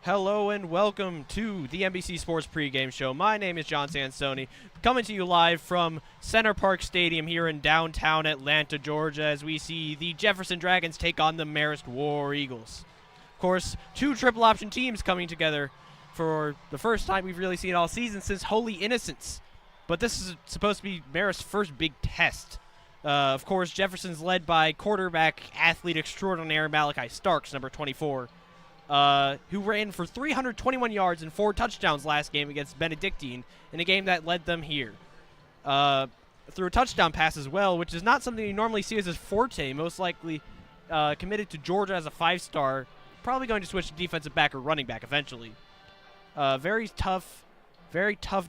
Hello and welcome to the MBC Sports Pregame Show. My name is John Sansoni, coming to you live from Center Park Stadium here in downtown Atlanta, Georgia, as we see the Jefferson Dragons take on the Marist War Eagles. Of course, two triple option teams coming together for the first time we've really seen all season since Holy Innocents. But this is supposed to be Marist's first big test. Of course, Jefferson's led by quarterback, athlete extraordinaire Malachi Starks, number 24. Who ran for 321 yards and 4 touchdowns last game against Benedictine in a game that led them here. Through a touchdown pass as well, which is not something you normally see as his forte, most likely committed to Georgia as a 5-star, probably going to switch to defensive back or running back eventually. Very tough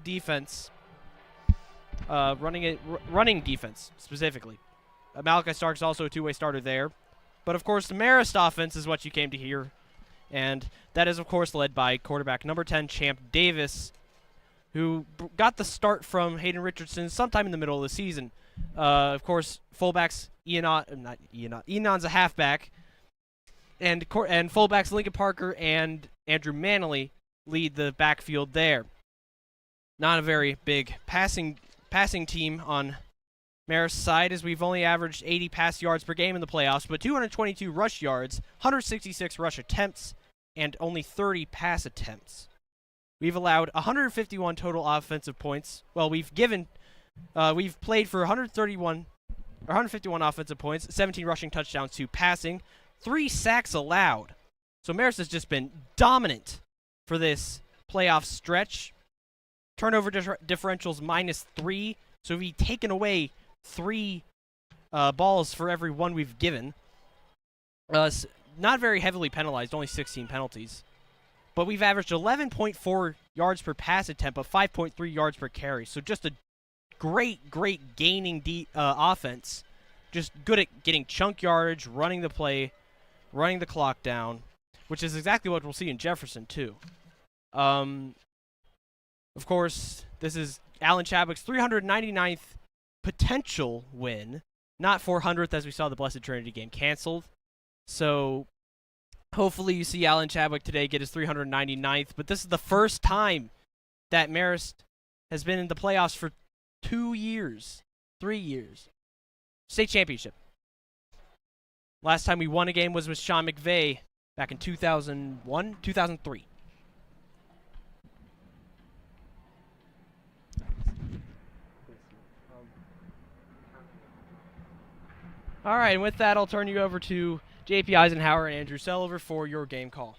defense, running defense specifically. Malachi Starks also a two-way starter there. But of course, the Marist offense is what you came to hear. And that is, of course, led by quarterback number 10, Champ Davis, who got the start from Hayden Richardson sometime in the middle of the season. Of course, fullbacks, Enon's a halfback, and fullbacks Lincoln Parker and Andrew Manley lead the backfield there. Not a very big passing team on Marist's side, as we've only averaged 80 pass yards per game in the playoffs, but 222 rush yards, 166 rush attempts, and only 30 pass attempts. We've allowed 151 total offensive points. Well, we've played for 151 offensive points, 17 rushing touchdowns, 2 passing, 3 sacks allowed. So Marist has just been dominant for this playoff stretch. Turnover differentials -3, so we've taken away 3 balls for every one we've given. Not very heavily penalized, only 16 penalties. But we've averaged 11.4 yards per pass attempt, but 5.3 yards per carry. So just a great gaining offense. Just good at getting chunk yardage, running the play, running the clock down, which is exactly what we'll see in Jefferson too. Of course, this is Alan Chadwick's 399th potential win, not 400th as we saw the Blessed Trinity game canceled. So hopefully you see Alan Chadwick today get his 399th, but this is the first time that Marist has been in the playoffs for 3 years. State championship. Last time we won a game was with Sean McVay back in 2003. All right, and with that, I'll turn you over to JP Eisenhower and Andrew Selliver for your game call.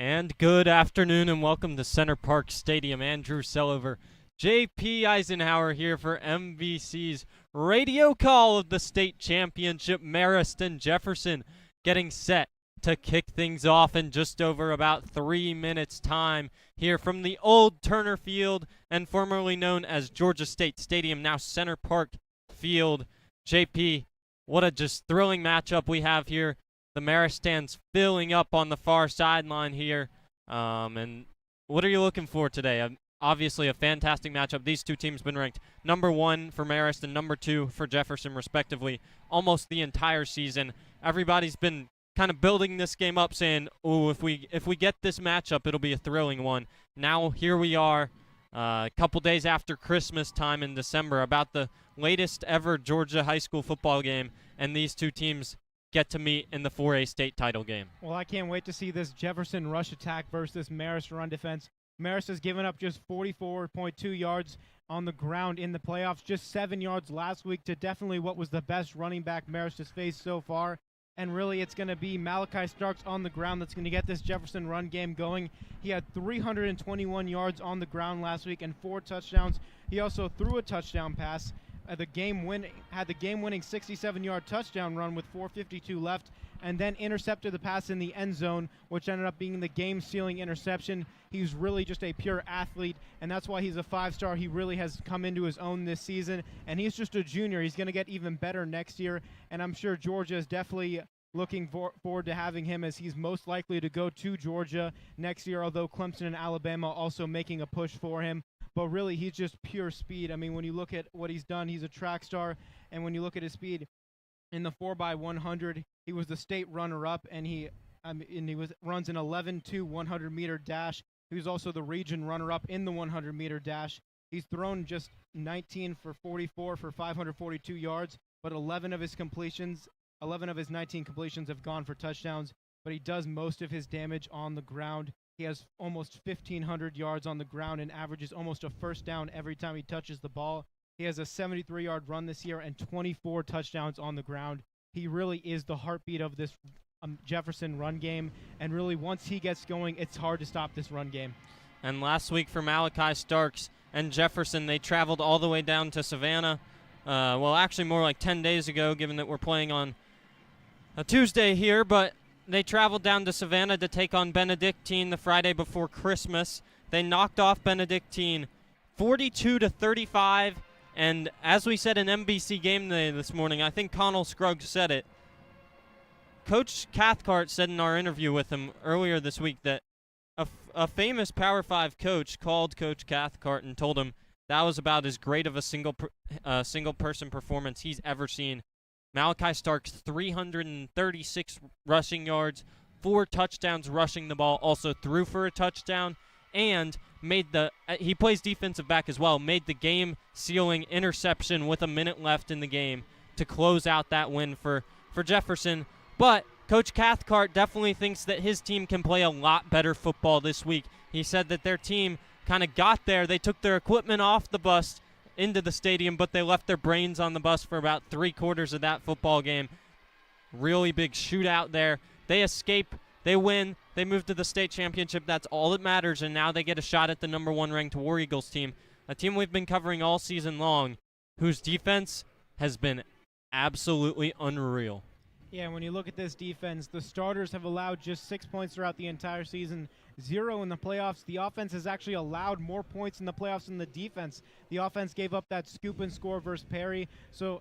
And good afternoon and welcome to Center Park Stadium. Andrew Selliver, JP Eisenhower here for MBC's radio call of the state championship. Marist and Jefferson getting set to kick things off in just over about 3 minutes time here from the old Turner Field and formerly known as Georgia State Stadium, now Center Park Field. JP, what a just thrilling matchup we have here. The Marist stands filling up on the far sideline here. And what are you looking for today? Obviously a fantastic matchup. These two teams have been ranked number 1 for Marist and number 2 for Jefferson, respectively, almost the entire season. Everybody's been kind of building this game up, saying, "Oh, if we get this matchup, it'll be a thrilling one." Now here we are. a couple days after Christmas time in December, about the latest ever Georgia high school football game, and these two teams get to meet in the 4A state title game. Well, I can't wait to see this Jefferson rush attack versus this Marist run defense. Marist has given up just 44.2 yards on the ground in the playoffs, just 7 yards last week to definitely what was the best running back Marist has faced so far. And really, it's going to be Malachi Starks on the ground that's going to get this Jefferson run game going. He had 321 yards on the ground last week and 4 touchdowns. He also threw a touchdown pass. Had the game-winning 67-yard touchdown run with 4:52 left, and then intercepted the pass in the end zone, which ended up being the game-sealing interception. He's really just a pure athlete, and that's why he's a 5-star. He really has come into his own this season, and he's just a junior. He's going to get even better next year, and I'm sure Georgia is definitely looking forward to having him, as he's most likely to go to Georgia next year, although Clemson and Alabama also making a push for him. But really, he's just pure speed. I mean, when you look at what he's done, he's a track star, and when you look at his speed in the 4x100, he was the state runner-up, and he runs an 11.2 100-meter dash. He was also the region runner-up in the 100-meter dash. He's thrown just 19 for 44 for 542 yards, but 11 of his 19 completions have gone for touchdowns. But he does most of his damage on the ground. He has almost 1,500 yards on the ground and averages almost a first down every time he touches the ball. He has a 73-yard run this year and 24 touchdowns on the ground. He really is the heartbeat of this Jefferson run game, and really once he gets going, it's hard to stop this run game. And last week for Malachi Starks and Jefferson, they traveled all the way down to Savannah. Well, actually more like 10 days ago, given that we're playing on a Tuesday here, but they traveled down to Savannah to take on Benedictine the Friday before Christmas. They knocked off Benedictine 42-35, and as we said in MBC Game Day this morning, I think Connell Scruggs said it. Coach Cathcart said in our interview with him earlier this week that a famous Power 5 coach called Coach Cathcart and told him that was about as great of a single-person performance he's ever seen. Malachi Starks, 336 rushing yards, 4 touchdowns rushing the ball, also threw for a touchdown, and he plays defensive back as well, made the game-sealing interception with a minute left in the game to close out that win for Jefferson. But Coach Cathcart definitely thinks that his team can play a lot better football this week. He said that their team kind of got there. They took their equipment off the bus into the stadium, but they left their brains on the bus for about 3/4 of that football game. Really big shootout there. They escape, they win, they move to the state championship. That's all that matters, and now they get a shot at the number 1 ranked War Eagles team, a team we've been covering all season long, whose defense has been absolutely unreal. Yeah, when you look at this defense, the starters have allowed just 6 points throughout the entire season, 0 in the playoffs. The offense has actually allowed more points in the playoffs than the defense. The offense gave up that scoop and score versus Perry.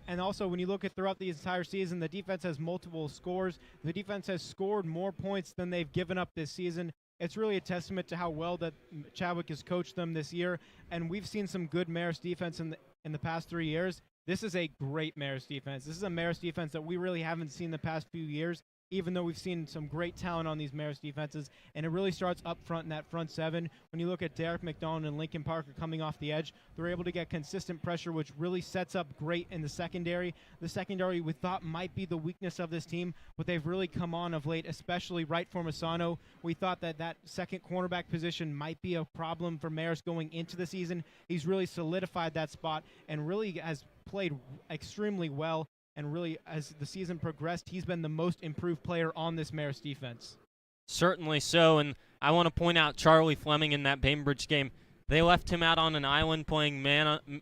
And also when you look at throughout the entire season, the defense has multiple scores. The defense has scored more points than they've given up this season. It's really a testament to how well that Chadwick has coached them this year. And we've seen some good Marist defense in the past 3 years. This is a great Marist defense. This is a Marist defense that we really haven't seen the past few years, even though we've seen some great talent on these Marist defenses. And it really starts up front in that front 7. When you look at Derek McDonald and Lincoln Parker coming off the edge, they're able to get consistent pressure, which really sets up great in the secondary. The secondary we thought might be the weakness of this team, but they've really come on of late, especially right for Masano. We thought that second cornerback position might be a problem for Marist going into the season. He's really solidified that spot and really has played extremely well, and really as the season progressed, he's been the most improved player on this Marist defense. Certainly so, and I want to point out Charlie Fleming in that Bainbridge game. They left him out on an island playing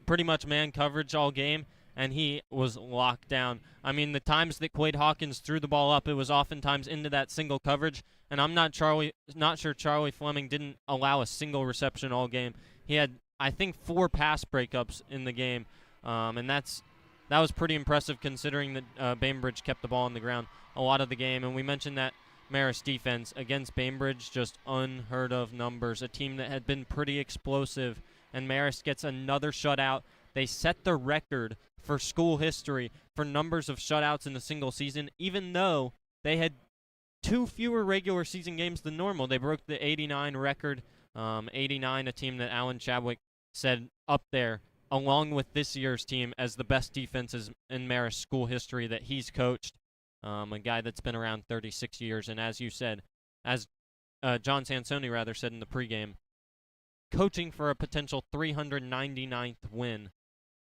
pretty much man coverage all game, and he was locked down. I mean, the times that Quade Hawkins threw the ball up, it was oftentimes into that single coverage, and I'm not sure Charlie Fleming didn't allow a single reception all game. He had, I think, 4 pass breakups in the game. And that was pretty impressive considering that Bainbridge kept the ball on the ground a lot of the game. And we mentioned that Marist defense against Bainbridge, just unheard of numbers. A team that had been pretty explosive, and Marist gets another shutout. They set the record for school history for numbers of shutouts in a single season, even though they had 2 fewer regular season games than normal. They broke the 89 record. 89, a team that Alan Chadwick said up there, along with this year's team, as the best defenses in Marist school history that he's coached. A guy that's been around 36 years, and as you said, as John Sansoni said in the pregame, coaching for a potential 399th win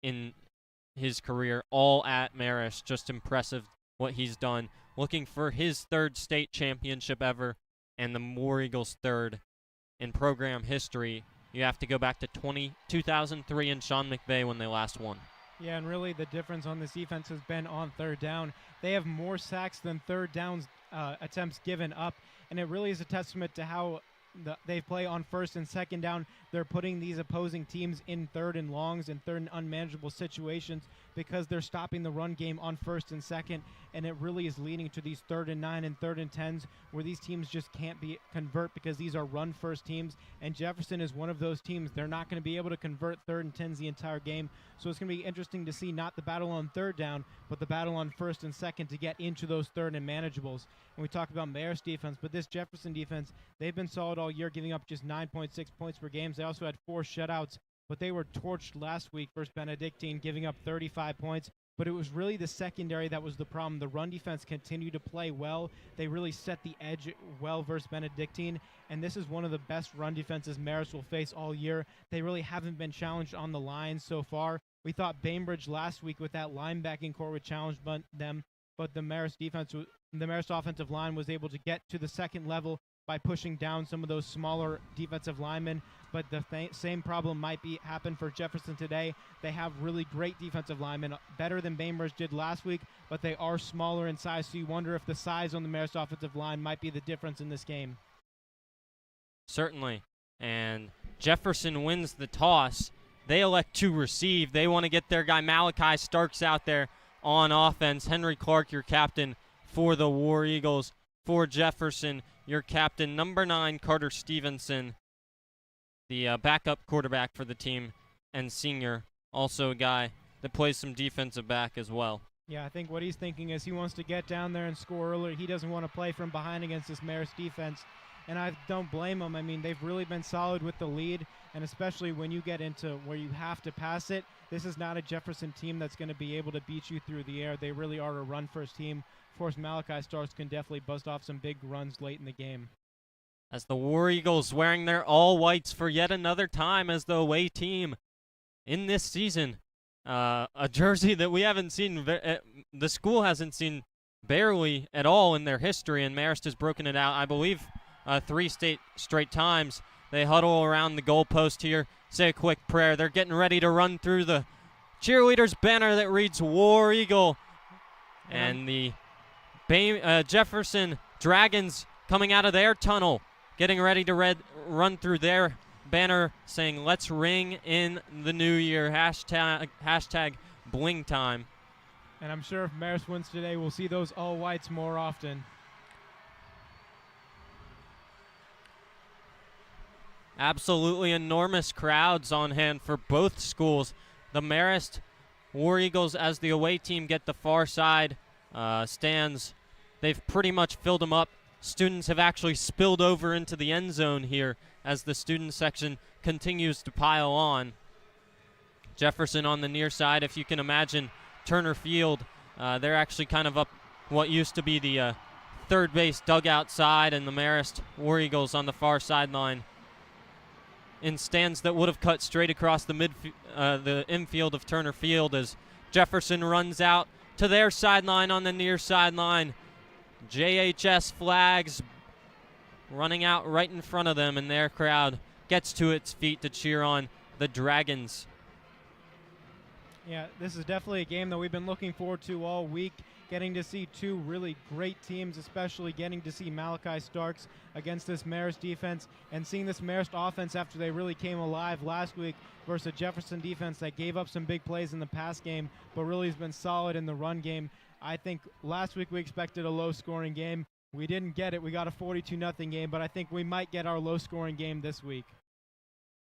in his career, all at Marist. Just impressive what he's done. Looking for his third state championship ever, and the War Eagles' third in program history. You have to go back to 2003 and Sean McVay when they last won. Yeah, and really the difference on this defense has been on third down. They have more sacks than third downs attempts given up, and it really is a testament to how they play on first and second down. They're putting these opposing teams in third and longs and third and unmanageable situations because they're stopping the run game on first and second, and it really is leading to these 3rd and 9 and 3rd and 10s where these teams just can't convert because these are run first teams, and Jefferson is one of those teams. They're not going to be able to convert 3rd and 10s the entire game, so it's going to be interesting to see not the battle on third down, but the battle on first and second to get into those third and manageables. And we talked about Marist defense, but this Jefferson defense, they've been solid all year, giving up just 9.6 points per game. They also had 4 shutouts, but they were torched last week versus Benedictine, giving up 35 points. But it was really the secondary that was the problem. The run defense continued to play well. They really set the edge well versus Benedictine, and this is one of the best run defenses Marist will face all year. They really haven't been challenged on the line so far. We thought Bainbridge last week with that linebacking core would challenge them, but the Marist offensive line was able to get to the second level by pushing down some of those smaller defensive linemen. But the same problem might happen for Jefferson today. They have really great defensive linemen, better than Bainbridge did last week, but they are smaller in size, so you wonder if the size on the Marist offensive line might be the difference in this game. Certainly. And Jefferson wins the toss. They elect to receive. They want to get their guy Malachi Starks out there on offense. Henry Clark, your captain for the War Eagles. For Jefferson, your captain, number 9, Carter Stevenson, the backup quarterback for the team, and senior, also a guy that plays some defensive back as well. Yeah, I think what he's thinking is he wants to get down there and score early. He doesn't want to play from behind against this Marist defense, and I don't blame him. I mean, they've really been solid with the lead, and especially when you get into where you have to pass it, this is not a Jefferson team that's going to be able to beat you through the air. They really are a run-first team. Of course, Malachi Starks can definitely bust off some big runs late in the game. As the War Eagles wearing their all-whites for yet another time as the away team in this season. A jersey that we haven't seen, the school hasn't seen barely at all in their history, and Marist has broken it out, I believe, 3 straight times. They huddle around the goalpost here, say a quick prayer. They're getting ready to run through the cheerleaders' banner that reads War Eagle. And the Jefferson Dragons coming out of their tunnel, getting ready to run through their banner saying, "Let's ring in the new year," hashtag bling time. And I'm sure if Marist wins today, we'll see those all whites more often. Absolutely enormous crowds on hand for both schools. The Marist War Eagles, as the away team, get the far side stands. They've pretty much filled them up. Students have actually spilled over into the end zone here as the student section continues to pile on. Jefferson on the near side, if you can imagine Turner Field. They're actually kind of up what used to be the third base dugout side, and the Marist War Eagles on the far sideline in stands that would have cut straight across the infield of Turner Field as Jefferson runs out to their sideline on the near sideline. JHS flags running out right in front of them, and their crowd gets to its feet to cheer on the Dragons. Yeah, this is definitely a game that we've been looking forward to all week, getting to see 2 really great teams, especially getting to see Malachi Starks against this Marist defense and seeing this Marist offense after they really came alive last week versus a Jefferson defense that gave up some big plays in the pass game but really has been solid in the run game. I think last week we expected a low-scoring game. We didn't get it. We got a 42-0 game, but I think we might get our low-scoring game this week.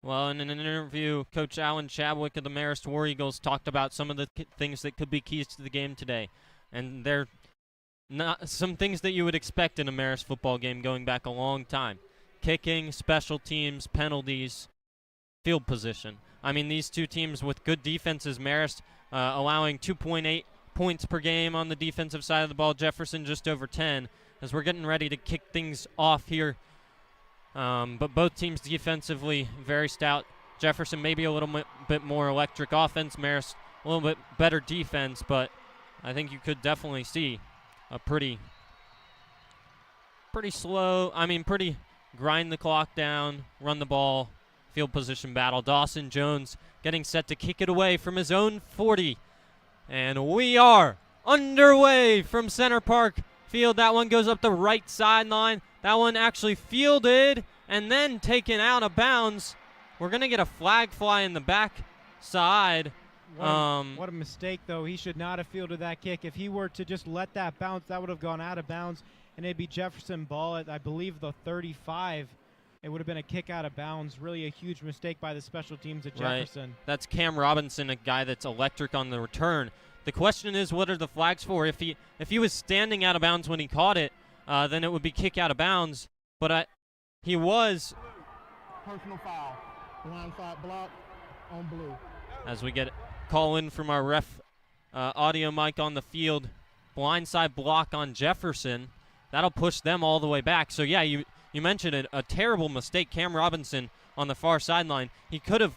Well, in an interview, Coach Alan Chadwick of the Marist War Eagles talked about some of the things that could be keys to the game today. And they're not some things that you would expect in a Marist football game going back a long time. Kicking, special teams, penalties, field position. I mean, these two teams with good defenses, Marist allowing 2.8 points per game on the defensive side of the ball, Jefferson just over 10, as we're getting ready to kick things off here. But both teams defensively very stout. Jefferson maybe a little bit more electric offense, Marist a little bit better defense, but I think you could definitely see a pretty slow, pretty grind the clock down, run the ball, field position battle. Dawson Jones getting set to kick it away from his own 40. And we are underway from Center Park Field. That one goes up the right sideline. That one actually fielded and then taken out of bounds. We're going to get a flag fly in the back side. What a mistake, though. He should not have fielded that kick. If he were to just let that bounce, that would have gone out of bounds, and it'd be Jefferson ball at, I believe, the 35. It would have been a kick out of bounds. Really a huge mistake by the special teams at Jefferson. Right. That's Cam Robinson, a guy that's electric on the return. The question is, what are the flags for? If he was standing out of bounds when he caught it, then it would be kick out of bounds. But he was. Personal foul. Blindside block on blue. As we get call in from our ref audio mic on the field, blindside block on Jefferson. That'll push them all the way back. So, yeah, you mentioned it, a terrible mistake. Cam Robinson on the far sideline. He could have,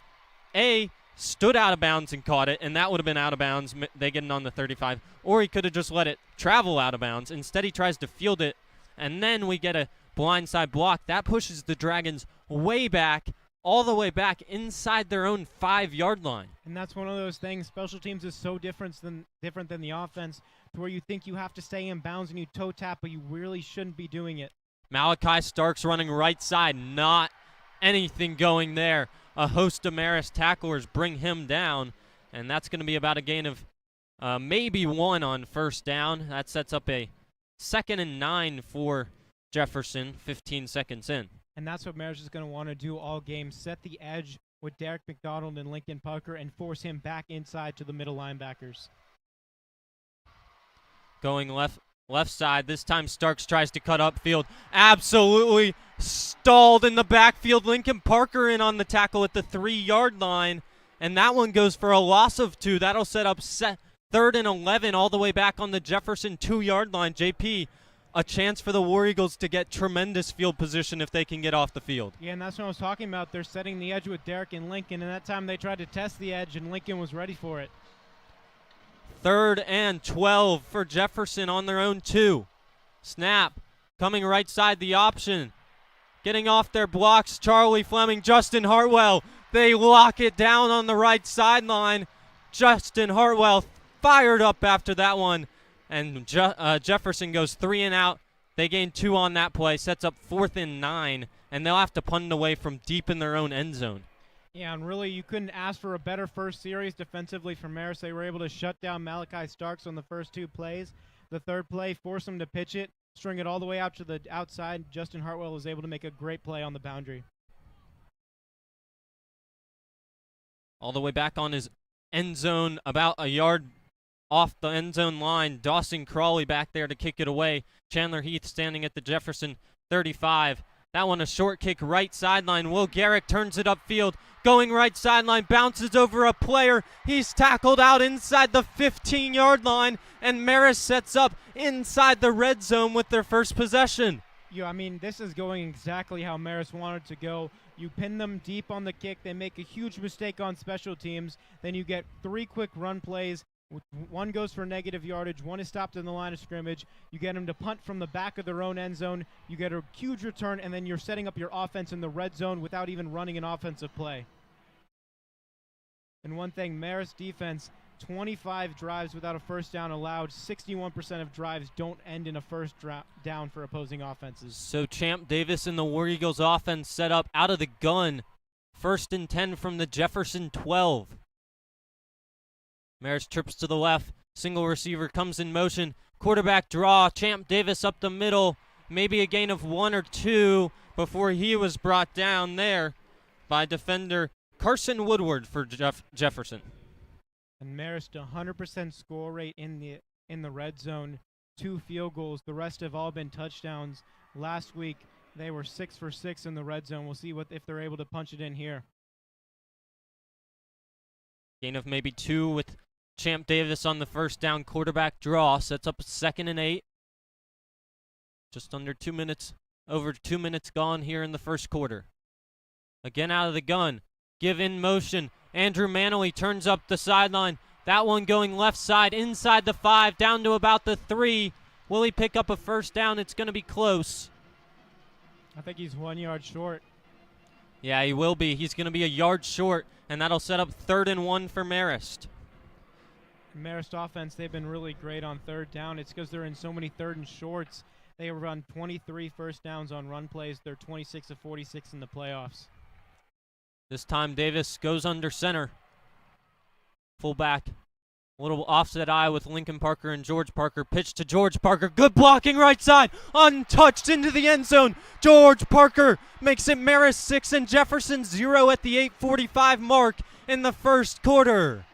stood out of bounds and caught it, and that would have been out of bounds, they getting on the 35. Or he could have just let it travel out of bounds. Instead, he tries to field it, and then we get a blindside block. That pushes the Dragons way back, all the way back inside their own 5-yard line. And that's one of those things. Special teams is so different than the offense, to where you think you have to stay in bounds and you toe tap, but you really shouldn't be doing it. Malachi Starks running right side, not anything going there. A host of Marist tacklers bring him down, and that's going to be about a gain of maybe 1 on first down. That sets up a 2nd and 9 for Jefferson, 15 seconds in. And that's what Marist is going to want to do all game, set the edge with Derek McDonald and Lincoln Pucker and force him back inside to the middle linebackers. Going left side. This time Starks tries to cut upfield. Absolutely stalled in the backfield. Lincoln Parker in on the tackle at the 3-yard line. And that one goes for a loss of 2. That'll set up 3rd and 11 all the way back on the Jefferson 2-yard line. JP, a chance for the War Eagles to get tremendous field position if they can get off the field. Yeah, and that's what I was talking about. They're setting the edge with Derek and Lincoln, and that time they tried to test the edge, and Lincoln was ready for it. 3rd and 12 for Jefferson on their own 2. Snap. Coming right side, the option. Getting off their blocks, Charlie Fleming, Justin Hartwell. They lock it down on the right sideline. Justin Hartwell fired up after that one. And Jefferson goes 3 and out. They gain 2 on that play. Sets up 4th and 9. And they'll have to punt it away from deep in their own end zone. Yeah, and really you couldn't ask for a better first series defensively from Marist. They were able to shut down Malachi Starks on the first 2 plays. The 3rd play forced him to pitch it, string it all the way out to the outside. Justin Hartwell was able to make a great play on the boundary. All the way back on his end zone, about a yard off the end zone line. Dawson Crawley back there to kick it away. Chandler Heath standing at the Jefferson 35. That one a short kick right sideline. Will Garrick turns it upfield. Going right sideline, bounces over a player. He's tackled out inside the 15-yard line, and Marist sets up inside the red zone with their first possession. Yeah, I mean, this is going exactly how Marist wanted to go. You pin them deep on the kick. They make a huge mistake on special teams. Then you get 3 quick run plays. 1 goes for negative yardage. 1 is stopped in the line of scrimmage. You get them to punt from the back of their own end zone. You get a huge return, and then you're setting up your offense in the red zone without even running an offensive play. And one thing, Marist defense, 25 drives without a first down allowed. 61% of drives don't end in a first down for opposing offenses. So Champ Davis and the War Eagles offense set up out of the gun. 1st and 10 from the Jefferson 12. Marist trips to the left. Single receiver comes in motion. Quarterback draw. Champ Davis up the middle. Maybe a gain of 1 or 2 before he was brought down there by defender Carson Woodward for Jefferson. And Marist 100% score rate in the red zone. 2 field goals. The rest have all been touchdowns. Last week they were 6 for 6 in the red zone. We'll see if they're able to punch it in here. Gain of maybe 2 with Champ Davis on the first down quarterback draw. Sets up 2nd and 8. Just under 2 minutes, over 2 minutes gone here in the first quarter. Again out of the gun. Give in motion. Andrew Manley turns up the sideline. That one going left side, inside the 5, down to about the 3. Will he pick up a first down? It's going to be close. I think he's 1 yard short. Yeah, he will be. He's going to be a yard short, and that'll set up 3rd and 1 for Marist. Marist offense, they've been really great on 3rd down. It's because they're in so many 3rd and shorts. They run 23 first downs on run plays. They're 26 of 46 in the playoffs. This time Davis goes under center. Fullback. A little offset eye with Lincoln Parker and George Parker. Pitch to George Parker. Good blocking right side. Untouched into the end zone. George Parker makes it Marist 6 and Jefferson 0 at the 8:45 mark in the first quarter.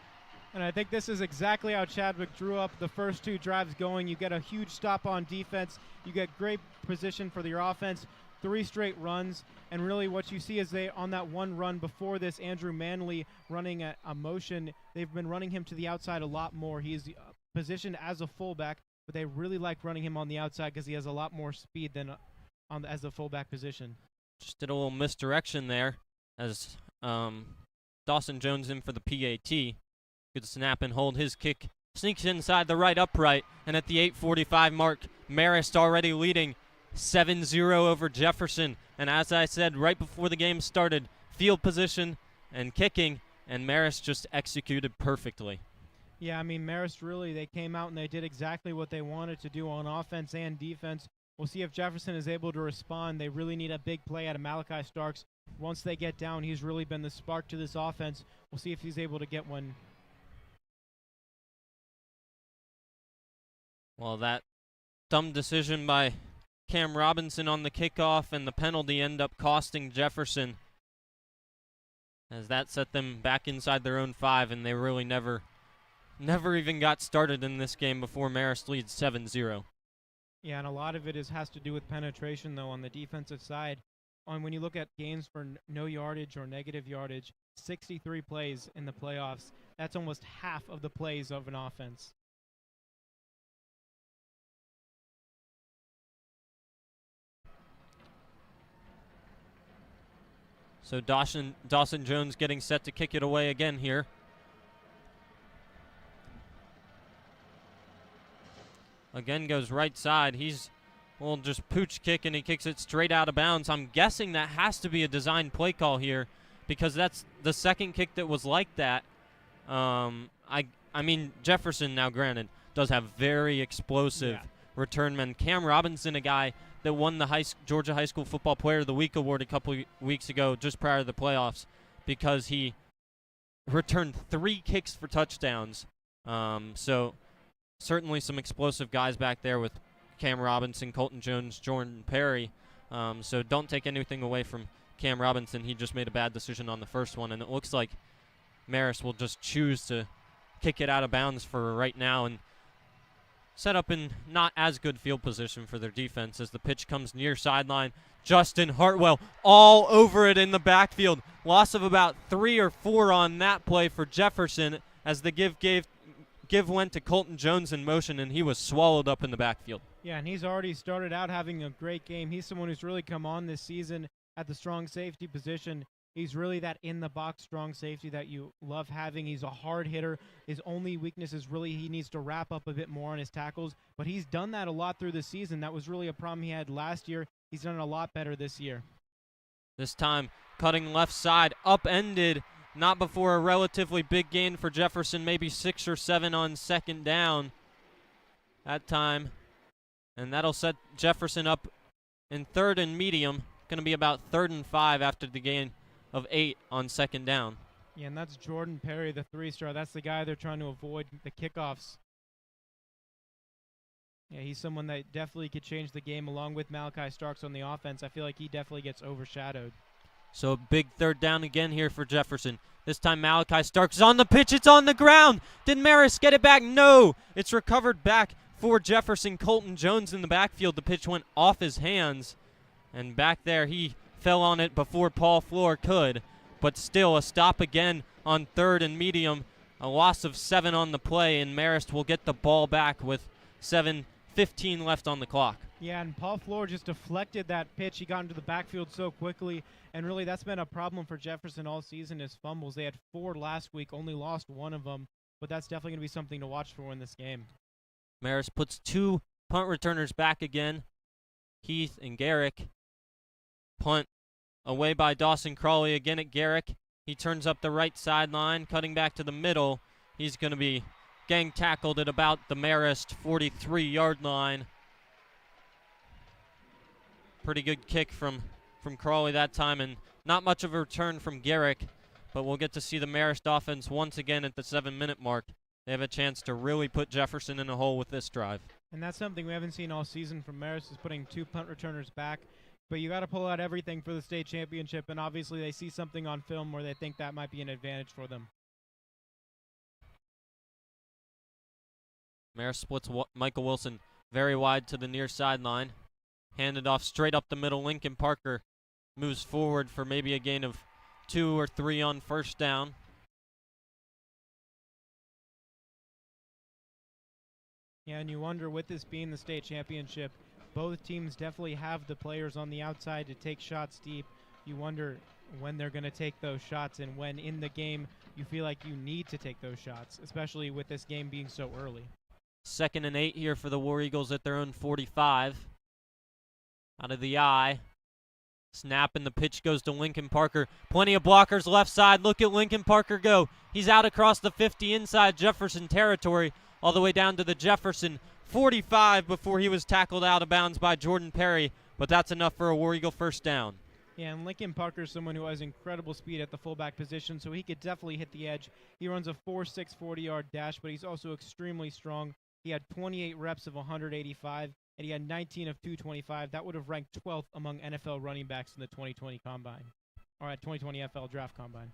And I think this is exactly how Chadwick drew up the first 2 drives going. You get a huge stop on defense. You get great position for your offense. 3 straight runs, and really what you see is they on that one run before this, Andrew Manley running a motion. They've been running him to the outside a lot more. He's positioned as a fullback, but they really like running him on the outside because he has a lot more speed than as a fullback position. Just did a little misdirection there as Dawson Jones in for the PAT. Good snap and hold. His kick sneaks inside the right upright, and at the 8:45 mark, Marist already leading 7-0 over Jefferson. And as I said right before the game started, field position and kicking, and Marist just executed perfectly. Yeah, I mean, Marist really, they came out and they did exactly what they wanted to do on offense and defense. We'll see if Jefferson is able to respond. They really need a big play out of Malachi Starks. Once they get down, he's really been the spark to this offense. We'll see if he's able to get one. Well, that dumb decision by Cam Robinson on the kickoff and the penalty end up costing Jefferson, as that set them back inside their own 5, and they really never even got started in this game before Marist leads 7-0. Yeah, and a lot of it has to do with penetration, though, on the defensive side. When you look at games for no yardage or negative yardage, 63 plays in the playoffs. That's almost half of the plays of an offense. So Dawson Jones getting set to kick it away again here. Again goes right side. He's just pooch kick, and he kicks it straight out of bounds. I'm guessing that has to be a design play call here, because that's the second kick that was like that. I mean, Jefferson, now granted, does have very explosive return men. Cam Robinson, a guy that won the Georgia High School Football Player of the Week award a couple weeks ago, just prior to the playoffs, because he returned 3 kicks for touchdowns. So certainly some explosive guys back there with Cam Robinson, Colton Jones, Jordan Perry. So don't take anything away from Cam Robinson. He just made a bad decision on the first one, and it looks like Marist will just choose to kick it out of bounds for right now and set up in not as good field position for their defense as the pitch comes near sideline. Justin Hartwell all over it in the backfield. Loss of about 3 or 4 on that play for Jefferson, as the give went to Colton Jones in motion, and he was swallowed up in the backfield. Yeah, and he's already started out having a great game. He's someone who's really come on this season at the strong safety position. He's really that in-the-box strong safety that you love having. He's a hard hitter. His only weakness is really he needs to wrap up a bit more on his tackles, but he's done that a lot through the season. That was really a problem he had last year. He's done it a lot better this year. This time, cutting left side, upended, not before a relatively big gain for Jefferson, maybe 6 or 7 on second down that time. And that'll set Jefferson up in 3rd and medium. Going to be about 3rd and 5 after the gain of 8 on second down. Yeah, and that's Jordan Perry, the 3-star. That's the guy they're trying to avoid the kickoffs. Yeah, he's someone that definitely could change the game along with Malachi Starks on the offense. I feel like he definitely gets overshadowed. So a big 3rd down again here for Jefferson. This time Malachi Starks is on the pitch. It's on the ground. Did Marist get it back? No. It's recovered back for Jefferson. Colton Jones in the backfield. The pitch went off his hands. And back there he fell on it before Paul Floor could. But still a stop again on 3rd and medium A loss of 7 on the play, and Marist will get the ball back with 7:15 left on the clock. Yeah, and Paul Floor just deflected that pitch. He got into the backfield so quickly, and really that's been a problem for Jefferson all season is fumbles. They had 4 last week, only lost 1 of them, but that's definitely going to be something to watch for in this game. Marist puts 2 punt returners back again, Heath and Garrick. Punt away by Dawson Crawley again at Garrick. He turns up the right sideline, cutting back to the middle. He's going to be gang tackled at about the Marist 43-yard line. Pretty good kick from Crawley that time, and not much of a return from Garrick, but we'll get to see the Marist offense once again at the 7-minute mark. They have a chance to really put Jefferson in a hole with this drive. And that's something we haven't seen all season from Marist, is putting 2 punt returners back. But you got to pull out everything for the state championship, and obviously they see something on film where they think that might be an advantage for them. Marist splits Michael Wilson very wide to the near sideline. Handed off straight up the middle. Lincoln Parker moves forward for maybe a gain of 2 or 3 on first down. Yeah, and you wonder, with this being the state championship, both teams definitely have the players on the outside to take shots deep. You wonder when they're going to take those shots and when in the game you feel like you need to take those shots, especially with this game being so early. 2nd and 8 here for the War Eagles at their own 45. Out of the eye. Snap, and the pitch goes to Lincoln Parker. Plenty of blockers left side. Look at Lincoln Parker go. He's out across the 50 inside Jefferson territory, all the way down to the Jefferson 45 before he was tackled out of bounds by Jordan Perry, but that's enough for a War Eagle first down. Yeah, and Lincoln Parker is someone who has incredible speed at the fullback position, so he could definitely hit the edge. He runs a 4.6 40-yard dash, but he's also extremely strong. He had 28 reps of 185, and he had 19 of 225. That would have ranked 12th among NFL running backs in the 2020 combine, or at 2020 NFL draft combine.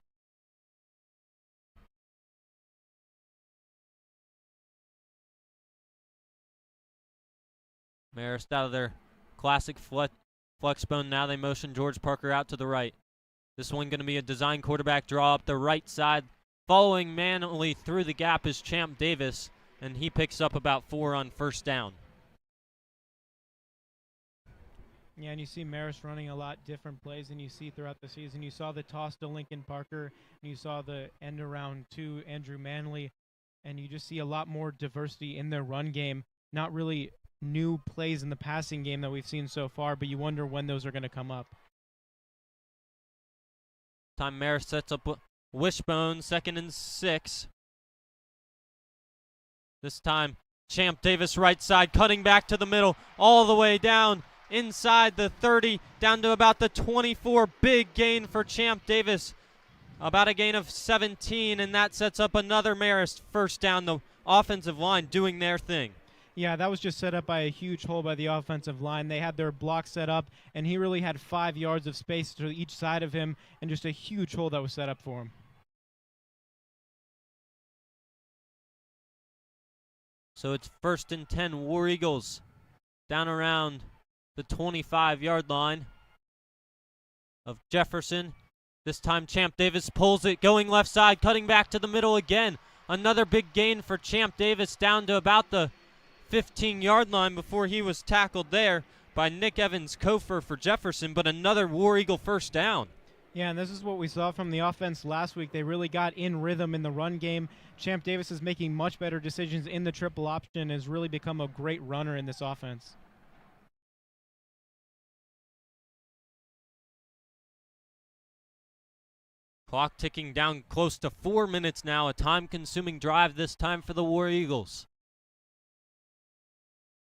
Marist out of their classic flex bone. Now they motion George Parker out to the right. This one going to be a design quarterback draw up the right side. Following manually through the gap is Champ Davis, and he picks up about 4 on first down. Yeah, and you see Marist running a lot different plays than you see throughout the season. You saw the toss to Lincoln Parker, and you saw the end around to Andrew Manley, and you just see a lot more diversity in their run game. Not really new plays in the passing game that we've seen so far, but you wonder when those are going to come up. Time Marist sets up Wishbone, 2nd and 6. This time, Champ Davis right side, cutting back to the middle, all the way down inside the 30, down to about the 24. Big gain for Champ Davis, about a gain of 17, and that sets up another Marist first down. The offensive line doing their thing. Yeah, that was just set up by a huge hole by the offensive line. They had their block set up, and he really had 5 yards of space to each side of him, and just a huge hole that was set up for him. So it's 1st and 10, War Eagles, down around the 25-yard line of Jefferson. This time Champ Davis pulls it, going left side, cutting back to the middle again. Another big gain for Champ Davis, down to about the 15-yard line before he was tackled there by Nick Evans-Kofer for Jefferson, but another War Eagle first down. Yeah, and this is what we saw from the offense last week. They really got in rhythm in the run game. Champ Davis is making much better decisions in the triple option and has really become a great runner in this offense. Clock ticking down close to 4 minutes now, a time-consuming drive this time for the War Eagles.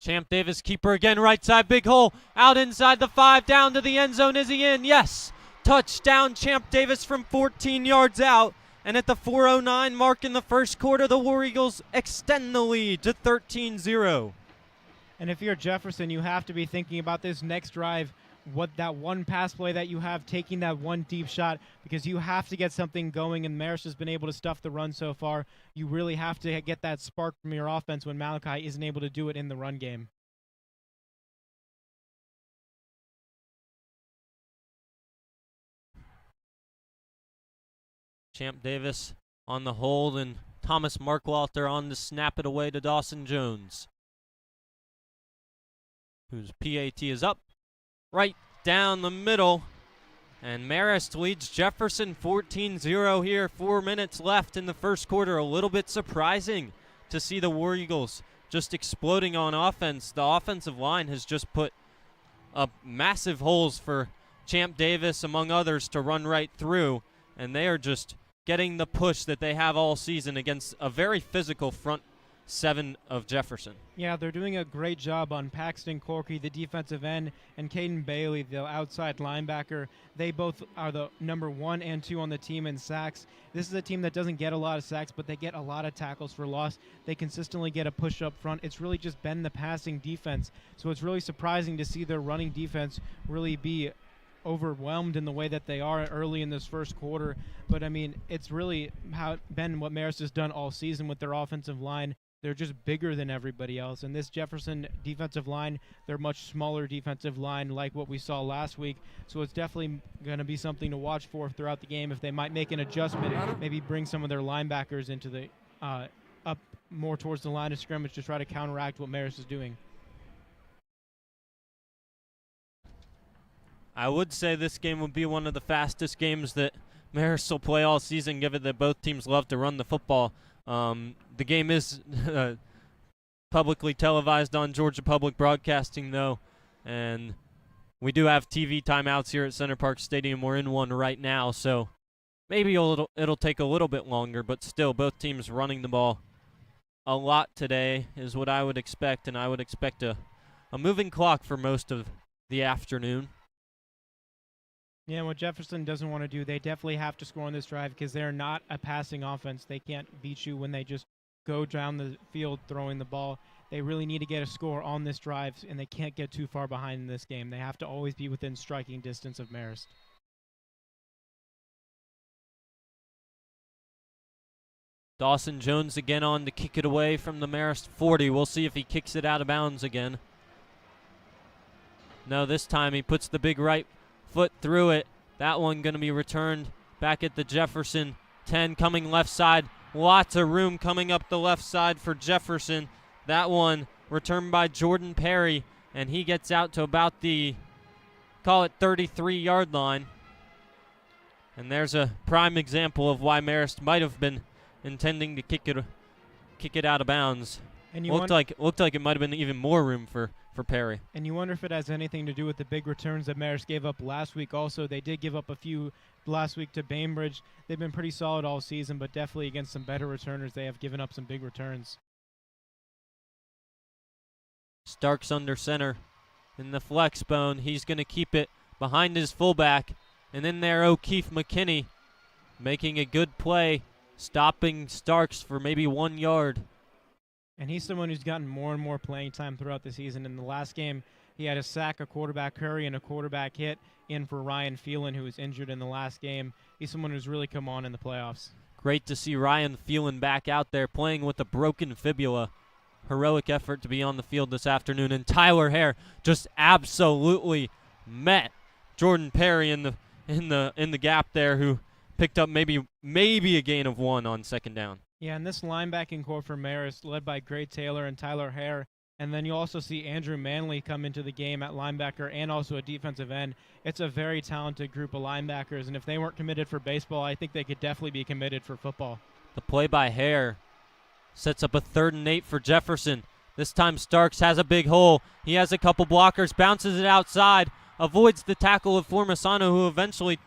Champ Davis, keeper again, right side, big hole, out inside the 5, down to the end zone. Is he in? Yes! Touchdown, Champ Davis from 14 yards out. And at the 4:09 mark in the first quarter, the War Eagles extend the lead to 13-0. And if you're Jefferson, you have to be thinking about this next drive, what that one pass play that you have, taking that one deep shot, because you have to get something going, and Marist has been able to stuff the run so far. You really have to get that spark from your offense when Malachi isn't able to do it in the run game. Champ Davis on the hold and Thomas Markwalter on to snap it away to Dawson Jones, whose PAT is up right down the middle. And Marist leads Jefferson 14-0 here. 4 minutes left in the first quarter. A little bit surprising to see the War Eagles just exploding on offense. The offensive line has just put up massive holes for Champ Davis, among others, to run right through. And they are just getting the push that they have all season against a very physical front seven of Jefferson. Yeah, they're doing a great job on Paxton Corky, the defensive end, and Caden Bailey, the outside linebacker. They both are the number 1 and 2 on the team in sacks. This is a team that doesn't get a lot of sacks, but they get a lot of tackles for loss. They consistently get a push up front. It's really just been the passing defense. So it's really surprising to see their running defense really be overwhelmed in the way that they are early in this first quarter. But, I mean, it's really been what Marist has done all season with their offensive line. They're just bigger than everybody else. And this Jefferson defensive line, they're much smaller defensive line like what we saw last week. So it's definitely going to be something to watch for throughout the game if they might make an adjustment, maybe bring some of their linebackers into the up more towards the line of scrimmage to try to counteract what Marist is doing. I would say this game would be one of the fastest games that Marist will play all season, given that both teams love to run the football. The game is publicly televised on Georgia Public Broadcasting, though, and we do have TV timeouts here at Center Park Stadium. We're in one right now, so maybe it'll take a little bit longer, but still, both teams running the ball a lot today is what I would expect, and I would expect a moving clock for most of the afternoon. Yeah, what Jefferson doesn't want to do, they definitely have to score on this drive because they're not a passing offense. They can't beat you when they just go down the field throwing the ball. They really need to get a score on this drive, and they can't get too far behind in this game. They have to always be within striking distance of Marist. Dawson Jones again on to kick it away from the Marist 40. We'll see if he kicks it out of bounds again. No, this time he puts the big right foot through it. That one going to be returned back at the Jefferson 10, coming left side. Lots of room coming up the left side for Jefferson. That one returned by Jordan Perry, and he gets out to about the, call it 33-yard line. And there's a prime example of why Marist might have been intending to kick it out of bounds. And looked like it might have been even more room for Perry. And you wonder if it has anything to do with the big returns that Marist gave up last week. Also, they did give up a few last week to Bainbridge. They've been pretty solid all season, but definitely against some better returners, they have given up some big returns. Starks under center in the flex bone. He's going to keep it behind his fullback. And in there, O'Keefe McKinney making a good play, stopping Starks for maybe 1 yard. And he's someone who's gotten more and more playing time throughout the season. In the last game, he had a sack, a quarterback hurry, and a quarterback hit in for Ryan Phelan, who was injured in the last game. He's someone who's really come on in the playoffs. Great to see Ryan Phelan back out there playing with a broken fibula. Heroic effort to be on the field this afternoon. And Tyler Hare just absolutely met Jordan Perry in the gap there, who picked up maybe a gain of 1 on second down. Yeah, and this linebacking core for Marist, led by Gray Taylor and Tyler Hare. And then you also see Andrew Manley come into the game at linebacker and also a defensive end. It's a very talented group of linebackers, and if they weren't committed for baseball, I think they could definitely be committed for football. The play by Hare sets up a 3rd and 8 for Jefferson. This time Starks has a big hole. He has a couple blockers, bounces it outside, avoids the tackle of Formisano, who eventually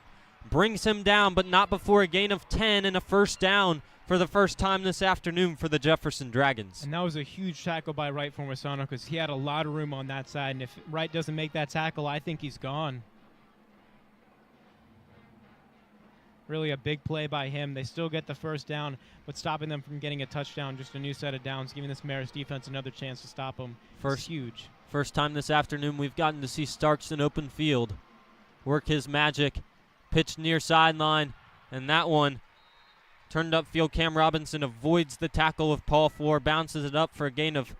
brings him down, but not before a gain of 10 and a first down for the first time this afternoon for the Jefferson Dragons. And that was a huge tackle by Wright Formisano because he had a lot of room on that side, and if Wright doesn't make that tackle, I think he's gone. Really a big play by him. They still get the first down, but stopping them from getting a touchdown, just a new set of downs, giving this Marist defense another chance to stop them. It's huge. First time this afternoon we've gotten to see Starks in open field work his magic, pitch near sideline, and that one turned upfield. Cam Robinson avoids the tackle of Paul Floor, bounces it up for a gain of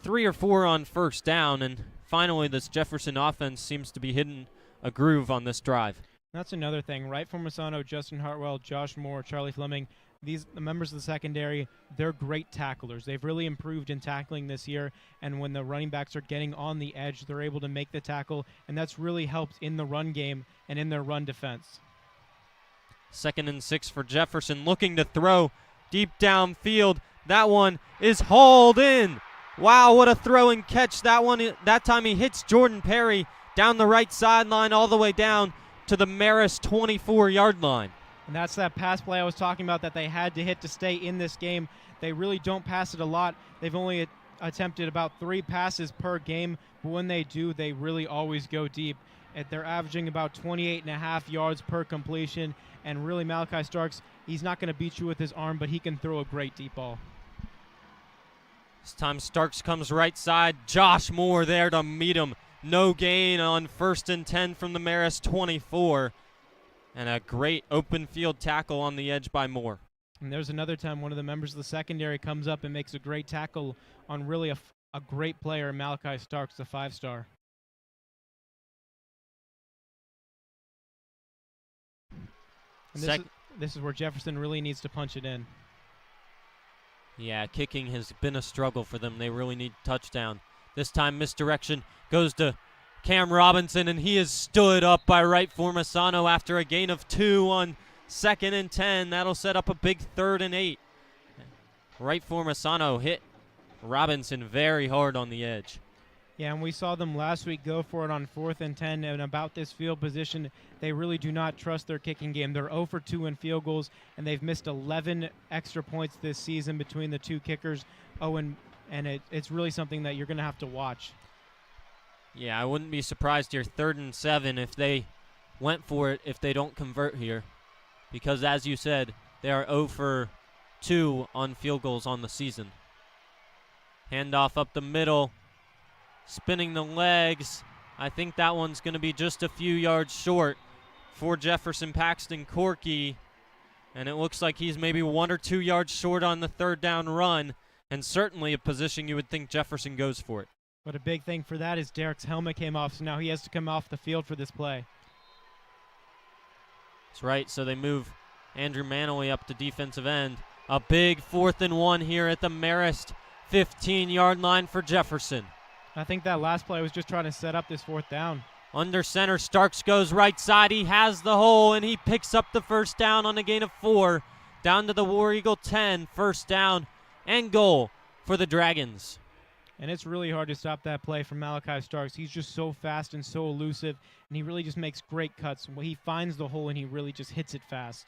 3 or 4 on first down, and finally this Jefferson offense seems to be hitting a groove on this drive. That's another thing. Wright Formisano, Justin Hartwell, Josh Moore, Charlie Fleming, the members of the secondary, they're great tacklers. They've really improved in tackling this year, and when the running backs are getting on the edge, they're able to make the tackle, and that's really helped in the run game and in their run defense. 2nd and 6 for Jefferson, looking to throw deep downfield. That one is hauled in. Wow, what a throw and catch. That time he hits Jordan Perry down the right sideline all the way down to the Marist 24-yard line. And that's that pass play I was talking about that they had to hit to stay in this game. They really don't pass it a lot. They've only attempted about 3 passes per game, but when they do, they really always go deep. They're averaging about 28.5 yards per completion, and really Malachi Starks, he's not going to beat you with his arm, but he can throw a great deep ball. This time Starks comes right side. Josh Moore there to meet him. No gain on 1st and 10 from the Marist 24. And a great open field tackle on the edge by Moore. And there's another time one of the members of the secondary comes up and makes a great tackle on really a great player, Malachi Starks, the 5-star. And this is where Jefferson really needs to punch it in. Yeah, kicking has been a struggle for them. They really need touchdown. This time misdirection goes to Cam Robinson, and he is stood up by Wright Formasano after a gain of 2 on 2nd and 10. That'll set up a big 3rd and 8. Wright Formasano hit Robinson very hard on the edge. Yeah, and we saw them last week go for it on 4th and 10, and about this field position, they really do not trust their kicking game. They're 0 for 2 in field goals, and they've missed 11 extra points this season between the 2 kickers. It's really something that you're going to have to watch. Yeah, I wouldn't be surprised here 3rd and 7 if they went for it, if they don't convert here. Because as you said, they are 0 for 2 on field goals on the season. Handoff up the middle. Spinning the legs. I think that one's going to be just a few yards short for Jefferson Paxton Corky. And it looks like he's maybe 1 or 2 yards short on the 3rd down run. And certainly a position you would think Jefferson goes for it. But a big thing for that is Derek's helmet came off, so now he has to come off the field for this play. That's right, so they move Andrew Manley up to defensive end. A big 4th and 1 here at the Marist 15-yard line for Jefferson. I think that last play was just trying to set up this 4th down. Under center, Starks goes right side. He has the hole, and he picks up the 1st down on a gain of 4. Down to the War Eagle 10, 1st down and goal for the Dragons. And it's really hard to stop that play from Malachi Starks. He's just so fast and so elusive, and he really just makes great cuts. He finds the hole, and he really just hits it fast.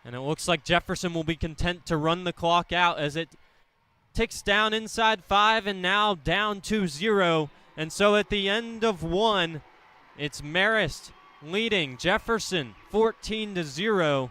And it looks like Jefferson will be content to run the clock out as it ticks down inside 5 and now down to 0. And so at the end of 1, it's Marist leading Jefferson 14-0.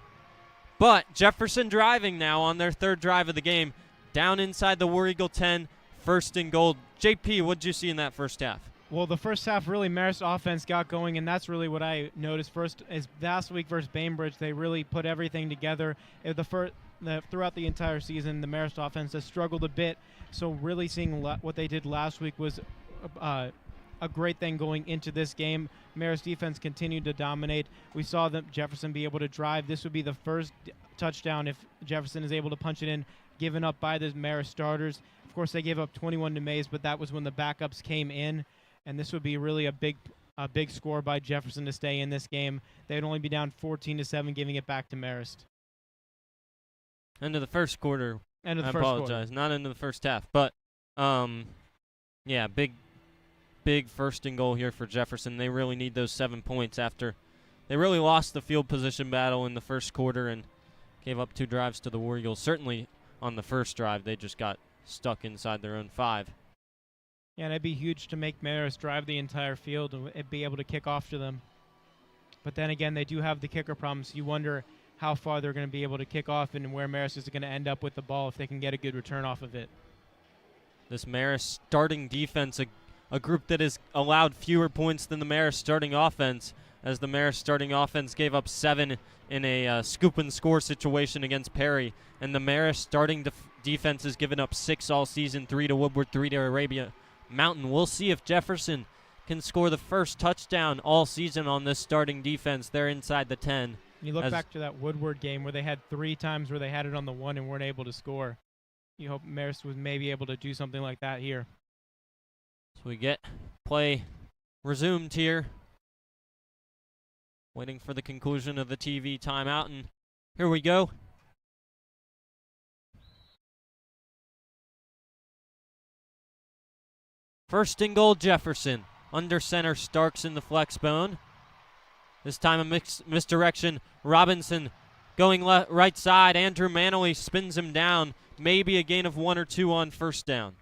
But Jefferson driving now on their 3rd drive of the game. Down inside the War Eagle 10, 1st and goal. JP, what did you see in that first half? Well, the first half, really, Marist offense got going, and that's really what I noticed. First, is last week versus Bainbridge, they really put everything together. Throughout the entire season, the Marist offense has struggled a bit. So really seeing what they did last week was a great thing going into this game. Marist defense continued to dominate. We saw Jefferson be able to drive. This would be the first touchdown if Jefferson is able to punch it in, given up by the Marist starters. Of course, they gave up 21 to Mays, but that was when the backups came in. And this would be really a big score by Jefferson to stay in this game. They'd only be down 14-7, giving it back to Marist. End of the first quarter. End of the I first apologize. quarter. Not into the first half. But, yeah, big 1st and goal here for Jefferson. They really need those 7 points after they really lost the field position battle in the first quarter and gave up 2 drives to the War Eagles. Certainly on the first drive, they just got stuck inside their own 5. Yeah, and it'd be huge to make Marist drive the entire field and be able to kick off to them. But then again, they do have the kicker problem, so you wonder how far they're going to be able to kick off and where Marist is going to end up with the ball if they can get a good return off of it. This Marist starting defense, a group that has allowed fewer points than the Marist starting offense, as the Marist starting offense gave up 7 in a scoop and score situation against Perry. And the Marist starting defense has given up 6 all season, 3 to Woodward, 3 to Arabia Mountain. We'll see if Jefferson can score the first touchdown all season on this starting defense. They're inside the 10. You look back to that Woodward game where they had 3 times where they had it on the 1 and weren't able to score. You hope Marist was maybe able to do something like that here. So we get play resumed here. Waiting for the conclusion of the TV timeout, and here we go. First and goal, Jefferson. Under center, Starks in the flex bone. This time a misdirection. Robinson going right side. Andrew Manley spins him down. Maybe a gain of 1 or 2 on first down.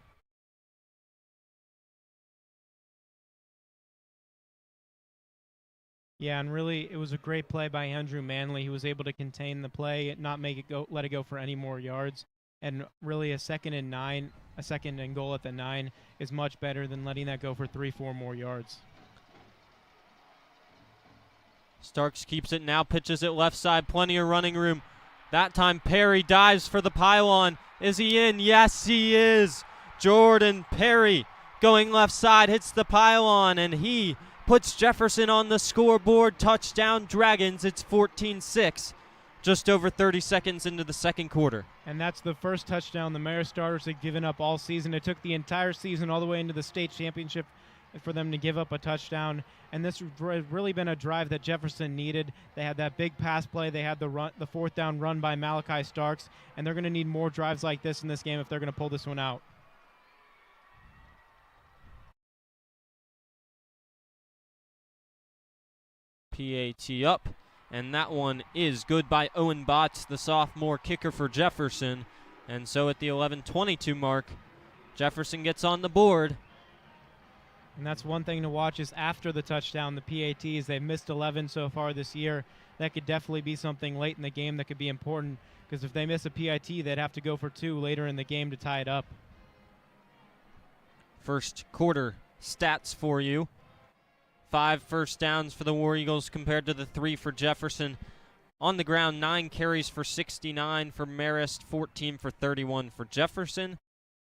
Yeah, and really, it was a great play by Andrew Manley. He was able to contain the play, not make it go, let it go for any more yards. And really, a second and goal at the 9 is much better than letting that go for 3-4 more yards. Starks keeps it now, pitches it left side, plenty of running room. That time Perry dives for the pylon. Is he in? Yes, he is. Jordan Perry going left side, hits the pylon, and he puts Jefferson on the scoreboard. Touchdown Dragons. It's 14-6. Just over 30 seconds into the second quarter. And that's the first touchdown the Marist starters had given up all season. It took the entire season all the way into the state championship for them to give up a touchdown. And this has really been a drive that Jefferson needed. They had that big pass play. They had the fourth down run by Malachi Starks. And they're going to need more drives like this in this game if they're going to pull this one out. PAT up. And that one is good by Owen Botts, the sophomore kicker for Jefferson. And so at the 11:22 mark, Jefferson gets on the board. And that's one thing to watch is after the touchdown, the PATs. They've missed 11 so far this year. That could definitely be something late in the game that could be important, because if they miss a PAT, they'd have to go for 2 later in the game to tie it up. First quarter stats for you. 5 first downs for the War Eagles compared to the 3 for Jefferson. On the ground, 9 carries for 69 for Marist, 14 for 31 for Jefferson.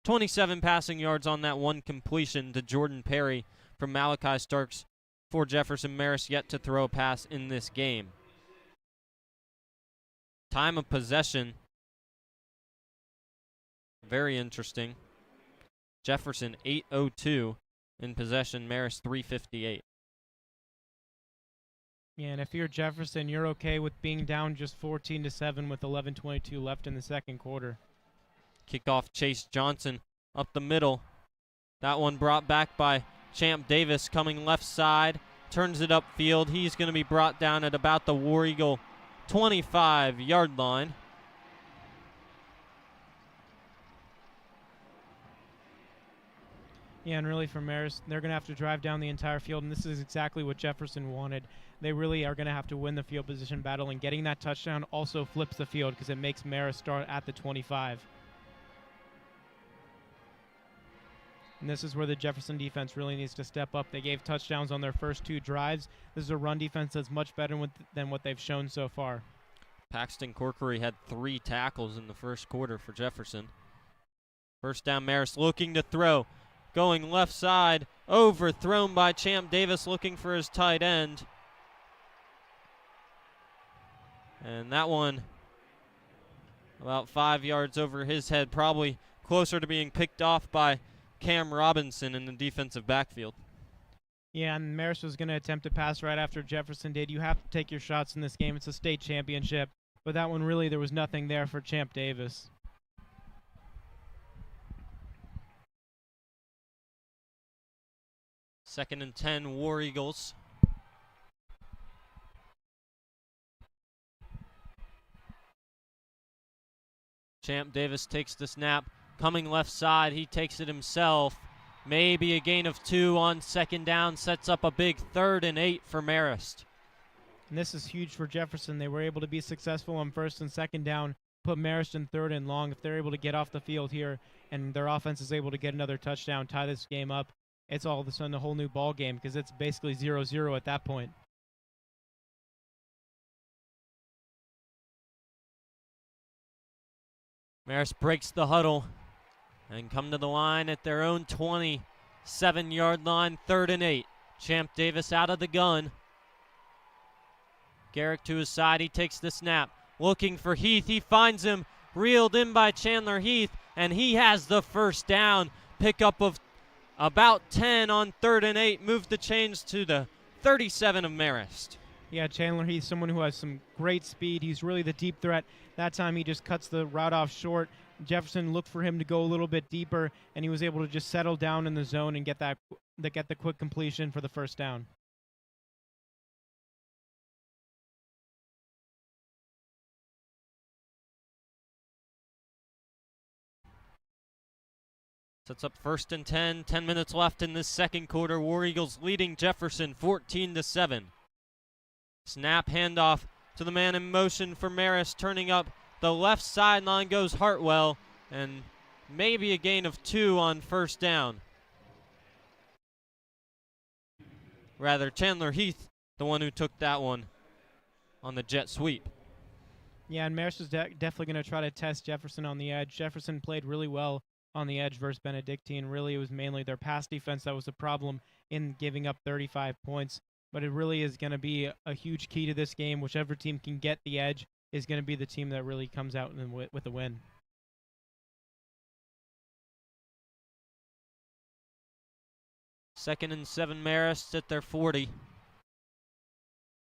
27 passing yards on that one completion to Jordan Perry from Malachi Starks for Jefferson. Marist yet to throw a pass in this game. Time of possession, very interesting. Jefferson 8:02 in possession, Marist 3:58. Yeah, and if you're Jefferson, you're okay with being down just 14-7 with 11:22 left in the second quarter. Kickoff, Chase Johnson up the middle. That one brought back by Champ Davis coming left side. Turns it upfield. He's going to be brought down at about the War Eagle 25-yard line. Yeah, and really for Marist, they're going to have to drive down the entire field, and this is exactly what Jefferson wanted. They really are going to have to win the field position battle, and getting that touchdown also flips the field because it makes Marist start at the 25. And this is where the Jefferson defense really needs to step up. They gave touchdowns on their first 2 drives. This is a run defense that's much better than what they've shown so far. Paxton Corkery had 3 tackles in the first quarter for Jefferson. First down, Marist looking to throw. Going left side, overthrown by Champ Davis looking for his tight end. And that one about 5 yards over his head, probably closer to being picked off by Cam Robinson in the defensive backfield. Yeah, and Marist was going to attempt to pass right after Jefferson did. You have to take your shots in this game. It's a state championship. But that one, really, there was nothing there for Champ Davis. Second and 10, War Eagles. Champ Davis takes the snap. Coming left side, he takes it himself. Maybe a gain of 2 on second down. Sets up a big 3rd and 8 for Marist. And this is huge for Jefferson. They were able to be successful on first and second down, put Marist in 3rd and long. If they're able to get off the field here and their offense is able to get another touchdown, tie this game up, it's all of a sudden a whole new ball game because it's basically 0-0 at that point. Marist breaks the huddle and come to the line at their own 27-yard line, 3rd and 8. Champ Davis out of the gun. Garrick to his side, he takes the snap. Looking for Heath, he finds him. Reeled in by Chandler Heath, and he has the first down. Pickup of about 10 on 3rd and 8. Move the chains to the 37 of Marist. Yeah, Chandler Heath, someone who has some great speed. He's really the deep threat. That time he just cuts the route off short. Jefferson looked for him to go a little bit deeper, and he was able to just settle down in the zone and get the quick completion for the first down. Sets up 1st and 10. 10 minutes left in this second quarter. War Eagles leading Jefferson 14-7. Snap handoff to the man in motion for Marist. Turning up the left sideline goes Hartwell, and maybe a gain of 2 on 1st down. Rather, Chandler Heath, the one who took that one on the jet sweep. Yeah, and Marist is definitely going to try to test Jefferson on the edge. Jefferson played really well on the edge versus Benedictine. Really, it was mainly their pass defense that was the problem in giving up 35 points. But it really is going to be a huge key to this game. Whichever team can get the edge is going to be the team that really comes out with a win. Second and 7, Marist at their 40.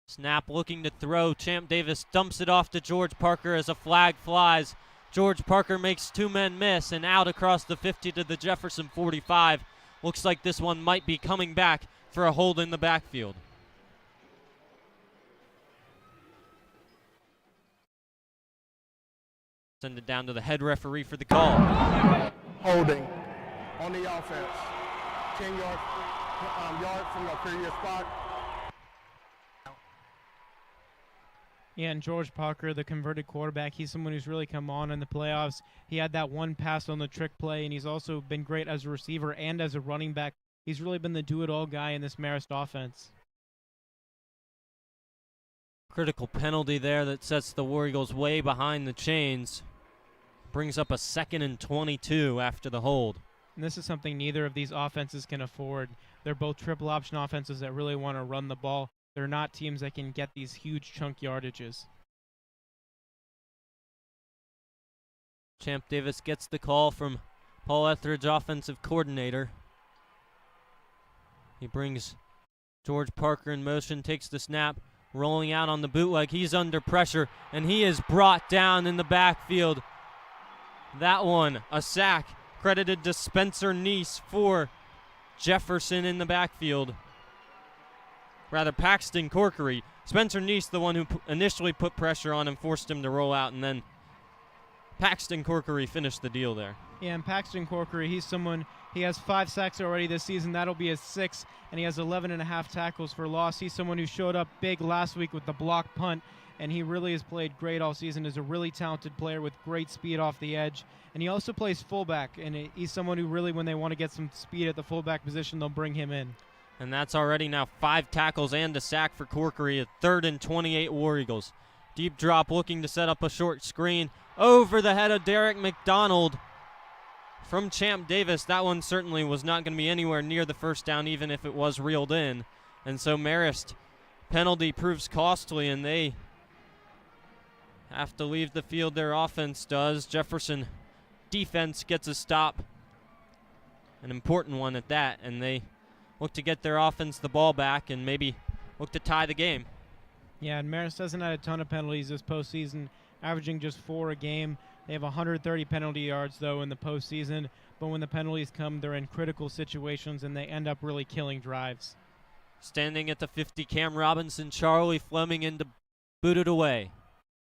Snap looking to throw. Champ Davis dumps it off to George Parker as a flag flies. George Parker makes 2 men miss, and out across the 50 to the Jefferson 45. Looks like this one might be coming back for a hold in the backfield. Send it down to the head referee for the call. Holding on the offense. 10 yards from the previous spot. Yeah, and George Parker, the converted quarterback, he's someone who's really come on in the playoffs. He had that one pass on the trick play, and he's also been great as a receiver and as a running back. He's really been the do-it-all guy in this Marist offense. Critical penalty there that sets the War Eagles way behind the chains. Brings up a 2nd and 22 after the hold. And this is something neither of these offenses can afford. They're both triple option offenses that really want to run the ball. They're not teams that can get these huge chunk yardages. Champ Davis gets the call from Paul Etheridge, offensive coordinator. He brings George Parker in motion, takes the snap, rolling out on the bootleg. He's under pressure, and he is brought down in the backfield. That one, a sack, credited to Spencer Neese for Jefferson in the backfield. Rather, Paxton Corkery. Spencer Neese, the one who initially put pressure on him, forced him to roll out, and then Paxton Corkery finished the deal there. Yeah, and Paxton Corkery, he's someone, he has 5 sacks already this season. That'll be his 6th, and he has 11.5 tackles for loss. He's someone who showed up big last week with the block punt, and he really has played great all season. Is a really talented player with great speed off the edge, and he also plays fullback, and he's someone who really, when they want to get some speed at the fullback position, they'll bring him in. And that's already now 5 tackles and a sack for Corkery at 3rd and 28 War Eagles. Deep drop looking to set up a short screen over the head of Derek McDonald from Champ Davis. That one certainly was not going to be anywhere near the first down, even if it was reeled in. And so Marist penalty proves costly, and they have to leave the field. Their offense does. Jefferson defense gets a stop, an important one at that, and they look to get their offense the ball back and maybe look to tie the game. Yeah, and Marist hasn't had a ton of penalties this postseason, averaging just 4 a game. They have 130 penalty yards, though, in the postseason. But when the penalties come, they're in critical situations, and they end up really killing drives. Standing at the 50, Cam Robinson, Charlie Fleming in to boot it away.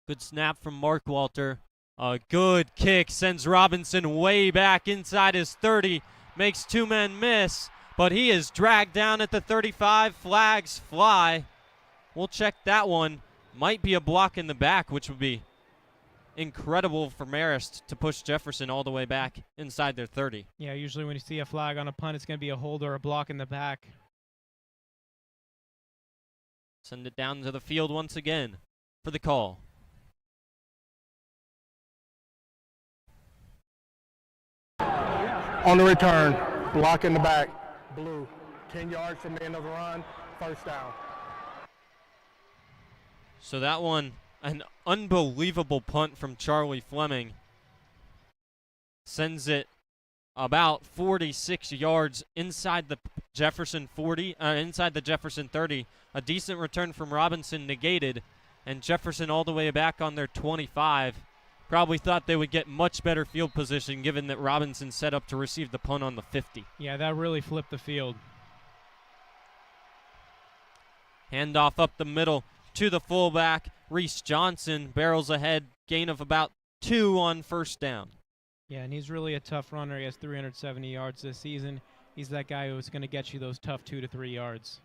Good snap from Mark Walter. A good kick sends Robinson way back inside his 30. Makes 2 men miss. But he is dragged down at the 35. Flags fly. We'll check that one. Might be a block in the back, which would be incredible for Marist to push Jefferson all the way back inside their 30. Yeah, usually when you see a flag on a punt, it's going to be a hold or a block in the back. Send it down to the field once again for the call. On the return, block in the back. Blue. 10 yards from the end of the run, first down. So that one, an unbelievable punt from Charlie Fleming. Sends it about 46 yards inside the Jefferson 40, inside the Jefferson 30. A decent return from Robinson negated, and Jefferson all the way back on their 25. Probably thought they would get much better field position given that Robinson set up to receive the punt on the 50. Yeah, that really flipped the field. Handoff up the middle to the fullback. Reese Johnson barrels ahead, gain of about 2 on first down. Yeah, and he's really a tough runner. He has 370 yards this season. He's that guy who's going to get you those tough 2 to 3 yards.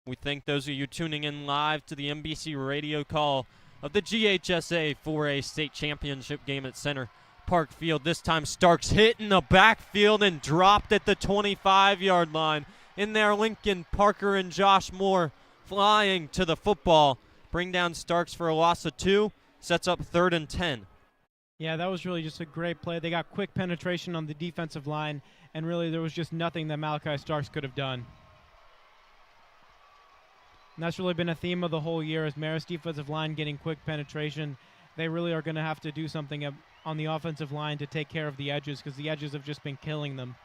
We thank those of you tuning in live to the MBC radio call of the GHSA 4A state championship game at Center Park Field. This time Starks hit in the backfield and dropped at the 25-yard line. In there, Lincoln Parker and Josh Moore flying to the football. Bring down Starks for a loss of 2. Sets up 3rd and 10. Yeah, that was really just a great play. They got quick penetration on the defensive line, and really there was just nothing that Malachi Starks could have done. And that's really been a theme of the whole year, is Marist defensive line getting quick penetration. They really are going to have to do something on the offensive line to take care of the edges, because the edges have just been killing them.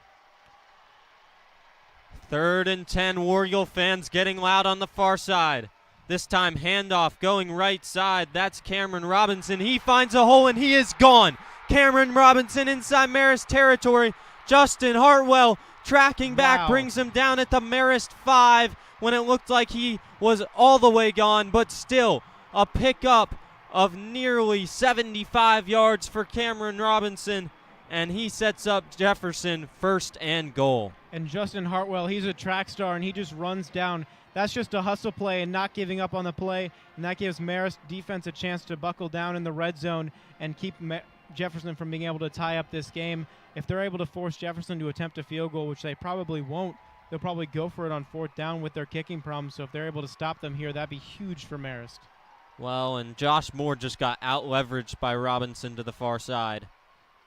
3rd and 10, War Eagle fans getting loud on the far side. This time handoff going right side. That's Cameron Robinson. He finds a hole and he is gone. Cameron Robinson inside Marist territory. Justin Hartwell tracking back, brings him down at the Marist 5 when it looked like he was all the way gone, but still a pickup of nearly 75 yards for Cameron Robinson, and he sets up Jefferson 1st and goal. And Justin Hartwell, he's a track star, and he just runs down. That's just a hustle play and not giving up on the play, and that gives Marist defense a chance to buckle down in the red zone and keep Jefferson from being able to tie up this game. If they're able to force Jefferson to attempt a field goal, which they probably won't, they'll probably go for it on 4th down with their kicking problems. So if they're able to stop them here, that'd be huge for Marist. Well, and Josh Moore just got out-leveraged by Robinson to the far side.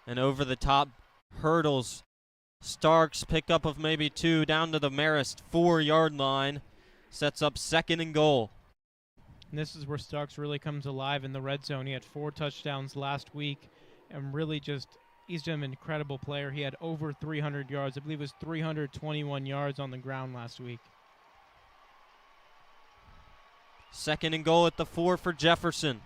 And over the top hurdles Starks, pickup of maybe 2 down to the Marist 4-yard line. Sets up 2nd and goal. And this is where Starks really comes alive in the red zone. He had 4 touchdowns last week and really just, he's just an incredible player. He had over 300 yards. I believe it was 321 yards on the ground last week. 2nd and goal at the 4 for Jefferson.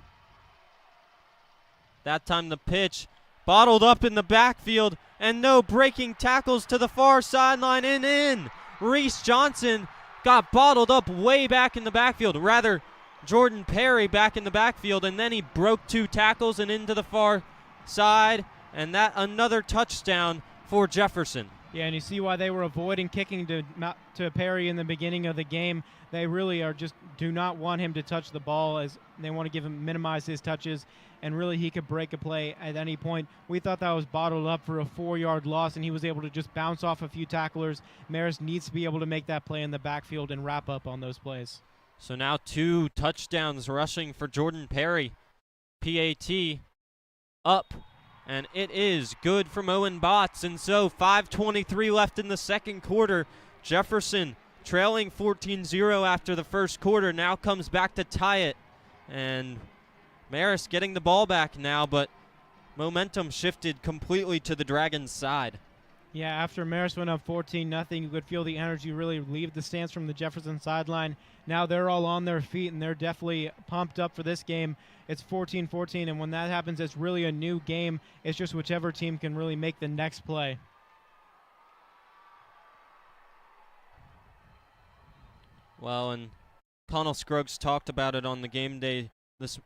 That time the pitch bottled up in the backfield, and no breaking tackles to the far sideline and in. Reese Johnson got bottled up way back in the backfield. Rather, Jordan Perry back in the backfield, and then he broke 2 tackles and into the far side, and that another touchdown for Jefferson. Yeah, and you see why they were avoiding kicking to Perry in the beginning of the game. They really are just do not want him to touch the ball, as they want to give him minimize his touches, and really he could break a play at any point. We thought that was bottled up for a 4-yard loss, and he was able to just bounce off a few tacklers. Marist needs to be able to make that play in the backfield and wrap up on those plays. So now 2 touchdowns rushing for Jordan Perry. PAT up, and it is good from Owen Botts. And so 5:23 left in the second quarter. Jefferson trailing 14-0 after the first quarter, now comes back to tie it. And Marist getting the ball back now, but momentum shifted completely to the Dragons' side. Yeah, after Marist went up 14-0, you could feel the energy really leave the stands from the Jefferson sideline. Now they're all on their feet, and they're definitely pumped up for this game. It's 14-14, and when that happens, it's really a new game. It's just whichever team can really make the next play. Well, and Connell Scruggs talked about it on the game day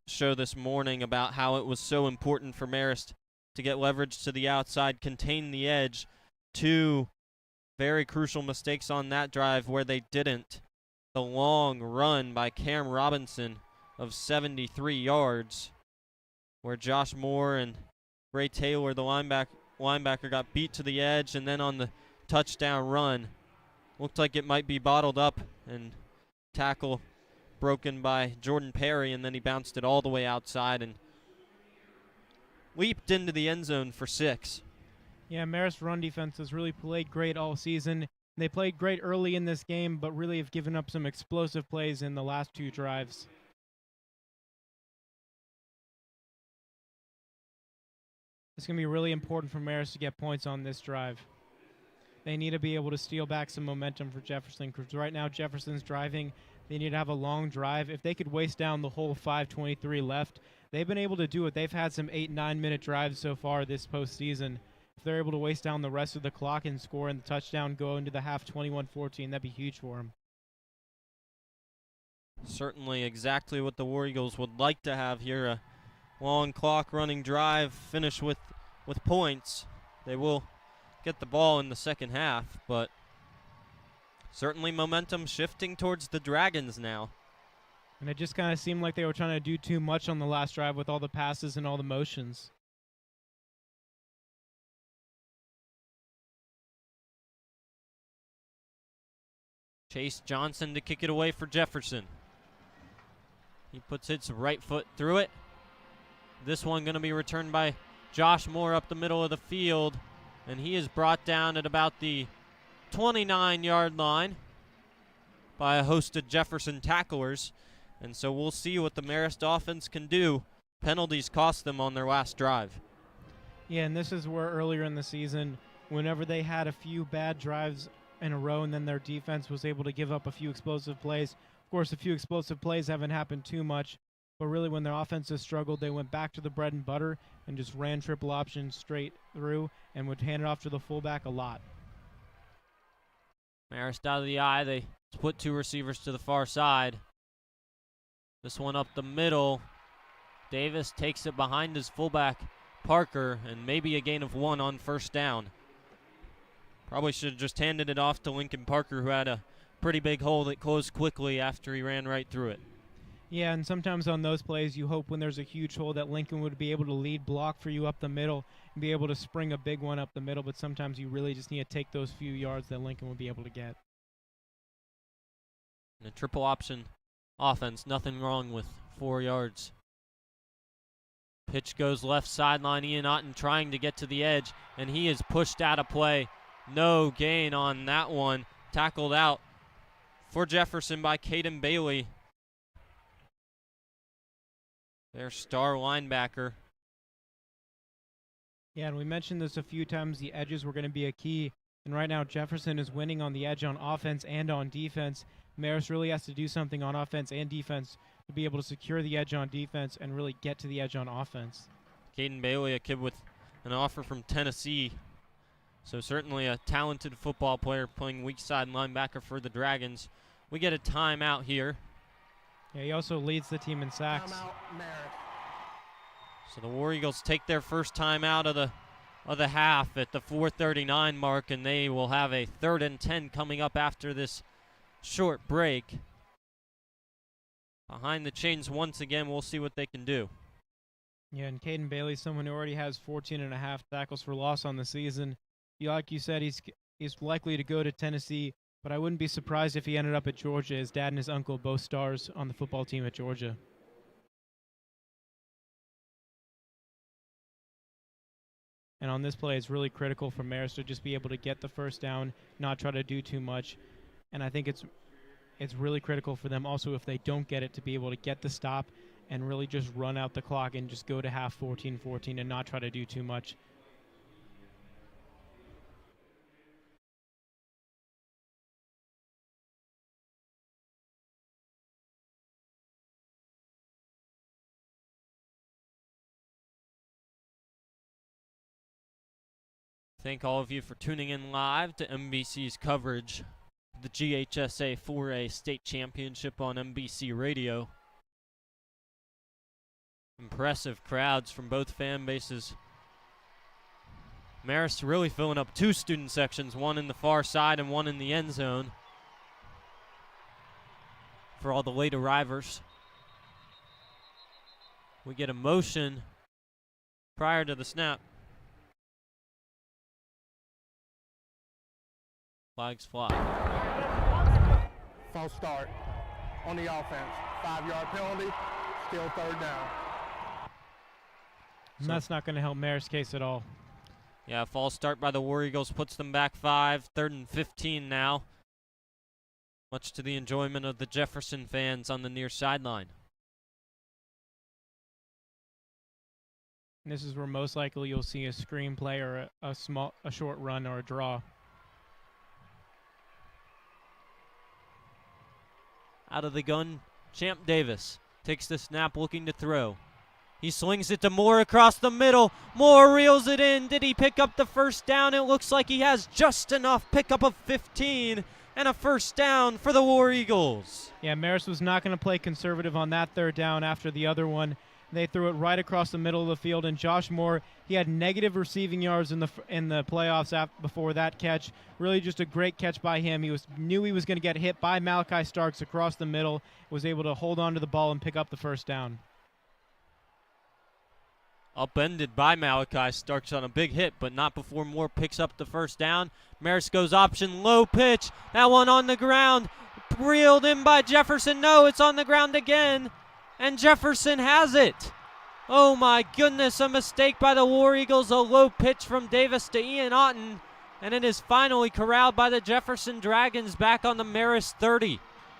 show this morning about how it was so important for Marist to get leverage to the outside, contain the edge. 2 very crucial mistakes on that drive where they didn't. The long run by Cam Robinson of 73 yards, where Josh Moore and Ray Taylor, the linebacker, got beat to the edge, and then on the touchdown run, looked like it might be bottled up, and tackle broken by Jordan Perry, and then he bounced it all the way outside, and leaped into the end zone for 6. Yeah, Marist run defense has really played great all season. They played great early in this game, but really have given up some explosive plays in the last 2 drives. It's going to be really important for Marist to get points on this drive. They need to be able to steal back some momentum for Jefferson, because right now Jefferson's driving. They need to have a long drive. If they could waste down the whole 5:23 left, they've been able to do it. They've had some 8-9-minute drives so far this postseason. If they're able to waste down the rest of the clock and score in the touchdown, go into the half 21-14, that'd be huge for them. Certainly exactly what the War Eagles would like to have here. A long clock running drive, finish with points. They will get the ball in the second half, but certainly momentum shifting towards the Dragons now. And it just kind of seemed like they were trying to do too much on the last drive with all the passes and all the motions. Chase Johnson to kick it away for Jefferson. He puts his right foot through it. This one going to be returned by Josh Moore up the middle of the field, and he is brought down at about the 29-yard line by a host of Jefferson tacklers. And so we'll see what the Marist offense can do. Penalties cost them on their last drive. Yeah, and this is where earlier in the season, whenever they had a few bad drives in a row and then their defense was able to give up a few explosive plays. Of course, a few explosive plays haven't happened too much, but really when their offense has struggled, they went back to the bread and butter and just ran triple options straight through and would hand it off to the fullback a lot. Marist out of the eye. They split 2 receivers to the far side. This one up the middle. Davis takes it behind his fullback, Parker, and maybe a gain of 1 on first down. Probably should have just handed it off to Lincoln Parker, who had a pretty big hole that closed quickly after he ran right through it. Yeah, and sometimes on those plays, you hope when there's a huge hole that Lincoln would be able to lead block for you up the middle and be able to spring a big one up the middle, but sometimes you really just need to take those few yards that Lincoln would be able to get. In a triple option offense, nothing wrong with 4 yards. Pitch goes left sideline. Ian Otten trying to get to the edge, and he is pushed out of play. No gain on that one. Tackled out for Jefferson by Caden Bailey, their star linebacker. Yeah, and we mentioned this a few times. The edges were going to be a key. And right now, Jefferson is winning on the edge on offense and on defense. Marist really has to do something on offense and defense to be able to secure the edge on defense and really get to the edge on offense. Caden Bailey, a kid with an offer from Tennessee. So certainly a talented football player playing weak side linebacker for the Dragons. We get a timeout here. Yeah, he also leads the team in sacks. Timeout, Marist. So the War Eagles take their first time out of the half at the 4:39 mark, and they will have a 3rd and 10 coming up after this short break. Behind the chains once again, we'll see what they can do. Yeah, and Caden Bailey, someone who already has 14.5 tackles for loss on the season. Like you said, he's likely to go to Tennessee, but I wouldn't be surprised if he ended up at Georgia. His dad and his uncle both stars on the football team at Georgia. And on this play, it's really critical for Marist to just be able to get the first down, not try to do too much. And I think it's really critical for them also, if they don't get it, to be able to get the stop and really just run out the clock and just go to half 14-14 and not try to do too much. Thank all of you for tuning in live to MBC's coverage of the GHSA 4A State Championship on MBC Radio. Impressive crowds from both fan bases. Marist really filling up 2 student sections, one in the far side and one in the end zone for all the late arrivers. We get a motion prior to the snap. Flags fly. False start on the offense. 5-yard penalty, still 3rd down. And that's not going to help Marist's case at all. Yeah, false start by the War Eagles puts them back 5, 3rd and 15 now. Much to the enjoyment of the Jefferson fans on the near sideline. And this is where most likely you'll see a screen play or a short run or a draw. Out of the gun, Champ Davis takes the snap looking to throw. He slings it to Moore across the middle. Moore reels it in. Did he pick up the first down? It looks like he has just enough. Pickup of 15 and a first down for the War Eagles. Yeah, Marist was not going to play conservative on that 3rd down after the other one. They threw it right across the middle of the field, and Josh Moore, he had negative receiving yards in the playoffs before that catch. Really just a great catch by him. He knew he was going to get hit by Malachi Starks across the middle, was able to hold on to the ball and pick up the first down. Upended by Malachi Starks on a big hit, but not before Moore picks up the first down. Marist goes option, low pitch. That one on the ground. Reeled in by Jefferson. No, it's on the ground again. And Jefferson has it. Oh my goodness, a mistake by the War Eagles. A low pitch from Davis to Ian Otten. And it is finally corralled by the Jefferson Dragons back on the Marist 30.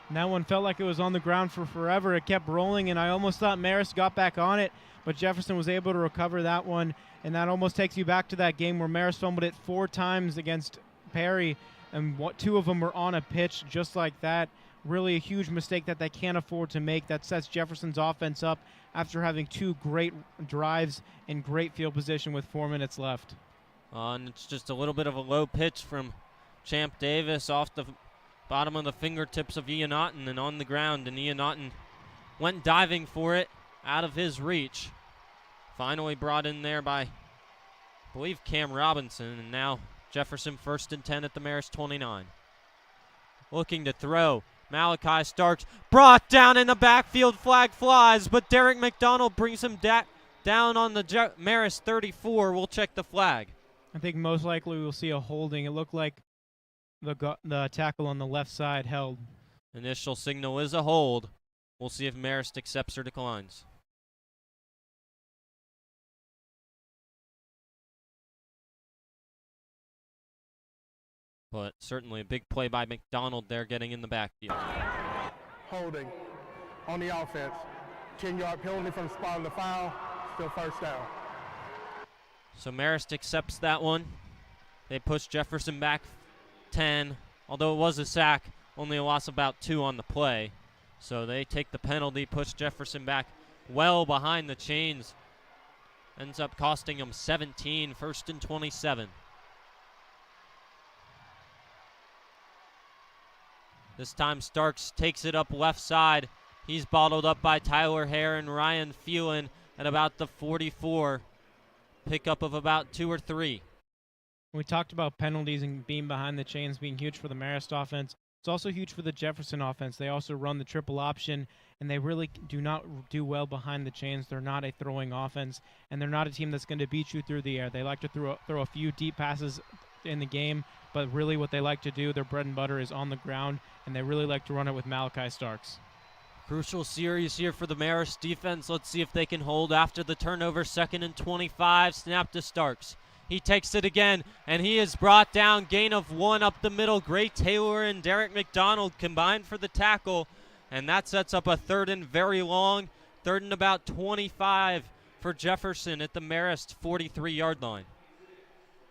And that one felt like it was on the ground for forever. It kept rolling, and I almost thought Marist got back on it, but Jefferson was able to recover that one. And that almost takes you back to that game where Marist fumbled it 4 times against Perry, and 2 of them were on a pitch just like that. Really a huge mistake that they can't afford to make. That sets Jefferson's offense up after having 2 great drives in great field position with 4 minutes left. And it's just a little bit of a low pitch from Champ Davis off the bottom of the fingertips of Ian Otten and on the ground. And Ian Otten went diving for it out of his reach. Finally brought in there by, I believe, Cam Robinson. And now Jefferson 1st and 10 at the Marist 29. Looking to throw. Malachi Starks brought down in the backfield, flag flies, but Derek McDonald brings him down on the Marist 34. We'll check the flag. I think most likely we'll see a holding. It looked like the tackle on the left side held. Initial signal is a hold. We'll see if Marist accepts or declines. But certainly a big play by McDonald there getting in the backfield. Holding on the offense. 10-yard penalty from the spot of the foul. Still first down. So Marist accepts that one. They push Jefferson back 10. Although it was a sack, only a loss of about 2 on the play. So they take the penalty, push Jefferson back well behind the chains. Ends up costing them 17, 1st and 27. This time Starks takes it up left side. He's bottled up by Tyler Hare and Ryan Phelan at about the 44. Pickup of about 2 or 3. We talked about penalties and being behind the chains being huge for the Marist offense. It's also huge for the Jefferson offense. They also run the triple option, and they really do not do well behind the chains. They're not a throwing offense, and they're not a team that's going to beat you through the air. They like to throw a few deep passes in the game, but really what they like to do, their bread and butter, is on the ground, and they really like to run it with Malachi Starks. Crucial series here for the Marist defense. Let's see if they can hold after the turnover. 2nd and 25. Snap to Starks. He takes it again, and he is brought down. Gain of 1 up the middle. Gray Taylor and Derek McDonald combined for the tackle, and that sets up a 3rd and very long. 3rd and about 25 for Jefferson at the Marist 43-yard line.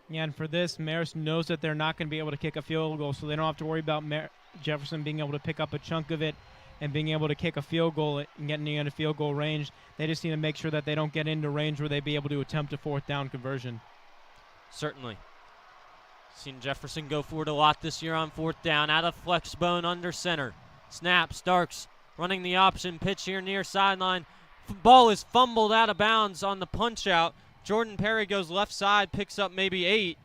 Yeah, and for this, Marist knows that they're not going to be able to kick a field goal, so they don't have to worry about Jefferson being able to pick up a chunk of it and being able to kick a field goal and getting into field goal range. They just need to make sure that they don't get into range where they'd be able to attempt a 4th down conversion. Certainly. Seen Jefferson go for it a lot this year on 4th down. Out of flex bone under center. Snap, Starks running the option. Pitch here near sideline. Ball is fumbled out of bounds on the punch out. Jordan Perry goes left side, picks up maybe 8.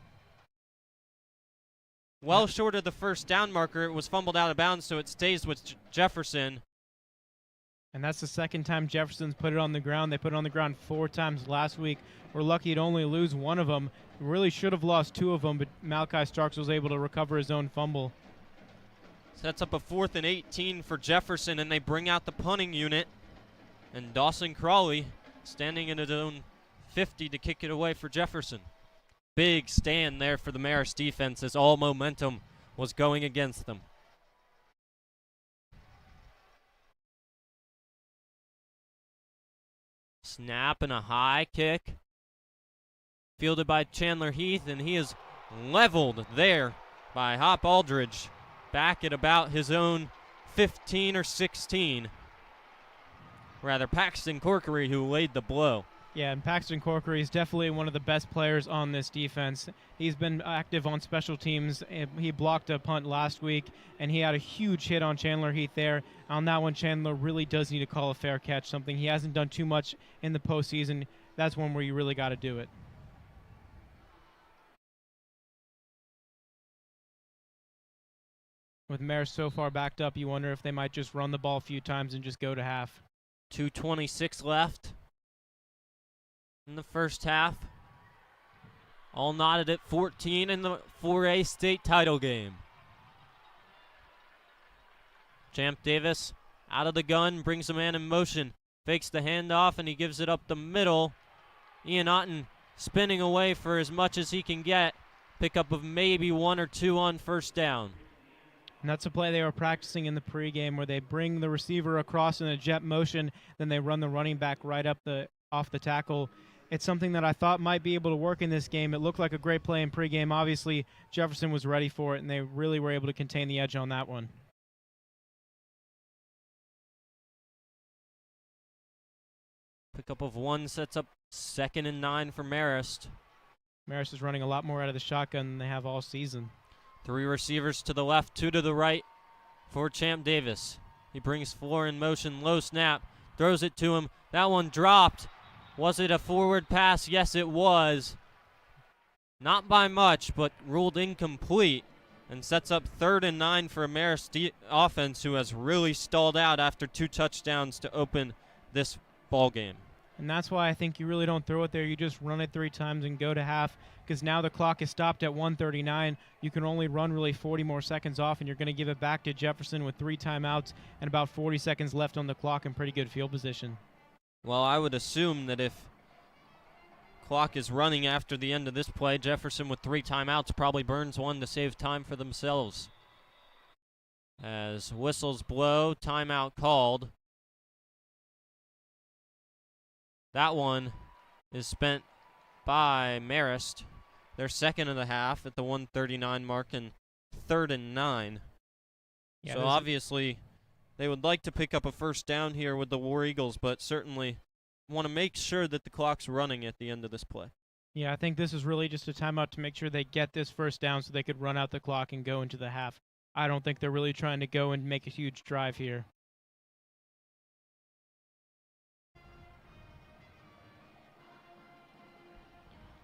Well short of the 1st down marker. It was fumbled out of bounds, so it stays with Jefferson. And that's the 2nd time Jefferson's put it on the ground. They put it on the ground 4 times last week. We're lucky to only lose 1 of them. Really should have lost 2 of them, but Malachi Starks was able to recover his own fumble. Sets up a 4th and 18 for Jefferson, and they bring out the punting unit. And Dawson Crawley standing in his own 50 to kick it away for Jefferson. Big stand there for the Marist defense as all momentum was going against them. Snap and a high kick. Fielded by Chandler Heath, and he is leveled there by Hop Aldridge. Back at about his own 15 or 16. Rather, Paxton Corkery who laid the blow. Yeah, and Paxton Corkery is definitely one of the best players on this defense. He's been active on special teams. He blocked a punt last week, and he had a huge hit on Chandler Heath there. On that one, Chandler really does need to call a fair catch, something he hasn't done too much in the postseason. That's one where you really got to do it. With Marist so far backed up, you wonder if they might just run the ball a few times and just go to half. 2:26 left in the first half. All knotted at 14 in the 4A state title game. Champ Davis out of the gun, brings a man in motion, fakes the handoff, and he gives it up the middle. Ian Otten spinning away for as much as he can get. Pickup of maybe 1 or 2 on first down. And that's a play they were practicing in the pregame where they bring the receiver across in a jet motion, then they run the running back right up off the tackle. It's something that I thought might be able to work in this game. It looked like a great play in pregame. Obviously, Jefferson was ready for it, and they really were able to contain the edge on that one. Pickup of 1 sets up 2nd and 9 for Marist. Marist is running a lot more out of the shotgun than they have all season. 3 receivers to the left, 2 to the right for Champ Davis. He brings 4 in motion, low snap, throws it to him. That one dropped. Was it a forward pass? Yes, it was. Not by much, but ruled incomplete, and sets up 3rd and 9 for a Marist offense who has really stalled out after 2 touchdowns to open this ball game. And that's why I think you really don't throw it there. You just run it 3 times and go to half, because now the clock is stopped at 1:39. You can only run really 40 more seconds off, and you're going to give it back to Jefferson with 3 timeouts and about 40 seconds left on the clock in pretty good field position. Well, I would assume that if clock is running after the end of this play, Jefferson with 3 timeouts probably burns 1 to save time for themselves. As whistles blow, timeout called. That one is spent by Marist. Their 2nd of the half at the 1:39 mark, and 3rd and 9. Yeah, so obviously they would like to pick up a first down here with the War Eagles, but certainly want to make sure that the clock's running at the end of this play. Yeah, I think this is really just a timeout to make sure they get this first down so they could run out the clock and go into the half. I don't think they're really trying to go and make a huge drive here.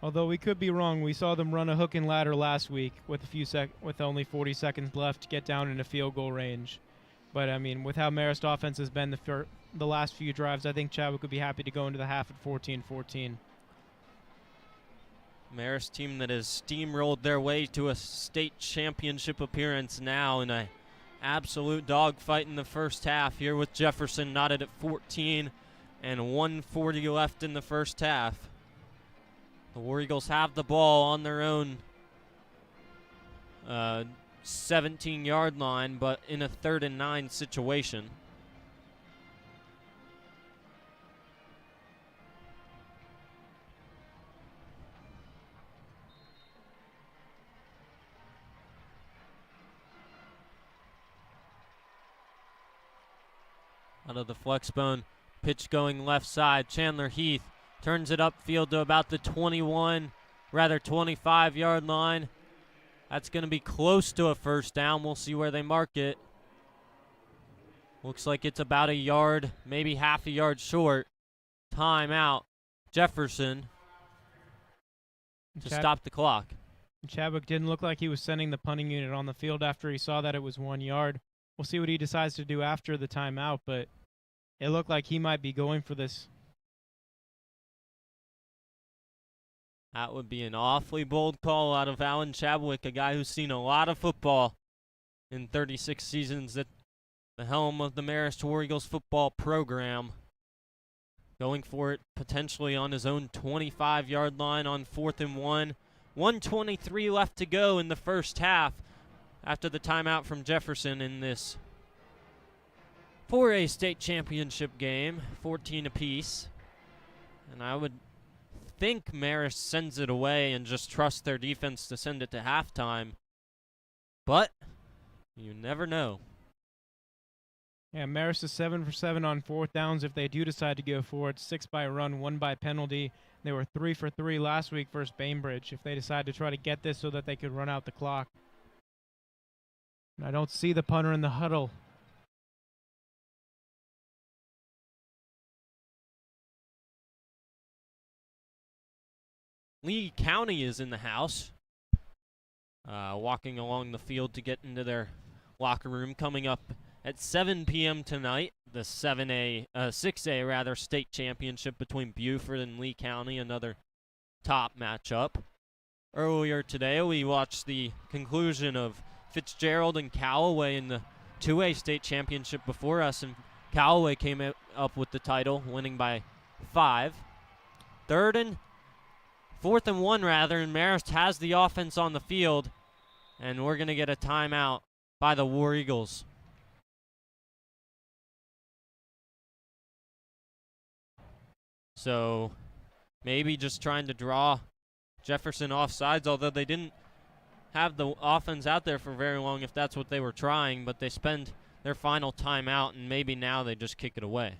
Although we could be wrong, we saw them run a hook and ladder last week with with only 40 seconds left to get down into field goal range. But I mean, with how Marist offense has been the last few drives, I think Chadwick would be happy to go into the half at 14-14. Marist team that has steamrolled their way to a state championship appearance now in a absolute dogfight in the first half here with Jefferson knotted at 14 and 1:40 left in the first half. The War Eagles have the ball on their own 17-yard line, but in a 3rd and 9 situation. Out of the flex bone, pitch going left side. Chandler Heath turns it upfield to about the 25-yard line. That's going to be close to a first down. We'll see where they mark it. Looks like it's about a yard, maybe half a yard short. Timeout. Jefferson to stop the clock. Chadwick didn't look like he was sending the punting unit on the field after he saw that it was 1 yard. We'll see what he decides to do after the timeout, but it looked like he might be going for this. That would be an awfully bold call out of Alan Chadwick, a guy who's seen a lot of football in 36 seasons at the helm of the Marist War Eagles football program. going for it potentially on his own 25-yard line on 4th and 1. 1:23 left to go in the first half after the timeout from Jefferson in this 4A state championship game, 14 apiece. And I would think Marist sends it away and just trusts their defense to send it to halftime. But you never know. Yeah, Marist is 7 for 7 on 4th downs if they do decide to go for it. 6 by run, 1 by penalty. They were 3 for 3 last week versus Bainbridge if they decide to try to get this so that they could run out the clock. And I don't see the punter in the huddle. Lee County is in the house, walking along the field to get into their locker room. Coming up at 7 p.m. tonight, the 6A rather state championship between Buford and Lee County, another top matchup. Earlier today, we watched the conclusion of Fitzgerald and Callaway in the 2A state championship before us, and Callaway came up with the title, winning by 5. 4th and 1 rather, and Marist has the offense on the field, and we're going to get a timeout by the War Eagles. So maybe just trying to draw Jefferson off sides, although they didn't have the offense out there for very long if that's what they were trying, but they spend their final timeout, and maybe now they just kick it away.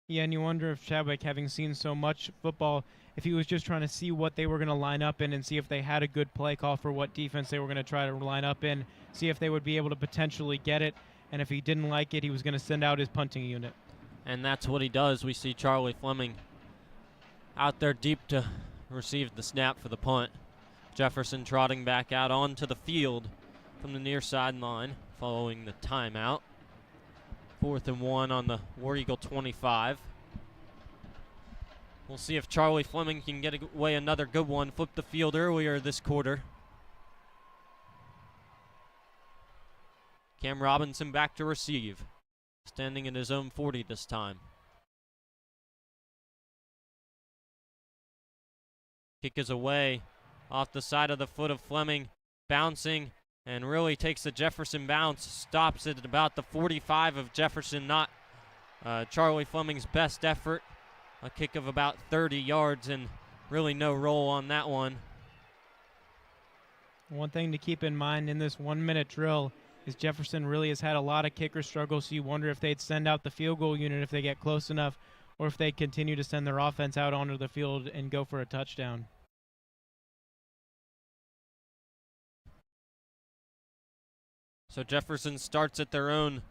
Yeah, and you wonder if Chadwick, having seen so much football, if he was just trying to see what they were going to line up in and see if they had a good play call for what defense they were going to try to line up in, see if they would be able to potentially get it, and if he didn't like it, he was going to send out his punting unit. And that's what he does. We see Charlie Fleming out there deep to receive the snap for the punt. Jefferson trotting back out onto the field from the near sideline following the timeout. 4th and 1 on the War Eagle 25. We'll see if Charlie Fleming can get away another good one. Flipped the field earlier this quarter. Cam Robinson back to receive. Standing in his own 40 this time. Kick is away off the side of the foot of Fleming. Bouncing and really takes the Jefferson bounce. Stops it at about the 45 of Jefferson. Not Charlie Fleming's best effort. A kick of about 30 yards and really no roll on that one. One thing to keep in mind in this 1-minute drill is Jefferson really has had a lot of kicker struggles, so you wonder if they'd send out the field goal unit if they get close enough, or if they'd continue to send their offense out onto the field and go for a touchdown. So Jefferson starts at their own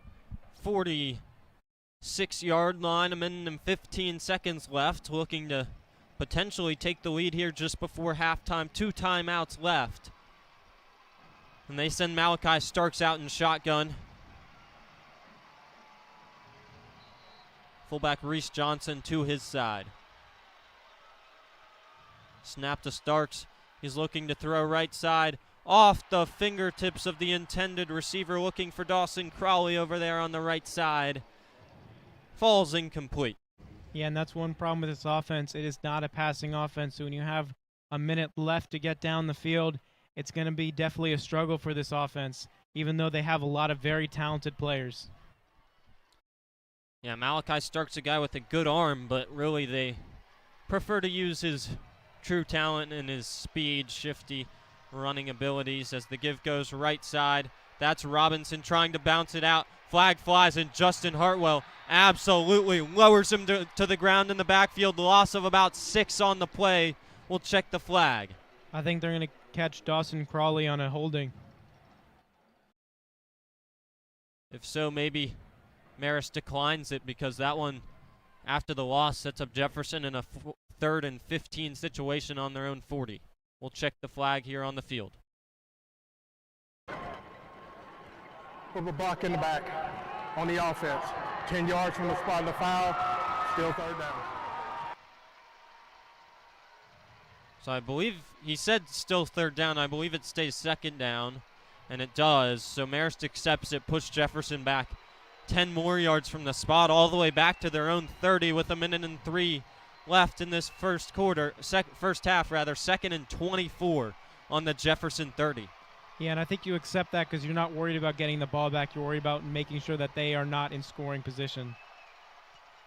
46-yard line, a minute and 15 seconds left, looking to potentially take the lead here just before halftime. 2 timeouts left. And they send Malachi Starks out in shotgun. Fullback Reese Johnson to his side. Snap to Starks. He's looking to throw right side. Off the fingertips of the intended receiver, looking for Dawson Crowley over there on the right side. Falls incomplete. Yeah, and that's one problem with this offense. It is not a passing offense, so when you have a minute left to get down the field, it's going to be definitely a struggle for this offense, even though they have a lot of very talented players. Yeah, Malachi Stark's a guy with a good arm, but really they prefer to use his true talent and his speed, shifty running abilities as the give goes right side. That's Robinson trying to bounce it out. Flag flies, and Justin Hartwell absolutely lowers him to the ground in the backfield. Loss of about 6 on the play. We'll check the flag. I think they're going to catch Dawson Crawley on a holding. If so, maybe Marist declines it, because that one, after the loss, sets up Jefferson in a 3rd and 15 situation on their own 40. We'll check the flag here on the field. With a block in the back on the offense. 10 yards from the spot of the foul, still 3rd down. So I believe he said still 3rd down. I believe it stays 2nd down, and it does. So Marist accepts it, push Jefferson back 10 more yards from the spot, all the way back to their own 30 with a minute and 3 left in this first half, 2nd and 24 on the Jefferson 30. Yeah, and I think you accept that because you're not worried about getting the ball back. You're worried about making sure that they are not in scoring position.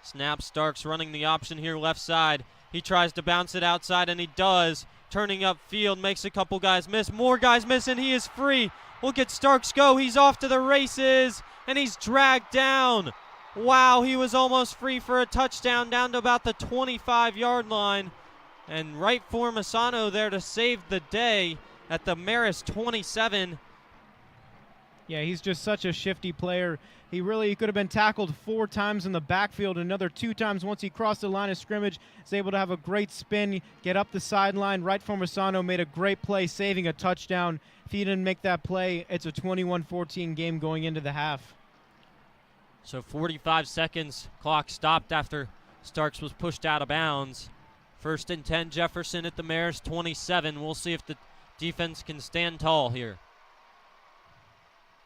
Snap, Starks running the option here left side. He tries to bounce it outside, and he does. Turning upfield, makes a couple guys miss. More guys miss, and he is free. Look at Starks go. He's off to the races, and he's dragged down. Wow, he was almost free for a touchdown down to about the 25-yard line. And right for Masano there to save the day at the Marist 27. Yeah, he's just such a shifty player. He could have been tackled 4 times in the backfield, another 2 times once he crossed the line of scrimmage. Was able to have a great spin, get up the sideline. Right for Masano made a great play, saving a touchdown. If he didn't make that play, it's a 21-14 game going into the half. So 45 seconds, clock stopped after Starks was pushed out of bounds. 1st and 10, Jefferson at the Marist 27. We'll see if the defense can stand tall here.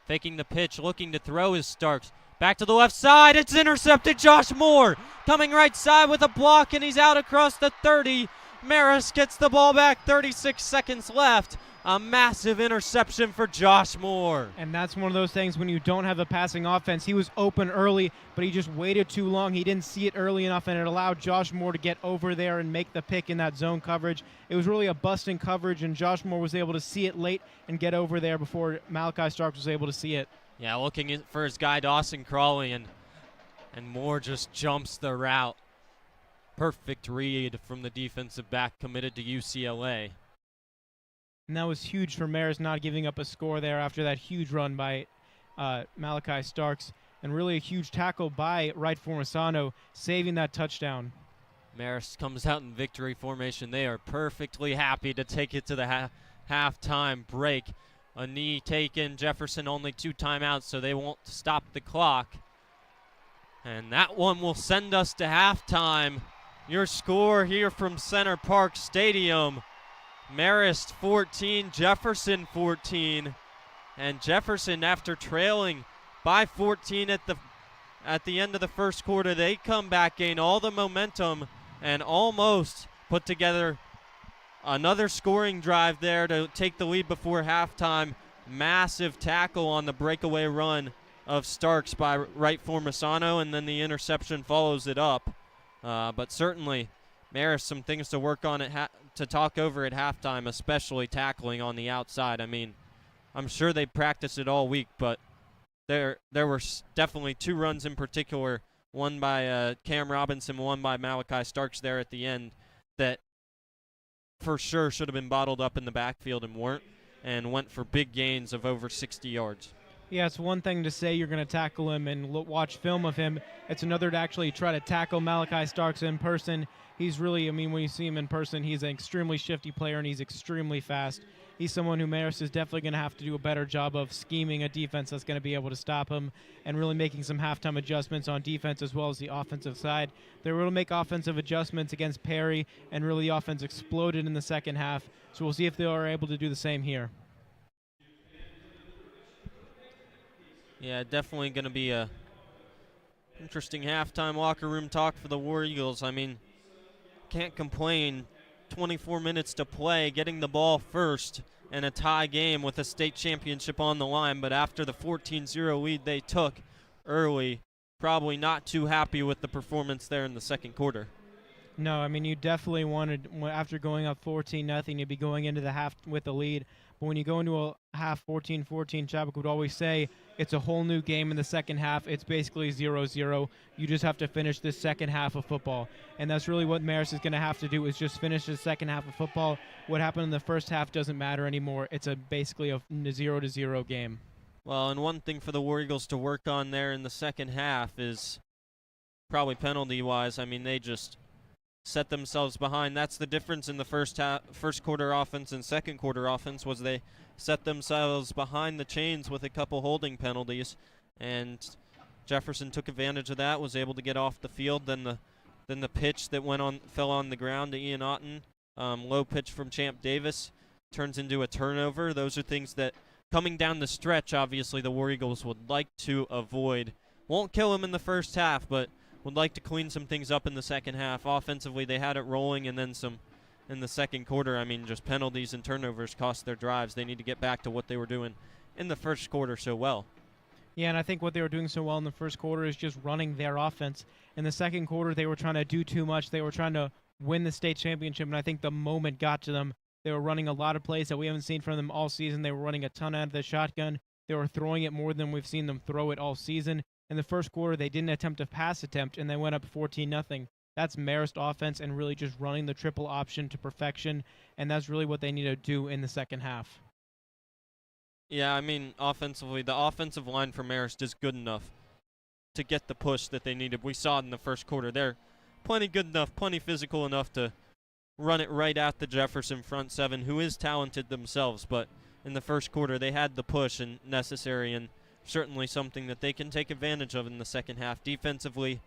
Faking the pitch, looking to throw is Starks. Back to the left side, it's intercepted. Josh Moore coming right side with a block, and he's out across the 30. Marist gets the ball back, 36 seconds left. A massive interception for Josh Moore. And that's one of those things when you don't have a passing offense. He was open early, but he just waited too long. He didn't see it early enough, and it allowed Josh Moore to get over there and make the pick in that zone coverage. It was really a busting coverage, and Josh Moore was able to see it late and get over there before Malachi Starks was able to see it. Yeah, looking for his guy Dawson Crawley, and Moore just jumps the route. Perfect read from the defensive back committed to UCLA. And that was huge for Marist not giving up a score there after that huge run by Malachi Starks. And really a huge tackle by Right Formasano, saving that touchdown. Marist comes out in victory formation. They are perfectly happy to take it to the halftime break. A knee taken. Jefferson only 2 timeouts, so they won't stop the clock. And that one will send us to halftime. Your score here from Center Park Stadium. Marist 14, Jefferson 14, and Jefferson, after trailing by 14 at the end of the first quarter, they come back, gain all the momentum, and almost put together another scoring drive there to take the lead before halftime. Massive tackle on the breakaway run of Starks by Right Formasano, and then the interception follows it up. But certainly, Marist, some things to work on to talk over at halftime, especially tackling on the outside. I mean, I'm sure they practiced it all week, but there were definitely 2 runs in particular, one by Cam Robinson, one by Malachi Starks there at the end, that for sure should have been bottled up in the backfield and weren't, and went for big gains of over 60 yards. Yeah, it's one thing to say you're going to tackle him and watch film of him. It's another to actually try to tackle Malachi Starks in person. He's really, when you see him in person, he's an extremely shifty player, and he's extremely fast. He's someone who Marist is definitely going to have to do a better job of scheming a defense that's going to be able to stop him and really making some halftime adjustments on defense as well as the offensive side. They were able to make offensive adjustments against Perry, and really the offense exploded in the second half. So we'll see if they are able to do the same here. Yeah, definitely going to be a interesting halftime locker room talk for the War Eagles. I mean, can't complain. 24 minutes to play, getting the ball first, and a tie game with a state championship on the line. But after the 14-0 lead they took early, probably not too happy with the performance there in the second quarter. No, you definitely wanted, after going up 14-0, you'd be going into the half with the lead. But when you go into a half 14-14, Chadwick would always say it's a whole new game in the second half. It's basically 0-0. You just have to finish this second half of football. And that's really what Marist is going to have to do, is just finish the second half of football. What happened in the first half doesn't matter anymore. It's basically a 0-0 game. Well, and one thing for the War Eagles to work on there in the second half is probably penalty-wise. They just set themselves behind. That's the difference in the first quarter offense and second quarter offense, was they set themselves behind the chains with a couple holding penalties, and Jefferson took advantage of that, was able to get off the field. Then the pitch that fell on the ground to Ian Otten, low pitch from Champ Davis, turns into a turnover. Those are things that, coming down the stretch, obviously the War Eagles would like to avoid. Won't kill them in the first half, but would like to clean some things up in the second half. Offensively, they had it rolling, and then some in the second quarter. I mean, just penalties and turnovers cost their drives. They need to get back to what they were doing in the first quarter so well. Yeah, and I think what they were doing so well in the first quarter is just running their offense. In the second quarter, they were trying to do too much. They were trying to win the state championship, and I think the moment got to them. They were running a lot of plays that we haven't seen from them all season. They were running a ton out of the shotgun. They were throwing it more than we've seen them throw it all season. In the first quarter, they didn't attempt a pass attempt, and they went up 14-0. That's Marist offense and really just running the triple option to perfection, and that's really what they need to do in the second half. Yeah, I mean, offensively, the offensive line for Marist is good enough to get the push that they needed. We saw it in the first quarter. They're plenty good enough, plenty physical enough to run it right at the Jefferson front seven, who is talented themselves. But in the first quarter, they had the push and necessary, and certainly something that they can take advantage of in the second half. Defensively,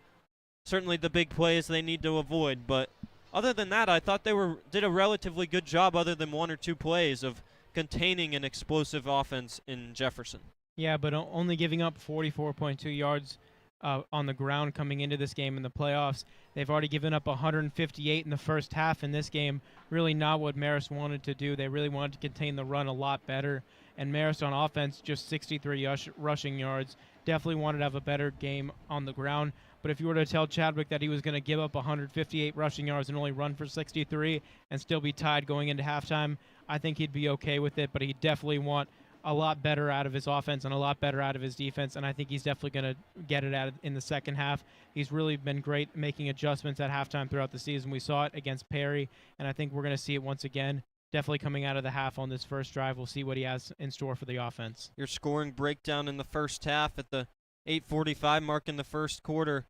certainly the big plays they need to avoid. But other than that, I thought they did a relatively good job, other than one or two plays, of containing an explosive offense in Jefferson. Yeah, but only giving up 44.2 yards on the ground coming into this game in the playoffs. They've already given up 158 in the first half in this game. Really not what Marist wanted to do. They really wanted to contain the run a lot better. And Marist on offense, just 63 rushing yards. Definitely wanted to have a better game on the ground. But if you were to tell Chadwick that he was going to give up 158 rushing yards and only run for 63 and still be tied going into halftime, I think he'd be okay with it. But he'd definitely want a lot better out of his offense and a lot better out of his defense, and I think he's definitely going to get it out in the second half. He's really been great making adjustments at halftime throughout the season. We saw it against Perry, and I think we're going to see it once again. Definitely coming out of the half on this first drive. We'll see what he has in store for the offense. Your scoring breakdown in the first half at the 8:45 mark in the first quarter.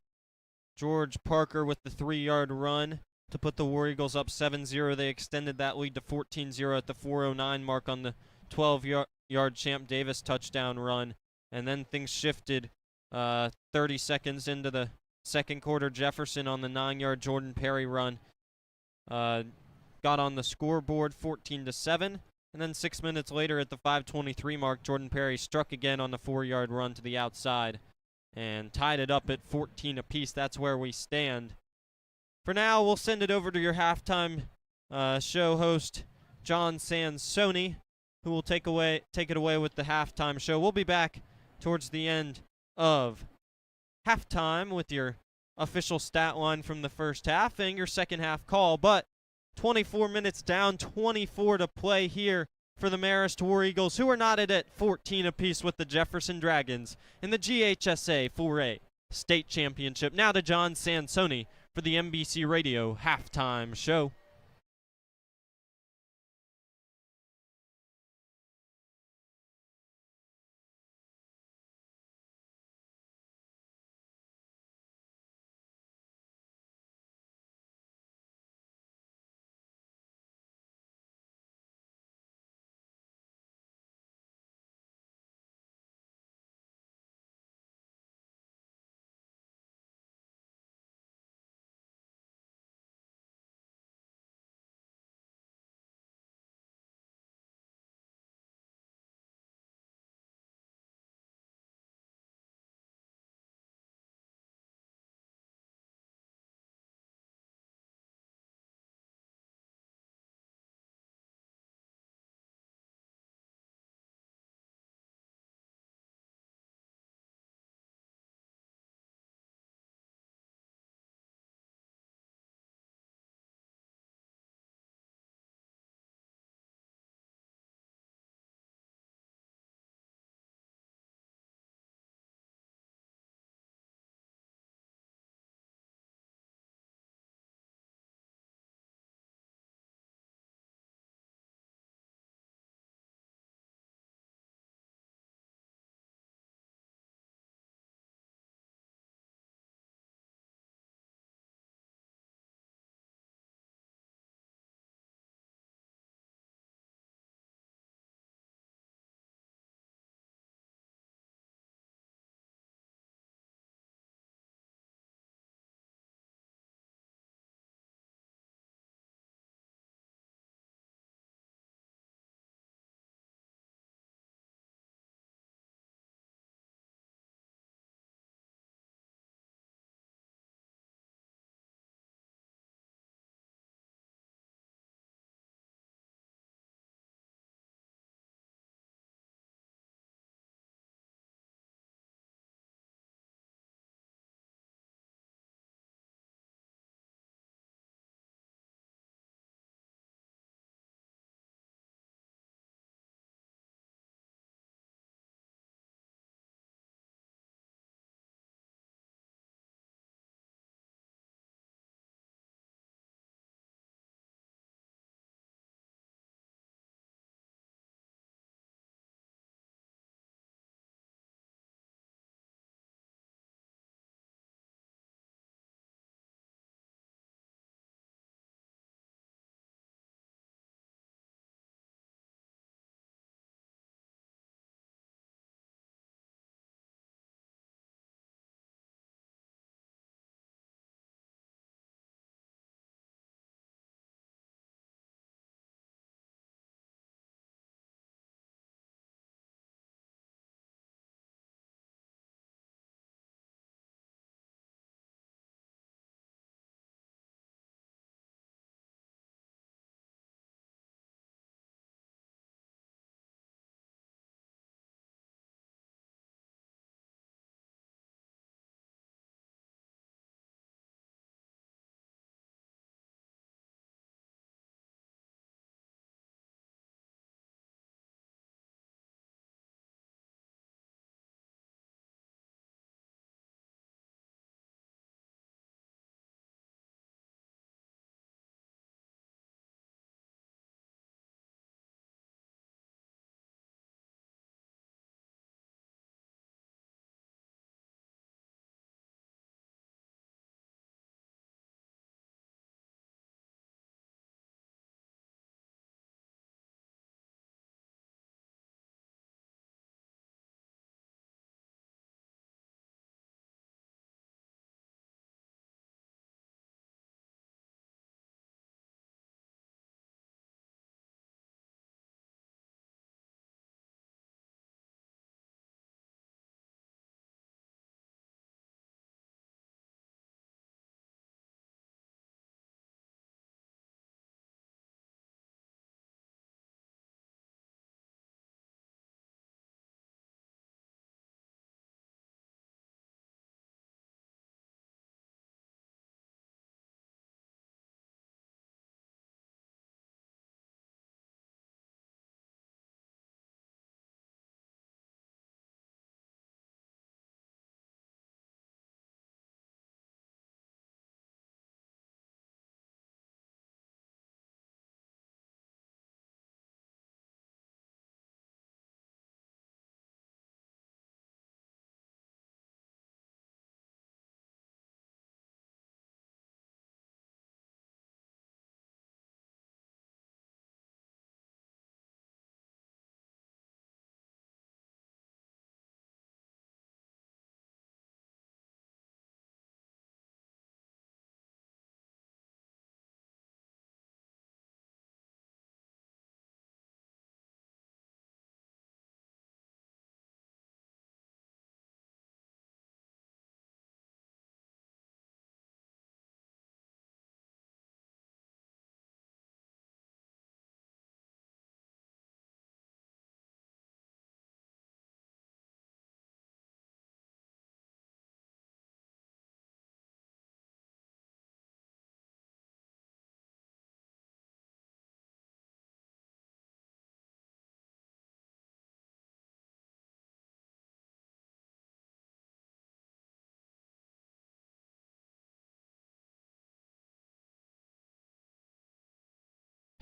George Parker with the 3-yard run to put the War Eagles up 7-0. They extended that lead to 14-0 at the 4:09 mark on the 12-yard Champ Davis touchdown run. And then things shifted 30 seconds into the second quarter. Jefferson on the 9-yard Jordan Perry run got on the scoreboard 14-7. And then 6 minutes later at the 5:23 mark, Jordan Perry struck again on the 4-yard run to the outside and tied it up at 14 apiece. That's where we stand. For now, we'll send it over to your halftime show host, John Sansoni, who will take it away with the halftime show. We'll be back towards the end of halftime with your official stat line from the first half and your second half call. But 24 minutes down, 24 to play here for the Marist War Eagles, who are knotted at 14 apiece with the Jefferson Dragons in the GHSA 4A State Championship. Now to John Sansoni for the MBC Radio halftime show.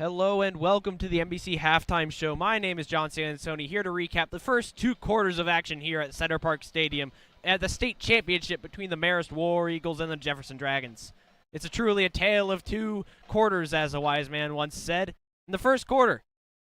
Hello and welcome to the MBC Halftime Show. My name is John Sansoni, here to recap the first 2 quarters of action here at Center Park Stadium at the state championship between the Marist War Eagles and the Jefferson Dragons. It's truly a tale of 2 quarters, as a wise man once said. In the first quarter,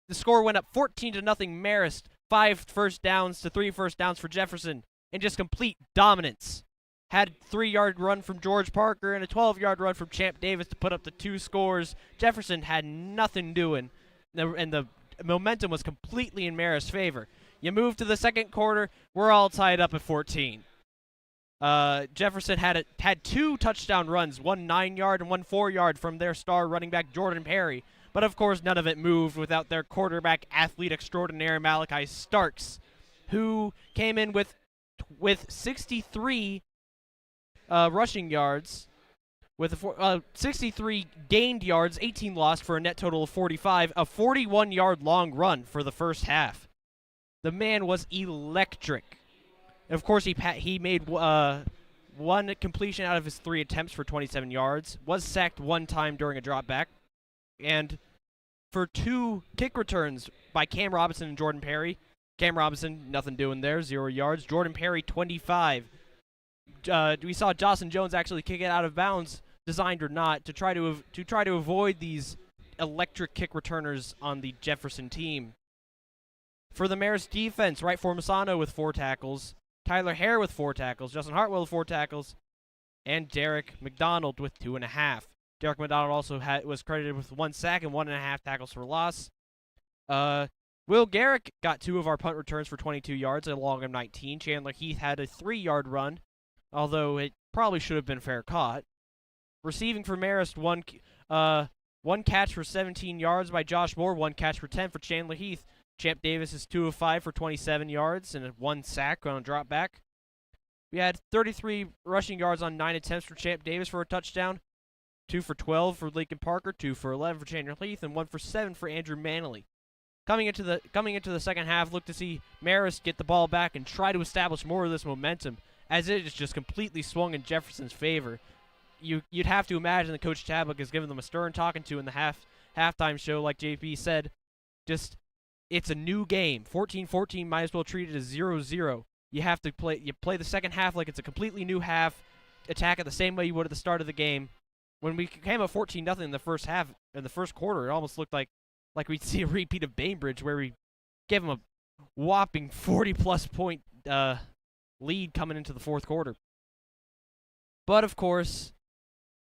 the score went up 14-0 Marist, 5 first downs to 3 first downs for Jefferson, and just complete dominance. Had a 3-yard run from George Parker and a 12-yard run from Champ Davis to put up the 2 scores. Jefferson had nothing doing, and the momentum was completely in Marist's favor. You move to the second quarter, we're all tied up at 14. Jefferson had 2 touchdown runs, one 9-yard and one 4-yard from their star running back Jordan Perry. But of course, none of it moved without their quarterback athlete extraordinaire Malachi Starks, who came in with 63 rushing yards, with 63 gained yards, 18 lost for a net total of 45, a 41-yard long run for the first half. The man was electric. And of course, he made one completion out of his 3 attempts for 27 yards, was sacked 1 time during a drop back, and for 2 kick returns by Cam Robinson and Jordan Perry. Cam Robinson, nothing doing there, 0 yards. Jordan Perry, 25. We saw Dawson Jones actually kick it out of bounds, designed or not, to try to avoid these electric kick returners on the Jefferson team. For the Marist defense, Wright Formasano with 4 tackles, Tyler Hare with 4 tackles, Justin Hartwell with 4 tackles, and Derek McDonald with 2.5. Derek McDonald also was credited with 1 sack and 1.5 tackles for loss. Will Garrick got 2 of our punt returns for 22 yards, along of 19. Chandler Heath had a 3-yard run, although it probably should have been fair caught. Receiving for Marist, one catch for 17 yards by Josh Moore, 1 catch for 10 for Chandler Heath. Champ Davis is 2 of 5 for 27 yards and 1 sack on a drop back. We had 33 rushing yards on 9 attempts for Champ Davis for a touchdown, 2 for 12 for Lincoln Parker, 2 for 11 for Chandler Heath, and 1 for 7 for Andrew Manley. Coming into the second half, look to see Marist get the ball back and try to establish more of this momentum, as it is just completely swung in Jefferson's favor. You'd have to imagine that Coach Tabak has given them a stern talking to in the halftime show, like JP said. Just, it's a new game. 14-14 might as well treat it as 0-0. You have to play the second half like it's a completely new half, attack it the same way you would at the start of the game. When we came up 14-0 in the first half, in the first quarter, it almost looked like we'd see a repeat of Bainbridge, where we gave them a whopping 40-plus point lead coming into the fourth quarter. But of course,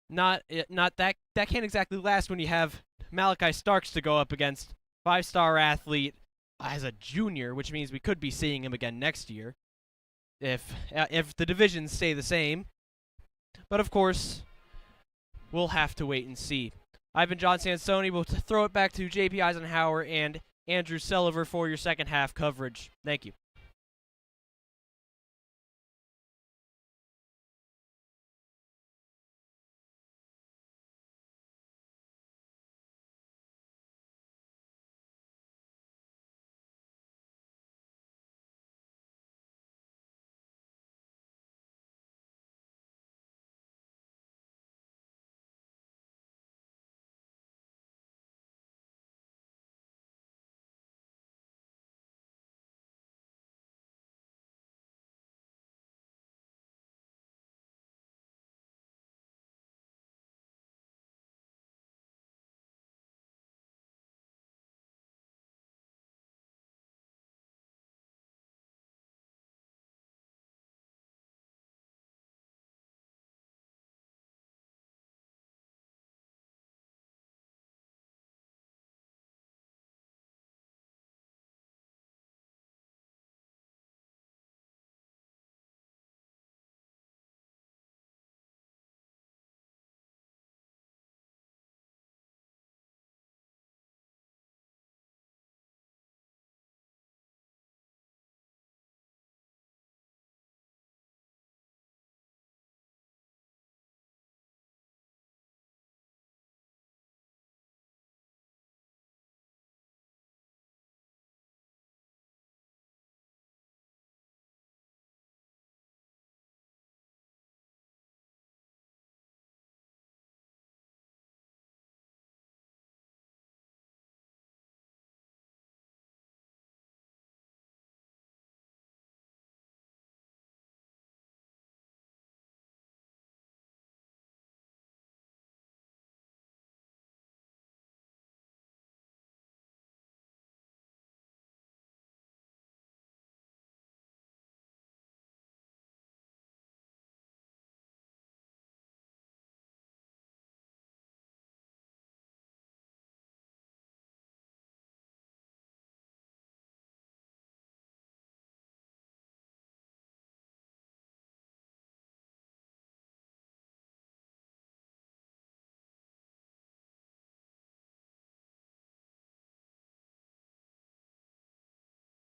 not that can't exactly last when you have Malachi Starks to go up against, 5-star athlete as a junior, which means we could be seeing him again next year if the divisions stay the same. But of course, we'll have to wait and see. I've been John Sansoni. We'll throw it back to JP Eisenhower and Andrew Selliver for your second half coverage. Thank you.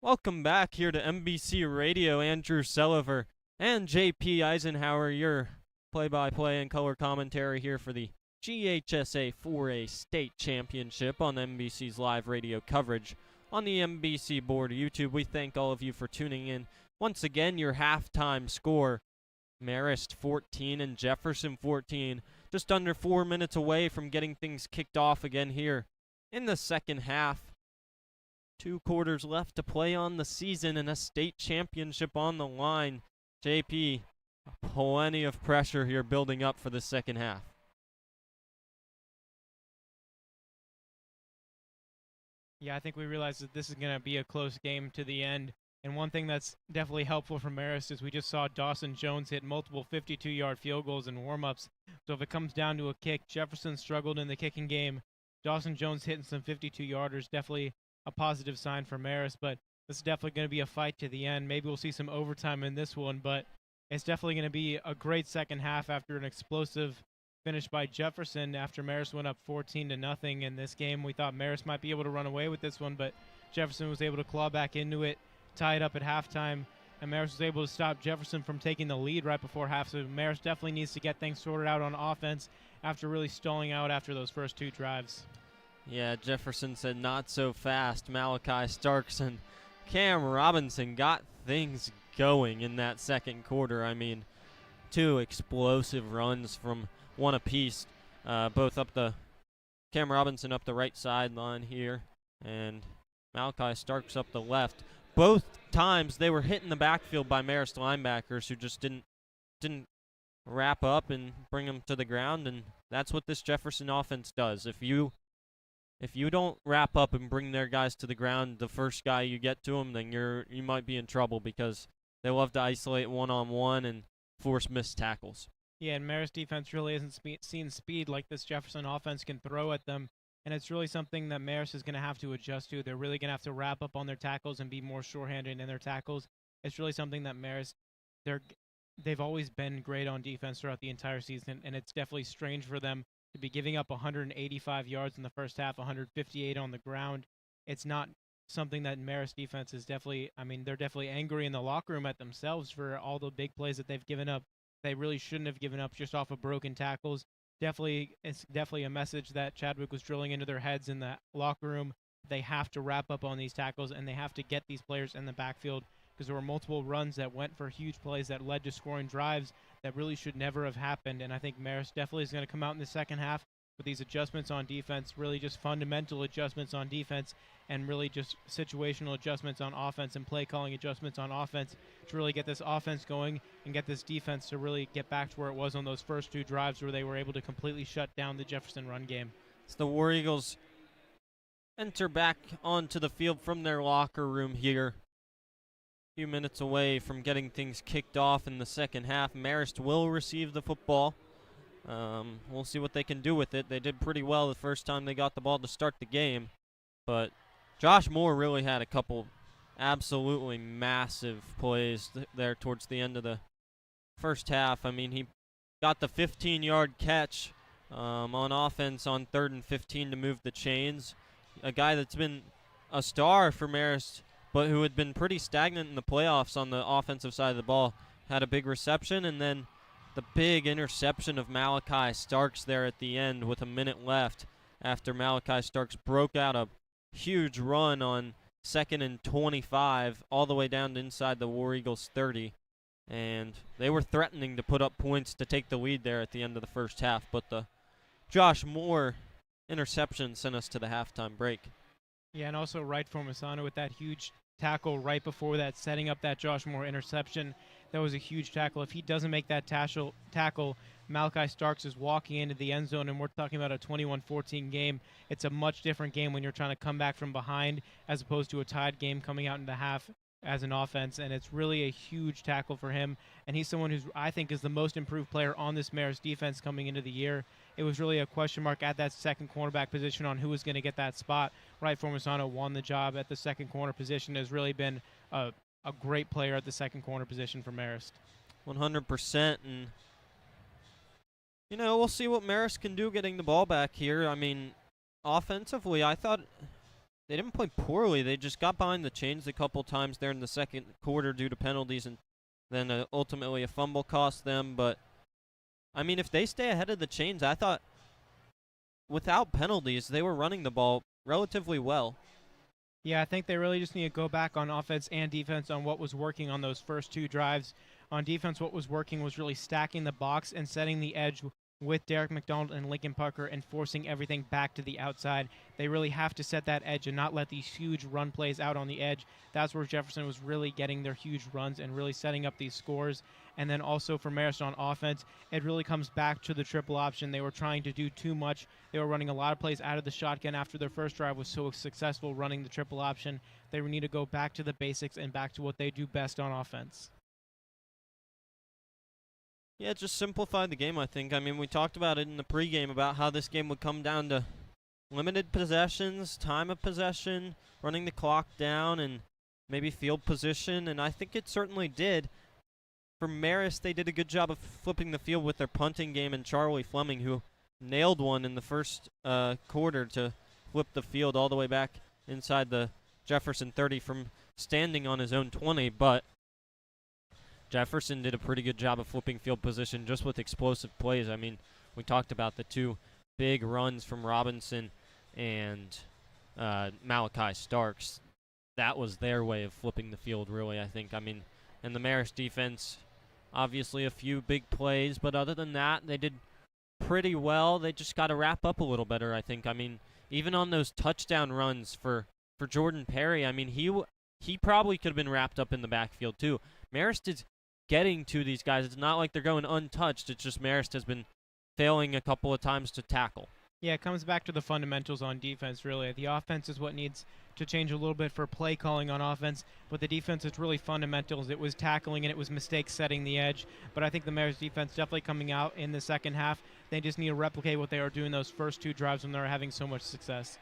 Welcome back here to MBC Radio. Andrew Selliver and JP Eisenhower, your play-by-play and color commentary here for the GHSA 4A State Championship on MBC's live radio coverage on the MBC board of YouTube. We thank all of you for tuning in. Once again, your halftime score, Marist 14 and Jefferson 14, just under 4 minutes away from getting things kicked off again here in the second half. 2 quarters left to play on the season and a state championship on the line. JP, plenty of pressure here building up for the second half. Yeah, I think we realized that this is going to be a close game to the end. And one thing that's definitely helpful for Marist is we just saw Dawson Jones hit multiple 52-yard field goals in warm-ups. So if it comes down to a kick, Jefferson struggled in the kicking game. Dawson Jones hitting some 52-yarders, definitely a positive sign for Marist, but this is definitely going to be a fight to the end. Maybe we'll see some overtime in this one, but it's definitely going to be a great second half after an explosive finish by Jefferson after Marist went up 14-0 in this game. We thought Marist might be able to run away with this one, but Jefferson was able to claw back into it, tie it up at halftime, and Marist was able to stop Jefferson from taking the lead right before half. So Marist definitely needs to get things sorted out on offense after really stalling out after those first 2 drives. Yeah, Jefferson said not so fast. Malachi Starks and Cam Robinson got things going in that second quarter. I mean, 2 explosive runs from one apiece, both up the Cam Robinson up the right sideline here, and Malachi Starks up the left. Both times they were hit in the backfield by Marist linebackers who just didn't wrap up and bring them to the ground, and that's what this Jefferson offense does. If you don't wrap up and bring their guys to the ground, the first guy you get to them, then you might be in trouble because they love to isolate one-on-one and force missed tackles. Yeah, and Marist defense really hasn't seen speed like this Jefferson offense can throw at them, and it's really something that Marist is going to have to adjust to. They're really going to have to wrap up on their tackles and be more sure-handed in their tackles. It's really something that Marist, they've always been great on defense throughout the entire season, and it's definitely strange for them to be giving up 185 yards in the first half, 158 on the ground. It's not something that Marist defense is definitely, they're definitely angry in the locker room at themselves for all the big plays that they've given up. They really shouldn't have given up just off of broken tackles. It's definitely a message that Chadwick was drilling into their heads in the locker room. They have to wrap up on these tackles, and they have to get these players in the backfield because there were multiple runs that went for huge plays that led to scoring drives that really should never have happened. And I think Marist definitely is going to come out in the second half with these adjustments on defense, really just fundamental adjustments on defense and really just situational adjustments on offense and play calling adjustments on offense to really get this offense going and get this defense to really get back to where it was on those first 2 drives where they were able to completely shut down the Jefferson run game. So the War Eagles enter back onto the field from their locker room here. Few minutes away from getting things kicked off in the second half. Marist will receive the football. We'll see what they can do with it. They did pretty well the first time they got the ball to start the game, but Josh Moore really had a couple absolutely massive plays there towards the end of the first half. He got the 15-yard catch on offense on 3rd and 15 to move the chains. A guy that's been a star for Marist, but who had been pretty stagnant in the playoffs on the offensive side of the ball, had a big reception, and then the big interception of Malachi Starks there at the end with a minute left after Malachi Starks broke out a huge run on 2nd and 25 all the way down to inside the War Eagles 30. And they were threatening to put up points to take the lead there at the end of the first half, but the Josh Moore interception sent us to the halftime break. Yeah, and also Wright Formasano with that huge tackle right before that, setting up that Josh Moore interception. That was a huge tackle. If he doesn't make that tackle, Malachi Starks is walking into the end zone, and we're talking about a 21-14 game. It's a much different game when you're trying to come back from behind as opposed to a tied game coming out into half as an offense, and it's really a huge tackle for him. And he's someone who's, I think, is the most improved player on this Marist defense coming into the year. It was really a question mark at that second cornerback position on who was going to get that spot. Wright Formasano won the job at the second corner position, has really been a great player at the second corner position for Marist. 100%, and we'll see what Marist can do getting the ball back here. Offensively, I thought didn't play poorly. They just got behind the chains a couple times there in the second quarter due to penalties, and then ultimately a fumble cost them. But, I mean, if they stay ahead of the chains, I thought without penalties, they were running the ball relatively well. Yeah, I think they really just need to go back on offense and defense on what was working on those first 2 drives. On defense, what was working was really stacking the box and setting the edge with Derek McDonald and Lincoln Parker and forcing everything back to the outside. They really have to set that edge and not let these huge run plays out on the edge. That's where Jefferson was really getting their huge runs and really setting up these scores. And then also for Marist on offense, it really comes back to the triple option. They were trying to do too much. They were running a lot of plays out of the shotgun after their first drive was so successful running the triple option. They need to go back to the basics and back to what they do best on offense. Yeah, just simplify the game, I think. I mean, we talked about it in the pregame about how this game would come down to limited possessions, time of possession, running the clock down, and maybe field position, and I think it certainly did. For Marist, they did a good job of flipping the field with their punting game and Charlie Fleming, who nailed one in the first quarter to flip the field all the way back inside the Jefferson 30 from standing on his own 20, but Jefferson did a pretty good job of flipping field position just with explosive plays. I mean, we talked about the 2 big runs from Robinson and Malachi Starks. That was their way of flipping the field, really, I think. I mean, and the Marist defense, obviously a few big plays, but other than that, they did pretty well. They just got to wrap up a little better, I think. I mean, even on those touchdown runs for Jordan Perry, I mean, he probably could have been wrapped up in the backfield, too. Marist is getting to these guys. It's not like they're going untouched. It's just Marist has been failing a couple of times to tackle. Yeah, it comes back to the fundamentals on defense, really. The offense is what needs to change a little bit for play calling on offense, but the defense is really fundamentals. It was tackling and it was mistakes setting the edge, but I think the Marist defense definitely coming out in the second half. They just need to replicate what they are doing those first 2 drives when they're having so much success.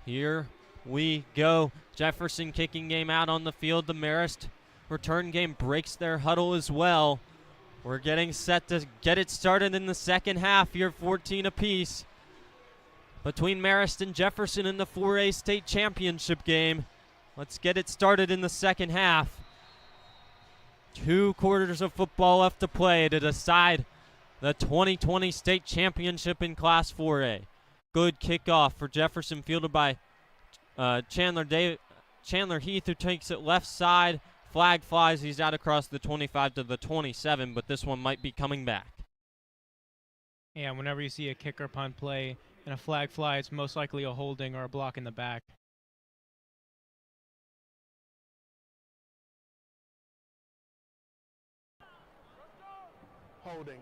Here we go. Jefferson kicking game out on the field. The Marist return game breaks their huddle as well. We're getting set to get it started in the second half here, 14 apiece. Between Marist and Jefferson in the 4A state championship game. Let's get it started in the second half. 2 quarters of football left to play to decide the 2020 state championship in Class 4A. Good kickoff for Jefferson, fielded by Chandler Heath, who takes it left side. Flag flies. He's out across the 25 to the 27, but this one might be coming back. Yeah, whenever you see a kicker punt play and a flag fly, it's most likely a holding or a block in the back. Holding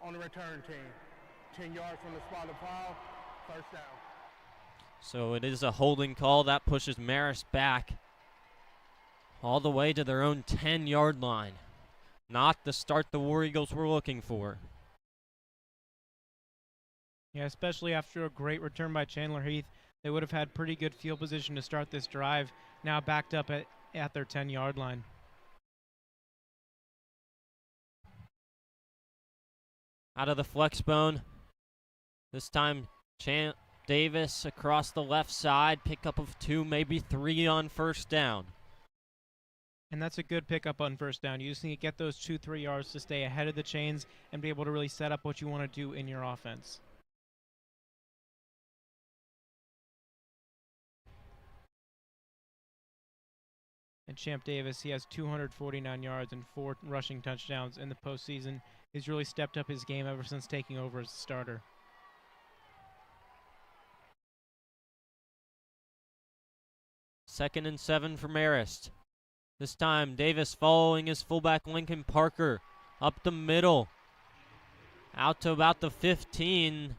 on the return team. 10 yards from the spot of foul, first down. So it is a holding call. That pushes Marist back all the way to their own 10-yard line. Not the start the War Eagles were looking for. Yeah, especially after a great return by Chandler Heath. They would have had pretty good field position to start this drive, now backed up at their 10-yard line. Out of the flex bone. This time, Davis across the left side. Pickup of 2, maybe 3 on first down. And that's a good pickup on first down. You just need to get those 2-3 yards to stay ahead of the chains and be able to really set up what you want to do in your offense. And Champ Davis, he has 249 yards and 4 rushing touchdowns in the postseason. He's really stepped up his game ever since taking over as a starter. Second and 7 for Marist. This time, Davis following his fullback Lincoln Parker up the middle. Out to about the 15.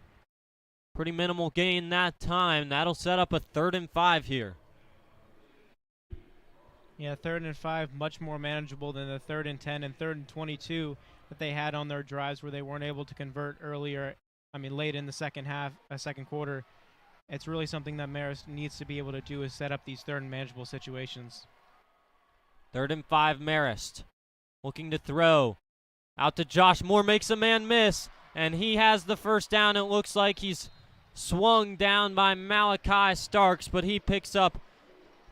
Pretty minimal gain that time. That'll set up a 3rd and 5 here. Yeah, 3rd and 5, much more manageable than the 3rd and 10 and 3rd and 22 that they had on their drives where they weren't able to convert late in the second quarter. It's really something that Marist needs to be able to do is set up these 3rd and manageable situations. 3rd and 5, Marist. Looking to throw. Out to Josh Moore, makes a man miss, and he has the first down. It looks like he's Swung down by Malachi Starks, but he picks up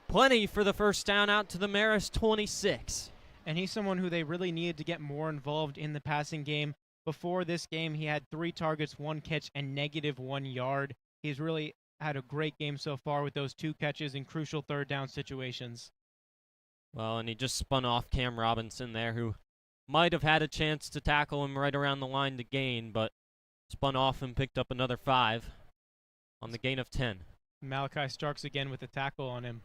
plenty for the first down out to the Marist 26. And he's someone who they really needed to get more involved in the passing game. Before this game, he had 3 targets, 1 catch, and -1 yard. He's really had a great game so far with those 2 catches in crucial third down situations. Well, and he just spun off Cam Robinson there, who might have had a chance to tackle him right around the line to gain, but spun off and picked up another 5 on the gain of 10. Malachi Starks again with a tackle on him.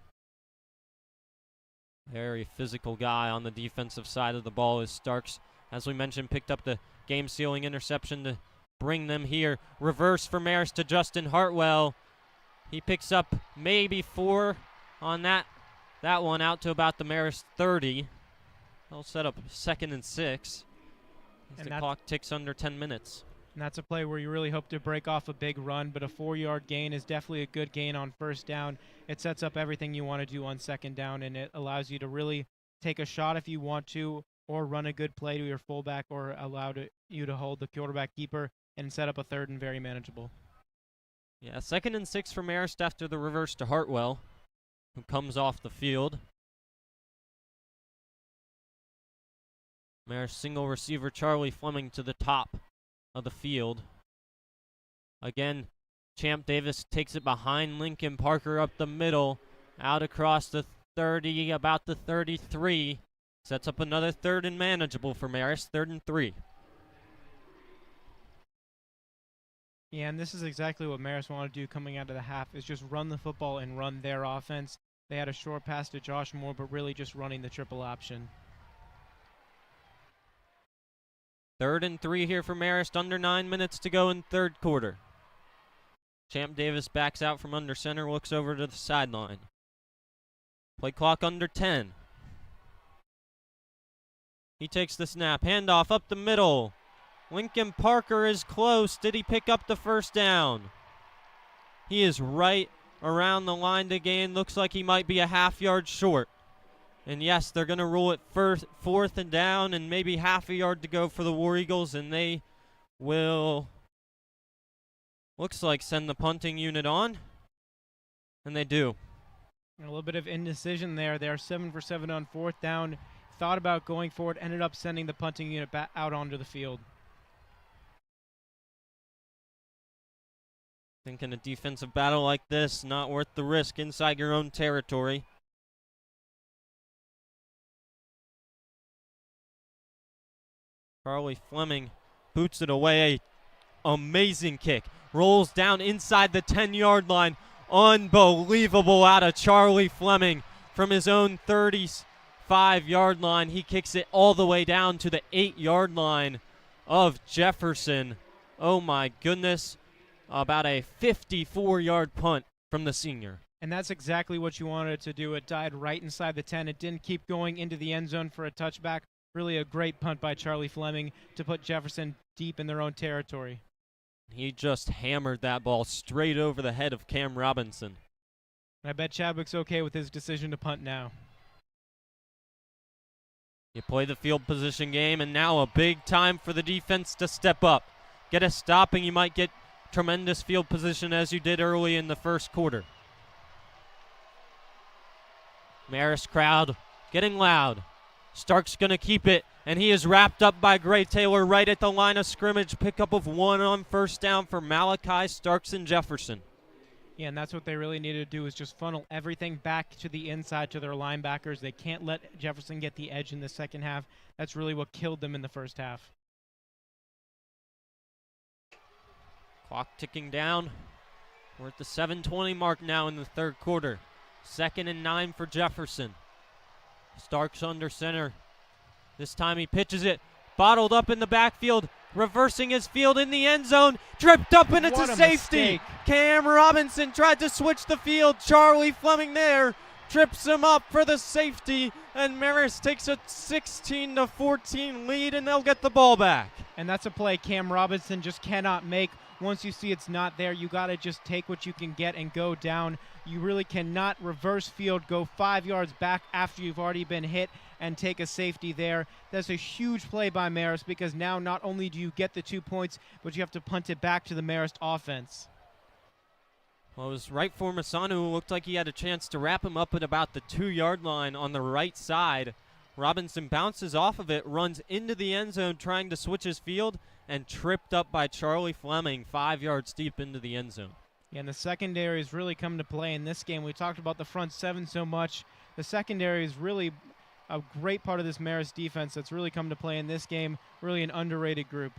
Very physical guy on the defensive side of the ball as Starks, as we mentioned, picked up the game-sealing interception to bring them here. Reverse for Marist to Justin Hartwell. He picks up maybe 4 on that one out to about the Marist 30. They'll set up 2nd and 6 as the clock ticks under 10 minutes. And that's a play where you really hope to break off a big run, but a 4-yard gain is definitely a good gain on first down. It sets up everything you want to do on second down, and it allows you to really take a shot if you want to, or run a good play to your fullback, or allow you to hold the quarterback keeper and set up a 3rd and very manageable. Yeah, 2nd and 6 for Marist after the reverse to Hartwell, who comes off the field. Marist single receiver Charlie Fleming to the top of the field. Again, Champ Davis takes it behind Lincoln Parker up the middle, out across the 30, about the 33. Sets up another 3rd and manageable for Marist, 3rd and 3. Yeah, and this is exactly what Marist wanted to do coming out of the half, is just run the football and run their offense. They had a short pass to Josh Moore, but really just running the triple option. 3rd and 3 here for Marist, under 9 minutes to go in 3rd quarter. Champ Davis backs out from under center, looks over to the sideline. Play clock under 10. He takes the snap, handoff up the middle. Lincoln Parker is close. Did he pick up the first down? He is right around the line to gain. Looks like he might be a half-yard short. And yes, they're going to rule it 4th and down and maybe half a yard to go for the War Eagles, and they will, looks like, send the punting unit on. And they do. A little bit of indecision there. They are 7 for 7 on 4th down. Thought about going for it, ended up sending the punting unit back out onto the field. I think in a defensive battle like this, not worth the risk inside your own territory. Charlie Fleming boots it away. Amazing kick. Rolls down inside the 10-yard line. Unbelievable out of Charlie Fleming from his own 35-yard line. He kicks it all the way down to the 8-yard line of Jefferson. Oh my goodness. About a 54-yard punt from the senior. And that's exactly what you wanted it to do. It died right inside the 10. It didn't keep going into the end zone for a touchback. Really a great punt by Charlie Fleming to put Jefferson deep in their own territory. He just hammered that ball straight over the head of Cam Robinson. And I bet Chadwick's okay with his decision to punt now. You play the field position game, and now a big time for the defense to step up. Get a stop, and you might get tremendous field position as you did early in the first quarter. Marist crowd getting loud. Stark's going to keep it, and he is wrapped up by Gray Taylor right at the line of scrimmage. Pickup of 1 on first down for Malachi Starks and Jefferson. Yeah, and that's what they really needed to do, is just funnel everything back to the inside to their linebackers. They can't let Jefferson get the edge in the second half. That's really what killed them in the first half. Clock ticking down. We're at the 7:20 mark now in the 3rd quarter. 2nd and 9 for Jefferson. Starks under center. This time he pitches it. Bottled up in the backfield. Reversing his field in the end zone. Tripped up, and it's a safety. Mistake. Cam Robinson tried to switch the field. Charlie Fleming there trips him up for the safety. And Marist takes a 16-14 lead, and they'll get the ball back. And that's a play Cam Robinson just cannot make. Once you see it's not there, you got to just take what you can get and go down. You really cannot reverse field, go 5 yards back after you've already been hit and take a safety there. That's a huge play by Marist, because now not only do you get the 2 points, but you have to punt it back to the Marist offense. Well, it was right for Masano, who looked like he had a chance to wrap him up at about the 2-yard line on the right side. Robinson bounces off of it, runs into the end zone trying to switch his field, and tripped up by Charlie Fleming 5 yards deep into the end zone. Yeah, and the secondary has really come to play in this game. We talked about the front seven so much. The secondary is really a great part of this Marist defense that's really come to play in this game. Really an underrated group.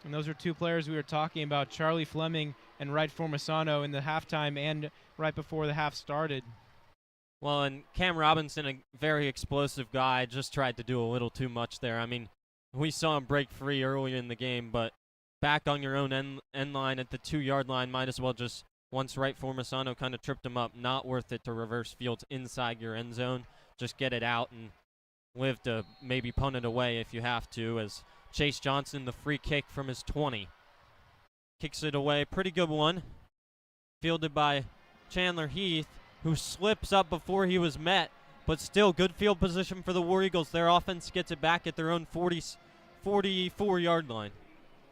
And those are two players we were talking about, Charlie Fleming and Wright Formasano, in the halftime and right before the half started. Well, and Cam Robinson, a very explosive guy, just tried to do a little too much there. I mean, we saw him break free early in the game, but back on your own end line at the 2-yard line, might as well just, once Wright Formasano kind of tripped him up, not worth it to reverse fields inside your end zone. Just get it out and live to maybe punt it away if you have to, as Chase Johnson, the free kick from his 20. Kicks it away, pretty good one. Fielded by Chandler Heath, who slips up before he was met, but still good field position for the War Eagles. Their offense gets it back at their own 44-yard line.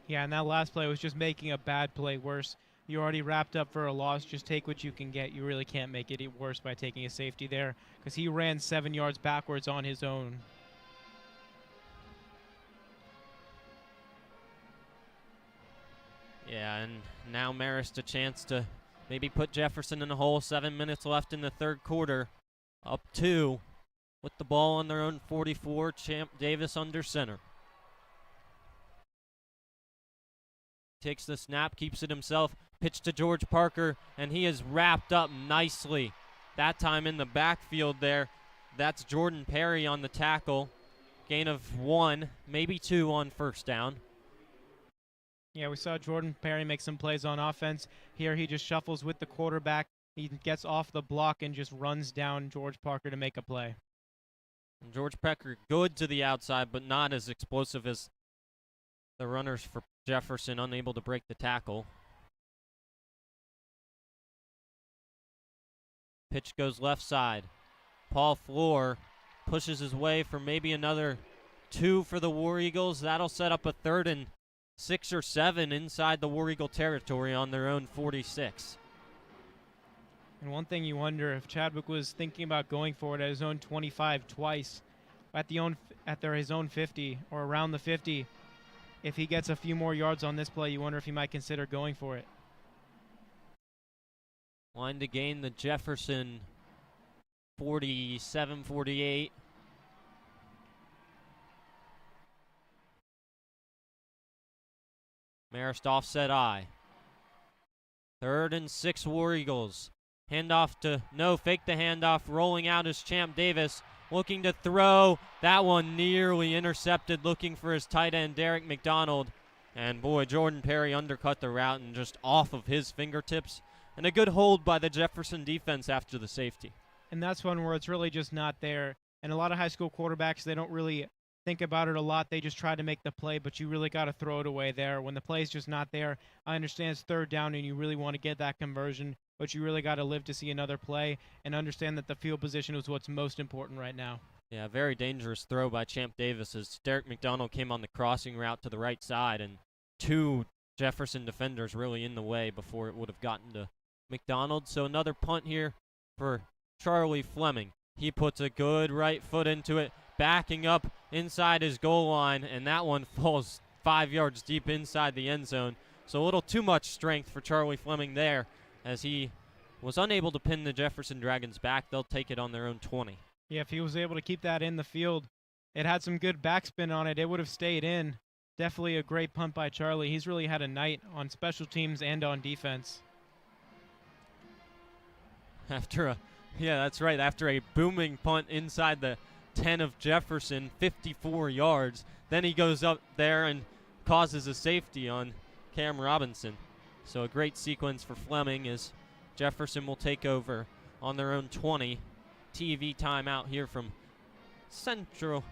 Yeah, and that last play was just making a bad play worse. You already wrapped up for a loss. Just take what you can get. You really can't make it worse by taking a safety there, because he ran 7 yards backwards on his own. Yeah, and now Marist a chance to maybe put Jefferson in the hole. 7 minutes left in the third quarter. Up 2 with the ball on their own 44. Champ Davis under center. Takes the snap, keeps it himself. Pitch to George Parker, and he is wrapped up nicely. That time in the backfield there. That's Jordan Perry on the tackle. Gain of 1, maybe 2 on first down. Yeah, we saw Jordan Perry make some plays on offense. Here he just shuffles with the quarterback. He gets off the block and just runs down George Parker to make a play. And George Parker good to the outside, but not as explosive as the runners for Jefferson, unable to break the tackle. Pitch goes left side. Paul Floor pushes his way for maybe another 2 for the War Eagles. That'll set up a 3rd and 6 or 7 inside the War Eagle territory on their own 46. And one thing you wonder, if Chadwick was thinking about going for it at his own 25 twice, his own 50 or around the 50, if he gets a few more yards on this play, you wonder if he might consider going for it. Line to gain the Jefferson 47-48. Marist offset I. 3rd and 6 War Eagles. Handoff to, fake the handoff. Rolling out is Champ Davis. Looking to throw. That one nearly intercepted. Looking for his tight end, Derek McDonald. And boy, Jordan Perry undercut the route and just off of his fingertips. And a good hold by the Jefferson defense after the safety. And that's one where it's really just not there. And a lot of high school quarterbacks, they don't really think about it a lot. They just try to make the play, but you really got to throw it away there. When the play's just not there, I understand it's 3rd down and you really want to get that conversion, but you really got to live to see another play and understand that the field position is what's most important right now. Yeah, very dangerous throw by Champ Davis as Derek McDonald came on the crossing route to the right side, and 2 Jefferson defenders really in the way before it would have gotten to McDonald. So another punt here for Charlie Fleming. He puts a good right foot into it, backing up inside his goal line, and that one falls 5 yards deep inside the end zone. So a little too much strength for Charlie Fleming there, as he was unable to pin the Jefferson Dragons back. They'll take it on their own 20. Yeah, if he was able to keep that in the field, it had some good backspin on it. It would have stayed in. Definitely a great punt by Charlie. He's really had a night on special teams and on defense. After a booming punt inside the 10 of Jefferson, 54 yards. Then he goes up there and causes a safety on Cam Robinson. So a great sequence for Fleming as Jefferson will take over on their own 20. TV timeout here from Central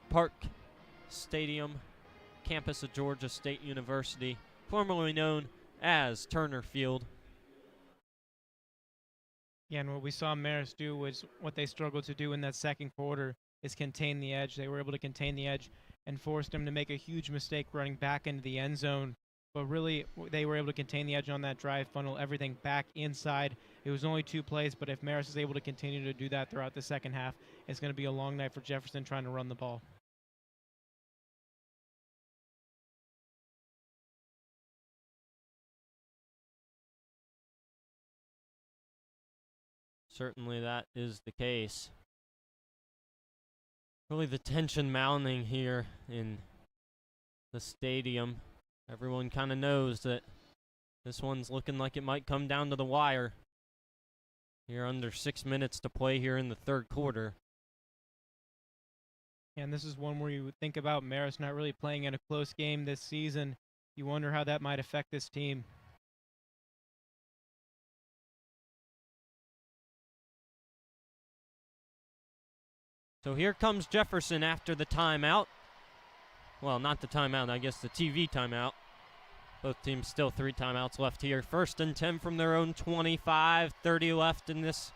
Park Stadium, campus of Georgia State University, formerly known as Turner Field. Yeah, and what we saw Marist do was what they struggled to do in that second quarter. is contain the edge. They were able to contain the edge and forced him to make a huge mistake running back into the end zone. But really, they were able to contain the edge on that drive, funnel everything back inside. It was only 2 plays, but if Marist is able to continue to do that throughout the second half, it's going to be a long night for Jefferson trying to run the ball. Certainly that is the case. Really the tension mounting here in the stadium. Everyone kind of knows that this one's looking like it might come down to the wire. Here under 6 minutes to play here in the third quarter. And this is one where you would think about Marist not really playing in a close game this season. You wonder how that might affect this team. So here comes Jefferson after the timeout. Well, not the timeout, I guess the TV timeout. Both teams still 3 timeouts left here. 1st and 10 from their own 25, 30 left in this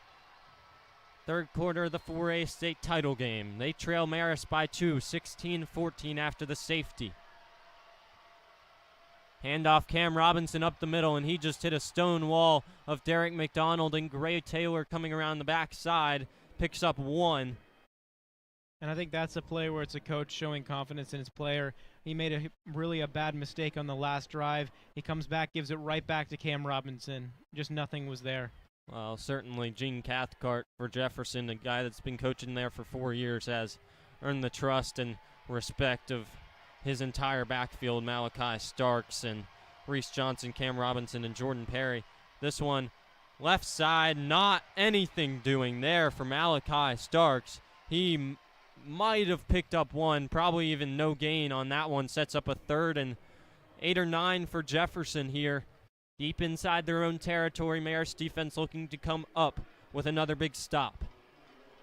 third quarter of the 4A state title game. They trail Marist by 2, 16-14 after the safety. Handoff Cam Robinson up the middle, and he just hit a stone wall of Derek McDonald, and Gray Taylor coming around the backside picks up 1. And I think that's a play where it's a coach showing confidence in his player. He made really a bad mistake on the last drive. He comes back, gives it right back to Cam Robinson. Just nothing was there. Well, certainly Gene Cathcart for Jefferson, a guy that's been coaching there for 4 years, has earned the trust and respect of his entire backfield, Malachi Starks and Reese Johnson, Cam Robinson, and Jordan Perry. This one, left side, not anything doing there for Malachi Starks. He might have picked up 1, probably even no gain on that one. Sets up a 3rd and 8 or 9 for Jefferson here. Deep inside their own territory, Marist defense looking to come up with another big stop.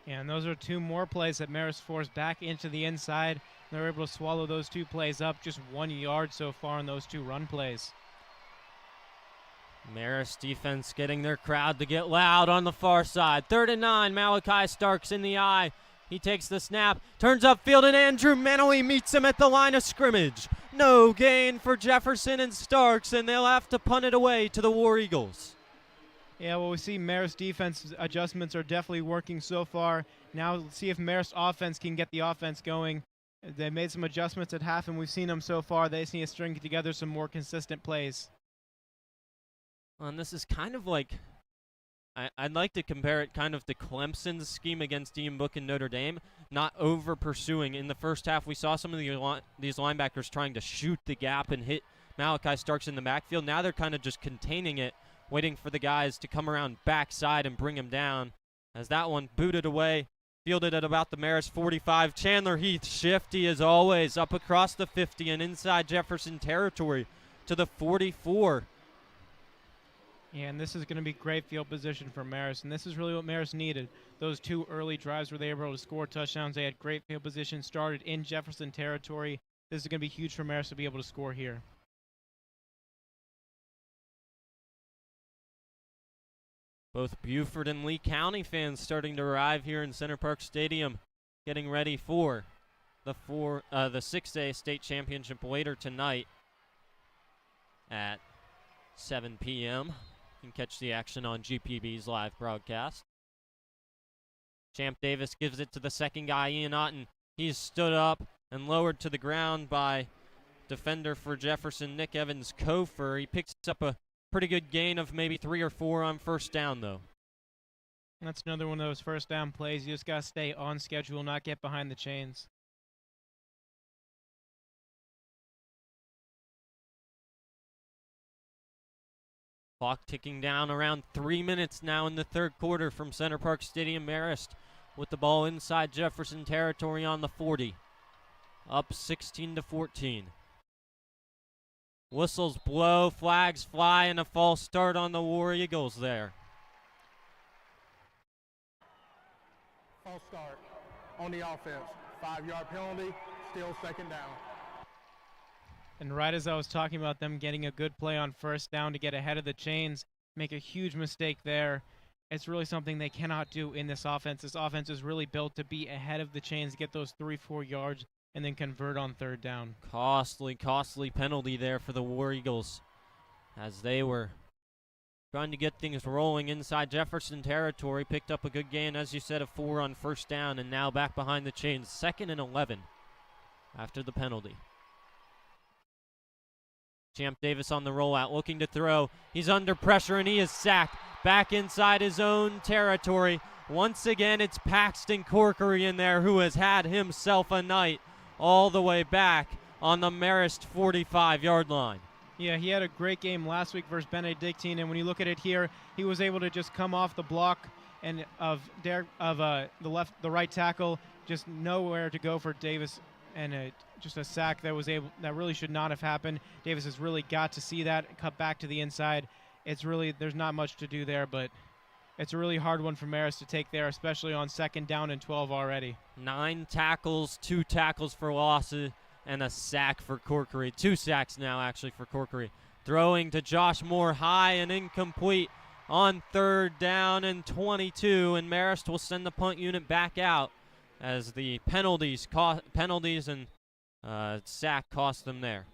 And those are 2 more plays that Marist forced back into the inside. They're able to swallow those 2 plays up, just 1 yard so far on those 2 run plays. Marist defense getting their crowd to get loud on the far side. 3rd and 9, Malachi Starks in the eye. He takes the snap, turns upfield, and Andrew Menowee meets him at the line of scrimmage. No gain for Jefferson and Starks, and they'll have to punt it away to the War Eagles. Yeah, well, we see Marist defense adjustments are definitely working so far. Now let's see if Marist offense can get the offense going. They made some adjustments at half, and we've seen them so far. They just need to string together some more consistent plays. And this is kind of like, I'd like to compare it kind of to Clemson's scheme against Ian Book and Notre Dame, not over pursuing. In the first half, we saw some of these linebackers trying to shoot the gap and hit Malachi Starks in the backfield. Now they're kind of just containing it, waiting for the guys to come around backside and bring him down. As that one booted away, fielded at about the Marist 45. Chandler Heath, shifty as always, up across the 50 and inside Jefferson territory to the 44. Yeah, and this is going to be great field position for Marist, and this is really what Marist needed. Those 2 early drives where they were able to score touchdowns, they had great field position, started in Jefferson territory. This is going to be huge for Marist to be able to score here. Both Beaufort and Lee County fans starting to arrive here in Center Park Stadium, getting ready for the 6A state championship later tonight at 7 p.m. You can catch the action on GPB's live broadcast. Champ Davis gives it to the second guy, Ian Otten. He's stood up and lowered to the ground by defender for Jefferson, Nick Evans-Kofer. He picks up a pretty good gain of maybe 3 or 4 on first down, though. That's another one of those first down plays. You just got to stay on schedule, not get behind the chains. Clock ticking down, around 3 minutes now in the third quarter from Center Park Stadium. Marist with the ball inside Jefferson territory on the 40. Up 16-14. Whistles blow, flags fly, and a false start on the War Eagles there. False start on the offense. 5-yard penalty, still second down. And right as I was talking about them getting a good play on first down to get ahead of the chains, make a huge mistake there. it's really something they cannot do in this offense. This offense is really built to be ahead of the chains, get those 3-4 yards, and then convert on third down. Costly penalty there for the War Eagles as they were trying to get things rolling inside Jefferson territory. Picked up a good gain, as you said, of 4 on first down, and now back behind the chains. 2nd and 11 after the penalty. Champ Davis on the rollout, looking to throw. He's under pressure, and he is sacked. Back inside his own territory. Once again, it's Paxton Corkery in there, who has had himself a night all the way back on the Marist 45-yard line. Yeah, he had a great game last week versus Benedictine, and when you look at it here, he was able to just come off the block and the right tackle, just nowhere to go for Davis, and just a sack that really should not have happened. Davis has really got to see that, cut back to the inside. There's not much to do there, but it's a really hard one for Marist to take there, especially on 2nd down and 12 already. 9 tackles, 2 tackles for losses, and a sack for Corkery. 2 sacks now, actually, for Corkery. Throwing to Josh Moore, high and incomplete on 3rd down and 22, and Marist will send the punt unit back out as the penalties and sack cost them there.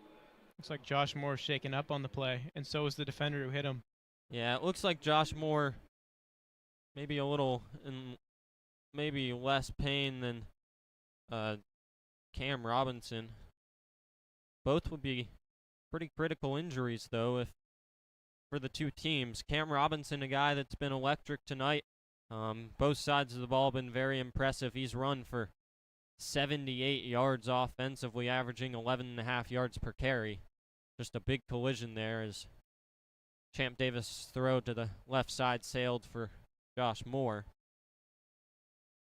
Looks like Josh Moore shaken up on the play, and so is the defender who hit him. Yeah, it looks like Josh Moore maybe a little in maybe less pain than Cam Robinson. Both would be pretty critical injuries, though, if for the two teams. Cam Robinson, a guy that's been electric tonight. Both sides of the ball have been very impressive. He's run for 78 yards offensively, averaging 11.5 yards per carry. Just a big collision there as Champ Davis' throw to the left side sailed for Josh Moore.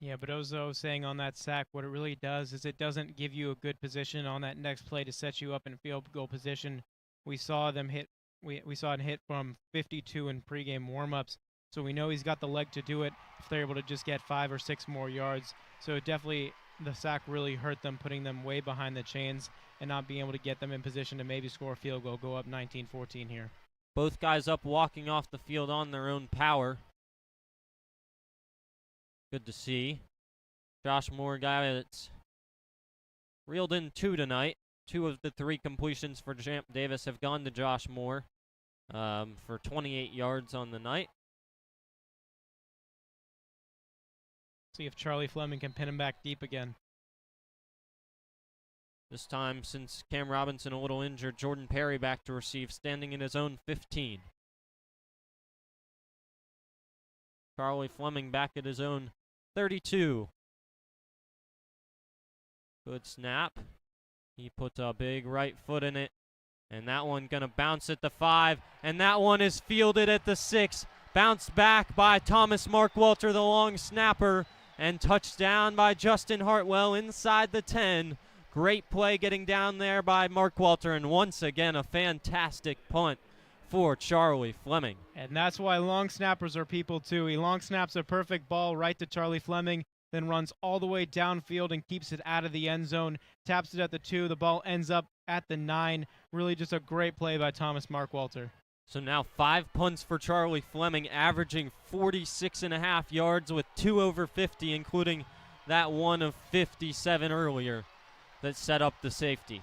Yeah, but as I was saying on that sack, what it really does is it doesn't give you a good position on that next play to set you up in field goal position. We saw them hit. We saw it hit from 52 in pregame warmups, so we know he's got the leg to do it if they're able to just get 5 or 6 more yards. So definitely the sack really hurt them, putting them way behind the chains and not being able to get them in position to maybe score a field goal, go up 19-14 here. Both guys up walking off the field on their own power. Good to see. Josh Moore, guy that's reeled in 2 tonight. 2 of the 3 completions for Champ Davis have gone to Josh Moore for 28 yards on the night. See if Charlie Fleming can pin him back deep again. This time, since Cam Robinson a little injured, Jordan Perry back to receive, standing in his own 15. Charlie Fleming back at his own 32. Good snap. He puts a big right foot in it. And that one gonna bounce at the 5. And that one is fielded at the 6. Bounced back by Thomas Markwalter, the long snapper. And touchdown by Justin Hartwell inside the 10. Great play getting down there by Markwalter. And once again, a fantastic punt for Charlie Fleming. And that's why long snappers are people too. He long snaps a perfect ball right to Charlie Fleming, then runs all the way downfield and keeps it out of the end zone. Taps it at the 2. The ball ends up at the 9. Really just a great play by Thomas Markwalter. So now 5 punts for Charlie Fleming, averaging 46.5 yards with 2 over 50, including that one of 57 earlier that set up the safety.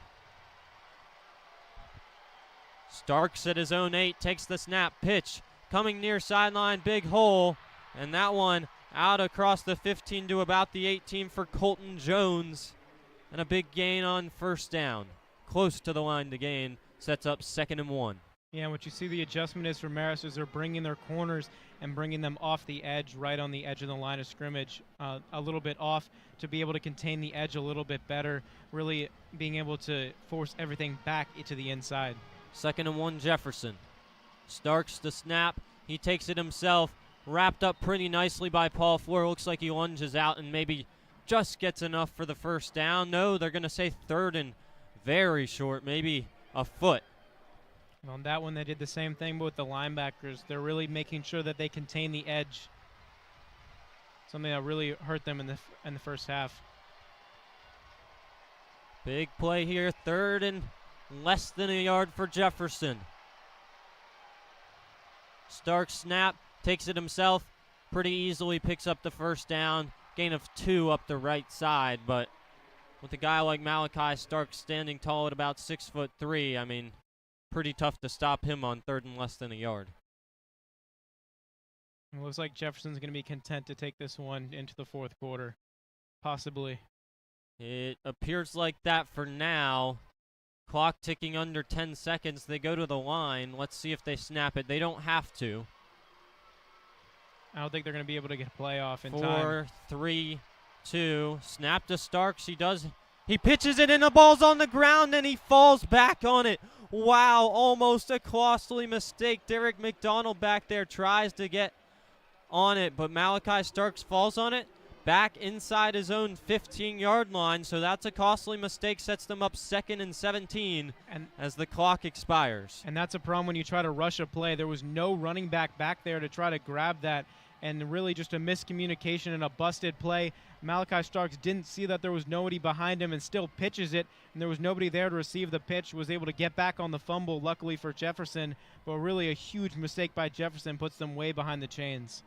Starks at his own 8, takes the snap, pitch, coming near sideline, big hole, and that one out across the 15 to about the 18 for Colton Jones, and a big gain on first down. Close to the line to gain, sets up 2nd and 1. Yeah, and what you see the adjustment is for Marist is they're bringing their corners and bringing them off the edge, right on the edge of the line of scrimmage, a little bit off to be able to contain the edge a little bit better, really being able to force everything back into the inside. 2nd and 1 Jefferson. Starks the snap. He takes it himself. Wrapped up pretty nicely by Paul Floor. Looks like he lunges out and maybe just gets enough for the first down. No, they're going to say 3rd and very short, maybe a foot. And on that one, they did the same thing with the linebackers. They're really making sure that they contain the edge. Something that really hurt them in the first half. Big play here. 3rd and less than a yard for Jefferson. Starks snap, takes it himself, pretty easily picks up the first down, gain of 2 up the right side, but with a guy like Malachi Starks standing tall at about 6'3", I mean, pretty tough to stop him on 3rd and less than a yard. It looks like Jefferson's going to be content to take this one into the 4th quarter, possibly. It appears like that for now. Clock ticking under 10 seconds. They go to the line. Let's see if they snap it. They don't have to. I don't think they're going to be able to get a play off in 4, time. 3, 2. Snap to Starks. He pitches it and the ball's on the ground and he falls back on it. Wow, almost a costly mistake. Derek McDonald back there tries to get on it, but Malachi Starks falls on it. Back inside his own 15-yard line, so that's a costly mistake. Sets them up 2nd and 17 as the clock expires. And that's a problem when you try to rush a play. There was no running back there to try to grab that, and really just a miscommunication and a busted play. Malachi Starks didn't see that there was nobody behind him and still pitches it, and there was nobody there to receive the pitch, was able to get back on the fumble, luckily for Jefferson, but really a huge mistake by Jefferson puts them way behind the chains.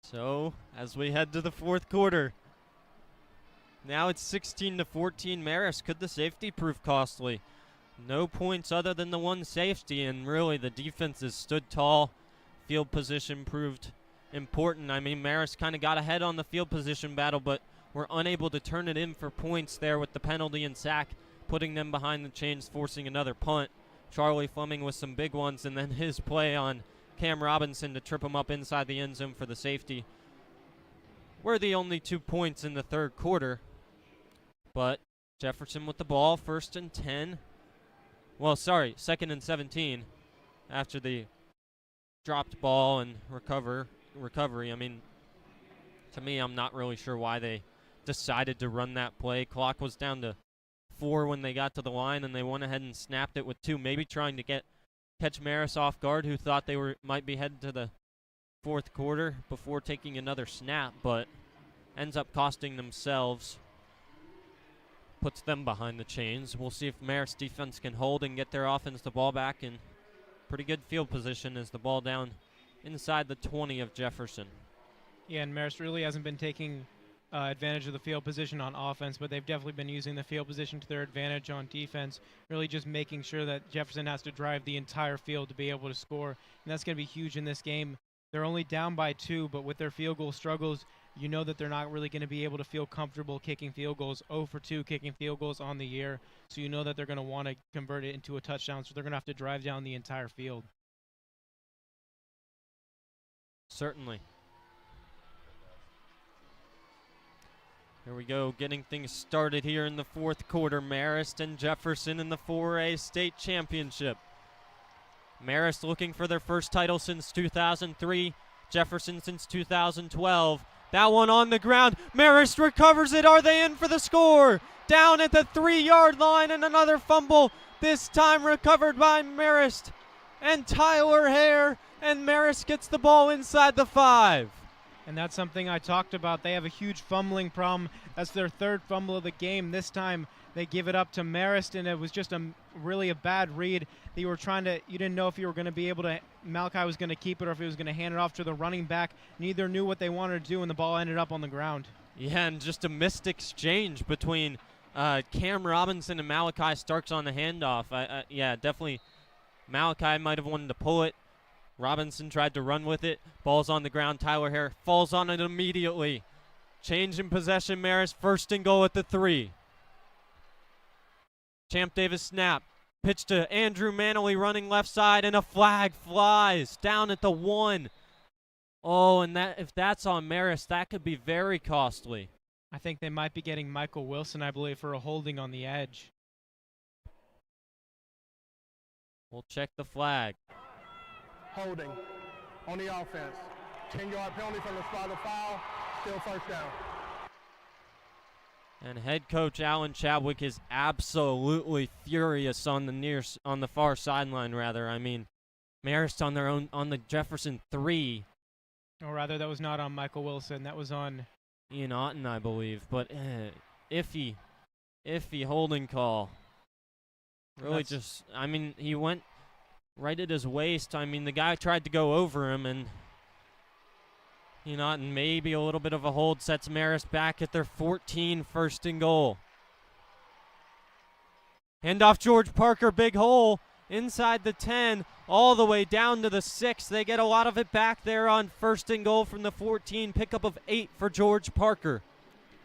So, as we head to the 4th quarter, now it's 16-14 Marist. Could the safety prove costly? No points other than the one safety, and really the defense has stood tall. Field position proved important. I mean, Marist kind of got ahead on the field position battle, but were unable to turn it in for points there with the penalty and sack, putting them behind the chains, forcing another punt. Charlie Fleming with some big ones, and then his play on Cam Robinson to trip him up inside the end zone for the safety. We're the only 2 points in the 3rd quarter, but Jefferson with the ball, 1st and 10. Well, sorry, 2nd and 17 after the dropped ball and recovery. I mean, to me, I'm not really sure why they decided to run that play. Clock was down to 4 when they got to the line, and they went ahead and snapped it with 2, maybe trying to catch Marist off guard, who thought they might be headed to the 4th quarter before taking another snap, but ends up costing themselves. Puts them behind the chains. We'll see if Marist defense can hold and get their offense the ball back in pretty good field position as the ball down inside the 20 of Jefferson. Yeah, and Marist really hasn't been taking advantage of the field position on offense, but they've definitely been using the field position to their advantage on defense, really just making sure that Jefferson has to drive the entire field to be able to score, and that's going to be huge in this game. They're only down by 2, but with their field goal struggles, you know that they're not really going to be able to feel comfortable kicking field goals. 0 for 2 kicking field goals on the year, so you know that they're going to want to convert it into a touchdown, so they're going to have to drive down the entire field. Certainly. Here we go, getting things started here in the 4th quarter. Marist and Jefferson in the 4A state championship. Marist looking for their first title since 2003. Jefferson since 2012. That one on the ground. Marist recovers it. Are they in for the score? Down at the 3-yard line, and another fumble. This time recovered by Marist and Tyler Hare. And Marist gets the ball inside the 5. And that's something I talked about. They have a huge fumbling problem. That's their 3rd fumble of the game. This time they give it up to Marist, and it was just really a bad read. You didn't know if you were going to be able to, Malachi was going to keep it or if he was going to hand it off to the running back. Neither knew what they wanted to do, and the ball ended up on the ground. Yeah, and just a missed exchange between Cam Robinson and Malachi Starks on the handoff. Yeah, definitely Malachi might have wanted to pull it. Robinson tried to run with it. Ball's on the ground. Tyler Hare falls on it immediately. Change in possession, Marist. 1st and goal at the 3. Champ Davis snap. Pitch to Andrew Manley running left side, and a flag flies down at the 1. Oh, and if that's on Marist, that could be very costly. I think they might be getting Michael Wilson, I believe, for a holding on the edge. We'll check the flag. Holding on the offense. 10-yard penalty from the spot of foul. Still 1st down. And head coach Alan Chadwick is absolutely furious on the far sideline. I mean, Marist on the Jefferson 3. Or rather, that was not on Michael Wilson. That was on Ian Otten, I believe. But iffy holding call. Really, I mean, he went right at his waist. I mean, the guy tried to go over him, and and maybe a little bit of a hold sets Marist back at their 14, 1st and goal. Handoff George Parker, big hole inside the 10, all the way down to the 6. They get a lot of it back there on 1st and goal from the 14. Pickup of 8 for George Parker.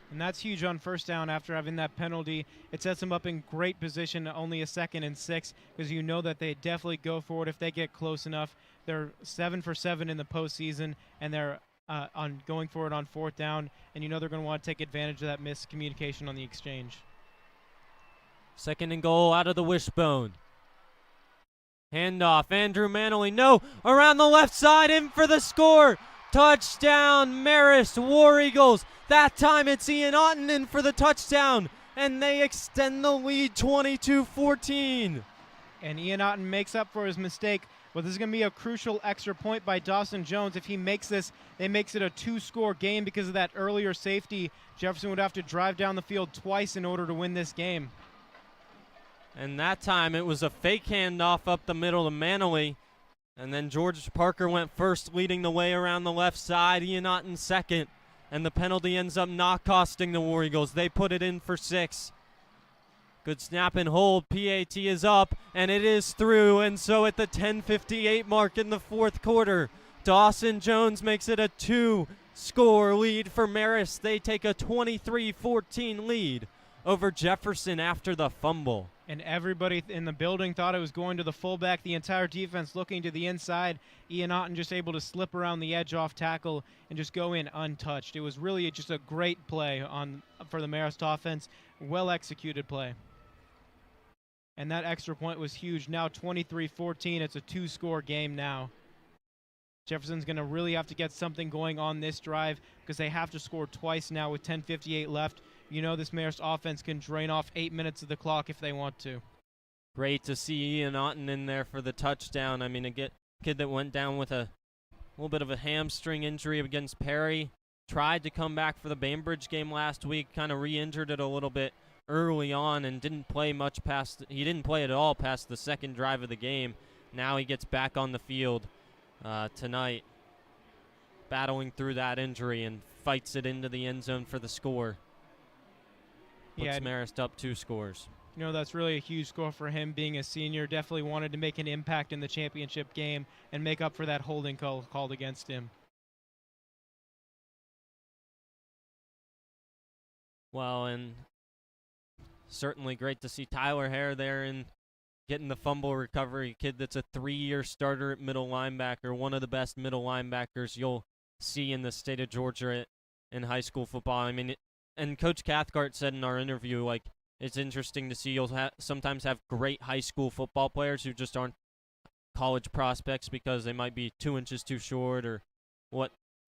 And that's huge on 1st down after having that penalty. It sets them up in great position, only a 2nd and 6, because you know that they definitely go for it if they get close enough. They're 7 for 7 in the postseason, and they're on going for it on 4th down, and you know they're going to want to take advantage of that miscommunication on the exchange. 2nd and goal out of the wishbone. Handoff, Andrew Manley, no, around the left side, in for the score. Touchdown, Marist, War Eagles. That time it's Ian Otten in for the touchdown, and they extend the lead 22-14. And Ian Otten makes up for his mistake, but this is going to be a crucial extra point by Dawson Jones. If he makes this, it makes it a 2-score game because of that earlier safety. Jefferson would have to drive down the field twice in order to win this game. And that time it was a fake handoff up the middle to Manley. And then George Parker went first, leading the way around the left side. Ian Otten second. And the penalty ends up not costing the War Eagles. They put it in for 6. Good snap and hold. PAT is up, and it is through. And so at the 10:58 mark in the 4th quarter, Dawson Jones makes it a 2-score lead for Marist. They take a 23-14 lead over Jefferson after the fumble. And everybody in the building thought it was going to the fullback. The entire defense looking to the inside. Ian Otten just able to slip around the edge off tackle and just go in untouched. It was really just a great play for the Marist offense. Well executed play. And that extra point was huge. Now 23-14. It's a 2-score game now. Jefferson's going to really have to get something going on this drive because they have to score twice now with 10:58 left. You know this Marist offense can drain off 8 minutes of the clock if they want to. Great to see Ian Otten in there for the touchdown. I mean, a kid that went down with a little bit of a hamstring injury against Perry. Tried to come back for the Bainbridge game last week, kind of re-injured it a little bit early on and didn't play much he didn't play at all past the 2nd drive of the game. Now he gets back on the field tonight, battling through that injury and fights it into the end zone for the score. Puts Marist up 2 scores. You know, that's really a huge score for him being a senior. Definitely wanted to make an impact in the championship game and make up for that holding call called against him. Well, and certainly great to see Tyler Hare there and getting the fumble recovery. Kid that's a 3-year starter at middle linebacker, one of the best middle linebackers you'll see in the state of Georgia in high school football. I mean, and Coach Cathcart said in our interview, like, it's interesting to see you'll sometimes have great high school football players who just aren't college prospects because they might be 2 inches too short or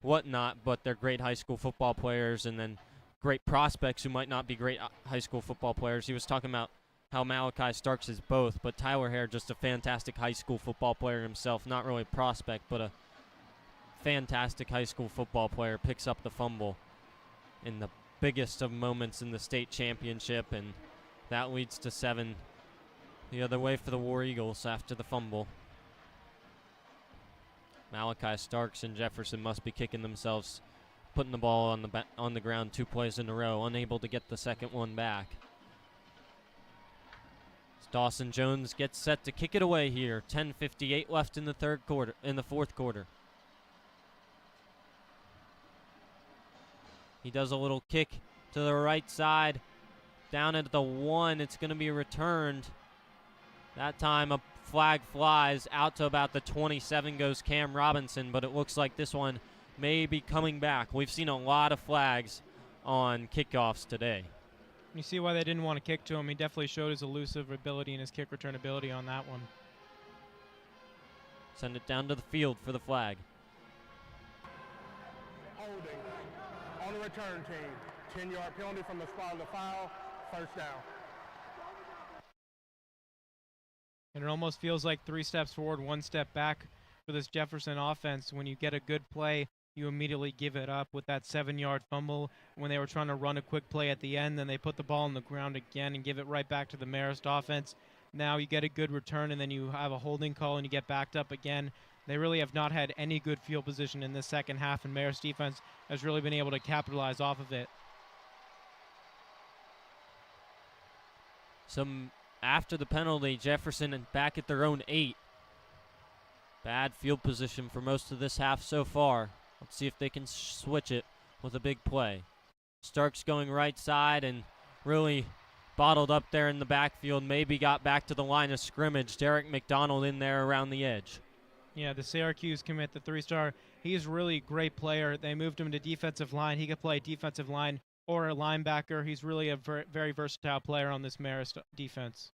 whatnot, but they're great high school football players, and then great prospects who might not be great high school football players. He was talking about how Malachi Starks is both, but Tyler Hare just a fantastic high school football player himself, not really a prospect, but a fantastic high school football player, picks up the fumble in the biggest of moments in the state championship, and that leads to 7 the other way for the War Eagles after the fumble. Malachi Starks and Jefferson must be kicking themselves, putting the ball on the ground 2 plays in a row, unable to get the second one back. Dawson Jones gets set to kick it away here. 10:58 left in the 4th quarter. He does a little kick to the right side. Down at the 1, it's going to be returned. That time a flag flies out to about the 27 goes Cam Robinson, but it looks like this one may be coming back. We've seen a lot of flags on kickoffs today. You see why they didn't want to kick to him. He definitely showed his elusive ability and his kick return ability on that one. Send it down to the field for the flag. Holding on the return team. 10-yard penalty from the spot of the foul. 1st down. And it almost feels like 3 steps forward, 1 step back for this Jefferson offense. When you get a good play, you immediately give it up with that 7-yard fumble. When they were trying to run a quick play at the end, then they put the ball on the ground again and give it right back to the Marist offense. Now you get a good return, and then you have a holding call, and you get backed up again. They really have not had any good field position in this second half, and Marist defense has really been able to capitalize off of it. After the penalty, Jefferson back at their own 8. Bad field position for most of this half so far. Let's see if they can switch it with a big play. Starks going right side and really bottled up there in the backfield. Maybe got back to the line of scrimmage. Derek McDonald in there around the edge. Yeah, the Syracuse commit, the 3-star, he's really a great player. They moved him to defensive line. He could play defensive line or a linebacker. He's really a very versatile player on this Marist defense.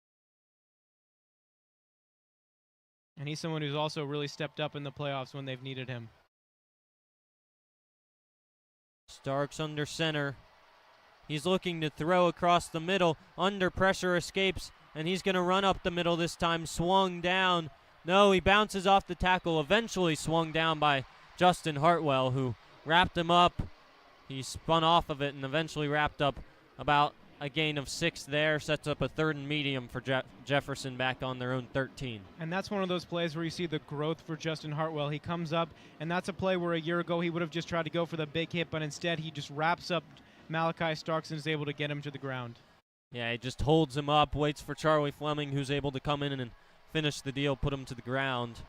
And he's someone who's also really stepped up in the playoffs when they've needed him. Starks under center. He's looking to throw across the middle. Under pressure, escapes, and he's going to run up the middle this time. Swung down. No, he bounces off the tackle. Eventually swung down by Justin Hartwell, who wrapped him up. He spun off of it and eventually wrapped up about a gain of 6 there. Sets up a 3rd and medium for Jefferson back on their own 13. And that's one of those plays where you see the growth for Justin Hartwell. He comes up, and that's a play where a year ago he would have just tried to go for the big hit, but instead he just wraps up Malachi Starks and is able to get him to the ground. Yeah, he just holds him up, waits for Charlie Fleming, who's able to come in and finish the deal, put him to the ground.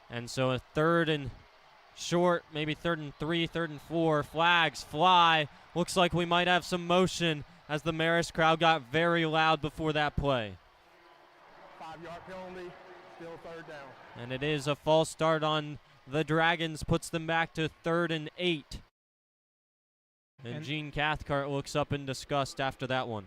And so a 3rd and short, maybe 3rd and 3, 3rd and 4. Flags fly. Looks like we might have some motion as the Marist crowd got very loud before that play. 5-yard penalty, still 3rd down. And it is a false start on the Dragons, puts them back to 3rd and 8. And Gene Cathcart looks up in disgust after that one.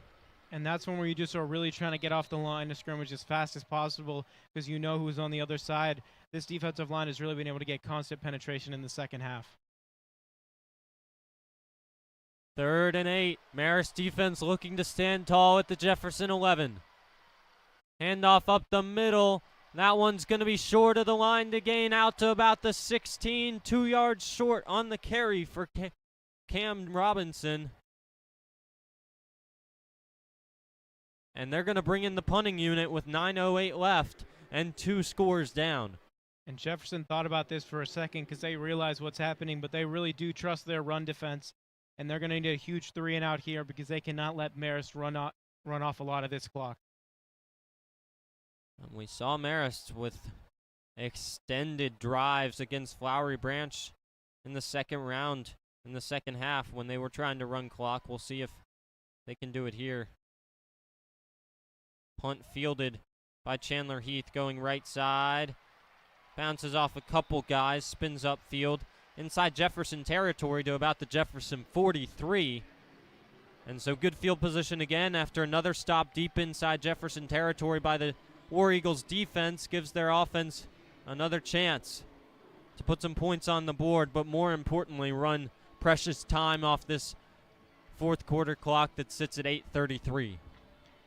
And that's one where you just are really trying to get off the line of scrimmage as fast as possible because you know who's on the other side. This defensive line has really been able to get constant penetration in the second half. 3rd and 8. Marist defense looking to stand tall at the Jefferson 11. Handoff up the middle. That one's going to be short of the line to gain out to about the 16. 2 yards short on the carry for Cam Robinson. And they're going to bring in the punting unit with 9:08 left and 2 scores down. And Jefferson thought about this for a second because they realize what's happening, but they really do trust their run defense. And they're going to need a huge 3-and-out here because they cannot let Marist run off a lot of this clock. And we saw Marist with extended drives against Flowery Branch in the second round, in the second half when they were trying to run clock. We'll see if they can do it here. Punt fielded by Chandler Heath going right side. Bounces off a couple guys, spins upfield inside Jefferson territory to about the Jefferson 43. And so good field position again after another stop deep inside Jefferson territory by the War Eagles defense. Gives their offense another chance to put some points on the board, but more importantly, run precious time off this fourth quarter clock that sits at 8:33.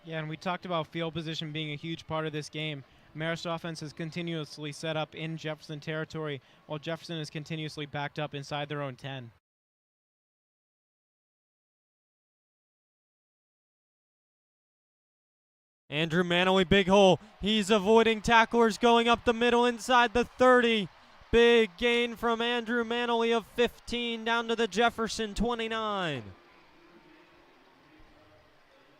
Yeah, and we talked about field position being a huge part of this game. Marist offense is continuously set up in Jefferson territory, while Jefferson is continuously backed up inside their own 10. Andrew Manley, big hole. He's avoiding tacklers going up the middle inside the 30. Big gain from Andrew Manley of 15 down to the Jefferson 29.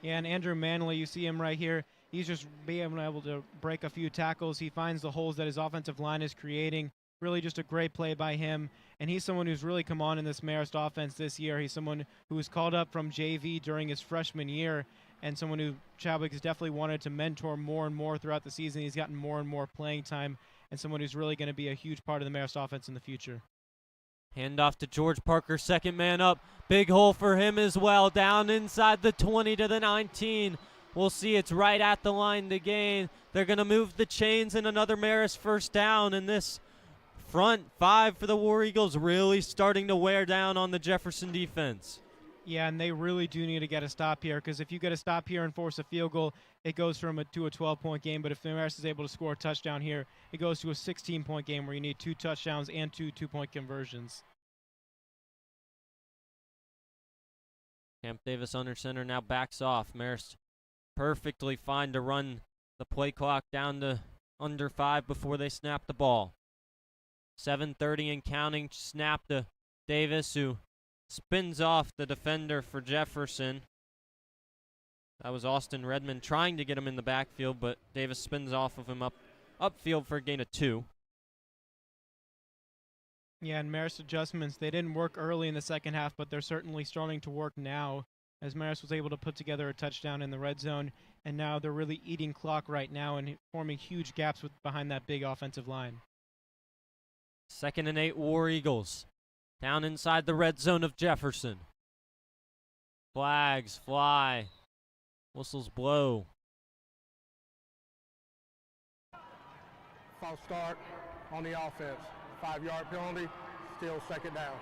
Yeah, and Andrew Manley, you see him right here. He's just being able to break a few tackles. He finds the holes that his offensive line is creating. Really just a great play by him. And he's someone who's really come on in this Marist offense this year. He's someone who was called up from JV during his freshman year, and someone who Chadwick has definitely wanted to mentor more and more throughout the season. He's gotten more and more playing time, and someone who's really going to be a huge part of the Marist offense in the future. Handoff to George Parker, second man up. Big hole for him as well, down inside the 20 to the 19. We'll see, it's right at the line to gain. They're going to move the chains and another Marist first down, and this front five for the War Eagles really starting to wear down on the Jefferson defense. Yeah, and they really do need to get a stop here, because if you get a stop here and force a field goal, it goes to a 12-point game. But if the Marist is able to score a touchdown here, it goes to a 16-point game where you need 2 touchdowns and 2 two-point conversions. Camp Davis under center now backs off. Marist perfectly fine to run The play clock down to under 5 before they snap the ball. 7:30 and counting. Snap to Davis, who spins off the defender for Jefferson. That was Austin Redmond trying to get him in the backfield, but Davis spins off of him upfield for a gain of 2. Yeah, and Marist adjustments, they didn't work early in the second half, but they're certainly starting to work now, as Marist was able to put together a touchdown in the red zone, and now they're really eating clock right now and forming huge gaps behind that big offensive line. 2nd and 8, War Eagles. Down inside the red zone of Jefferson. Flags fly. Whistles blow. False start on the offense. 5-yard penalty, still 2nd down.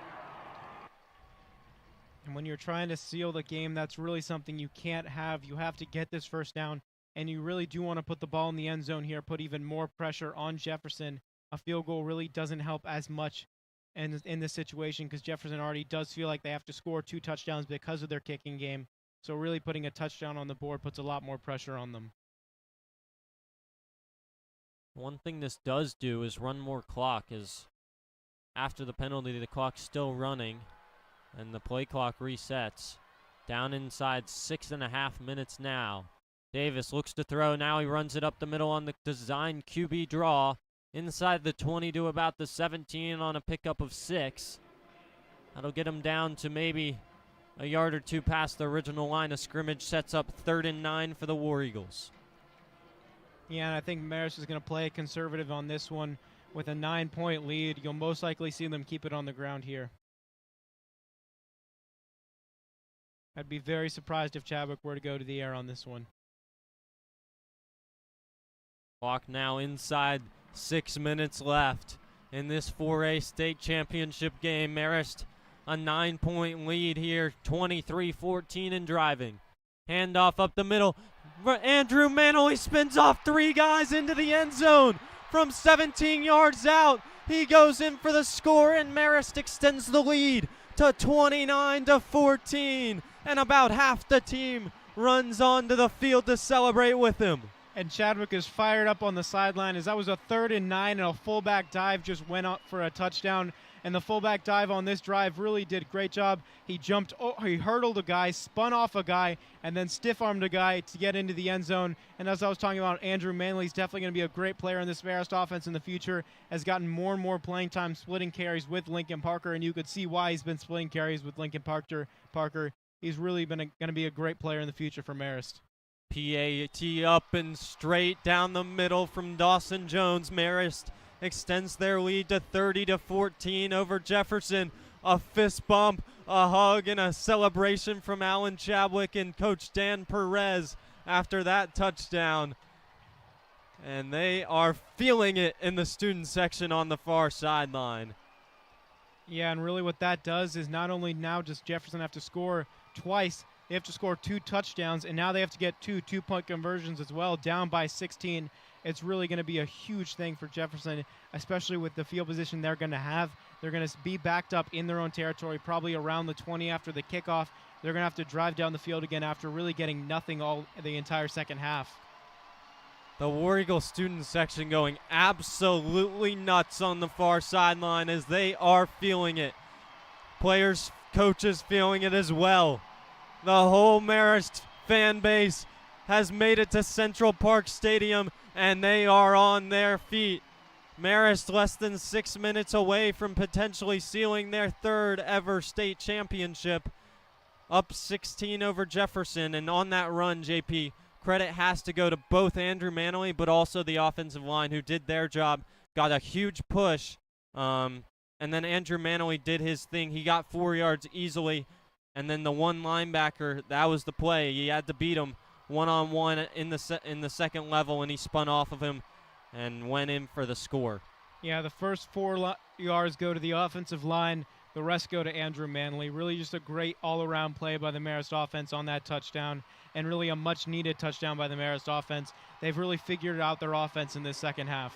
And when you're trying to seal the game, that's really something you can't have. You have to get this 1st down, and you really do want to put the ball in the end zone here, put even more pressure on Jefferson. A field goal really doesn't help as much in this situation because Jefferson already does feel like they have to score 2 touchdowns because of their kicking game. So really putting a touchdown on the board puts a lot more pressure on them. One thing this does do is run more clock, as after the penalty, the clock's still running, and the play clock resets. Down inside 6.5 minutes now. Davis looks to throw. Now he runs it up the middle on the design QB draw. Inside the 20 to about the 17 on a pickup of 6. That'll get him down to maybe a yard or 2 past the original line of scrimmage. Sets up 3rd and 9 for the War Eagles. Yeah, and I think Marist is going to play conservative on this one. With a 9-point lead, you'll most likely see them keep it on the ground here. I'd be very surprised if Chadwick were to go to the air on this one. Clock now inside 6 minutes left in this 4A state championship game. Marist a 9-point lead here, 23-14 and driving. Handoff up the middle. Andrew Manley spins off 3 guys into the end zone from 17 yards out. He goes in for the score, and Marist extends the lead to 29-14. And about half the team runs onto the field to celebrate with him. And Chadwick is fired up on the sideline as that was a 3rd and 9, and a fullback dive just went up for a touchdown. And the fullback dive on this drive really did a great job. He jumped, he hurdled a guy, spun off a guy, and then stiff-armed a guy to get into the end zone. And as I was talking about, Andrew Manley's definitely going to be a great player in this Marist offense in the future. Has gotten more and more playing time splitting carries with Lincoln Parker, and you could see why he's been splitting carries with Lincoln Parker. He's really been going to be a great player in the future for Marist. PAT up and straight down the middle from Dawson Jones. Marist extends their lead to 30-14 over Jefferson. A fist bump, a hug, and a celebration from Alan Chadwick and Coach Dan Perez after that touchdown. And they are feeling it in the student section on the far sideline. Yeah, and really what that does is not only now does Jefferson have to score twice, they have to score 2 touchdowns, and now they have to get 2 two-point conversions as well, down by 16. It's really going to be a huge thing for Jefferson, especially with the field position they're going to have. They're going to be backed up in their own territory, probably around the 20 after the kickoff. They're going to have to drive down the field again after really getting nothing all the entire second half. The War Eagle student section going absolutely nuts on the far sideline as they are feeling it. Players, coaches feeling it as well. The whole Marist fan base has made it to Central Park Stadium, and they are on their feet. Marist less than 6 minutes away from potentially sealing their 3rd ever state championship. Up 16 over Jefferson, and on that run, JP, credit has to go to both Andrew Manley but also the offensive line who did their job, got a huge push, and then Andrew Manley did his thing. He got 4 yards easily, and then the one linebacker, that was the play. He had to beat him one-on-one in the second level, and he spun off of him and went in for the score. Yeah, the first 4 yards go to the offensive line. The rest go to Andrew Manley. Really just a great all-around play by the Marist offense on that touchdown, and really a much-needed touchdown by the Marist offense. They've really figured out their offense in this second half.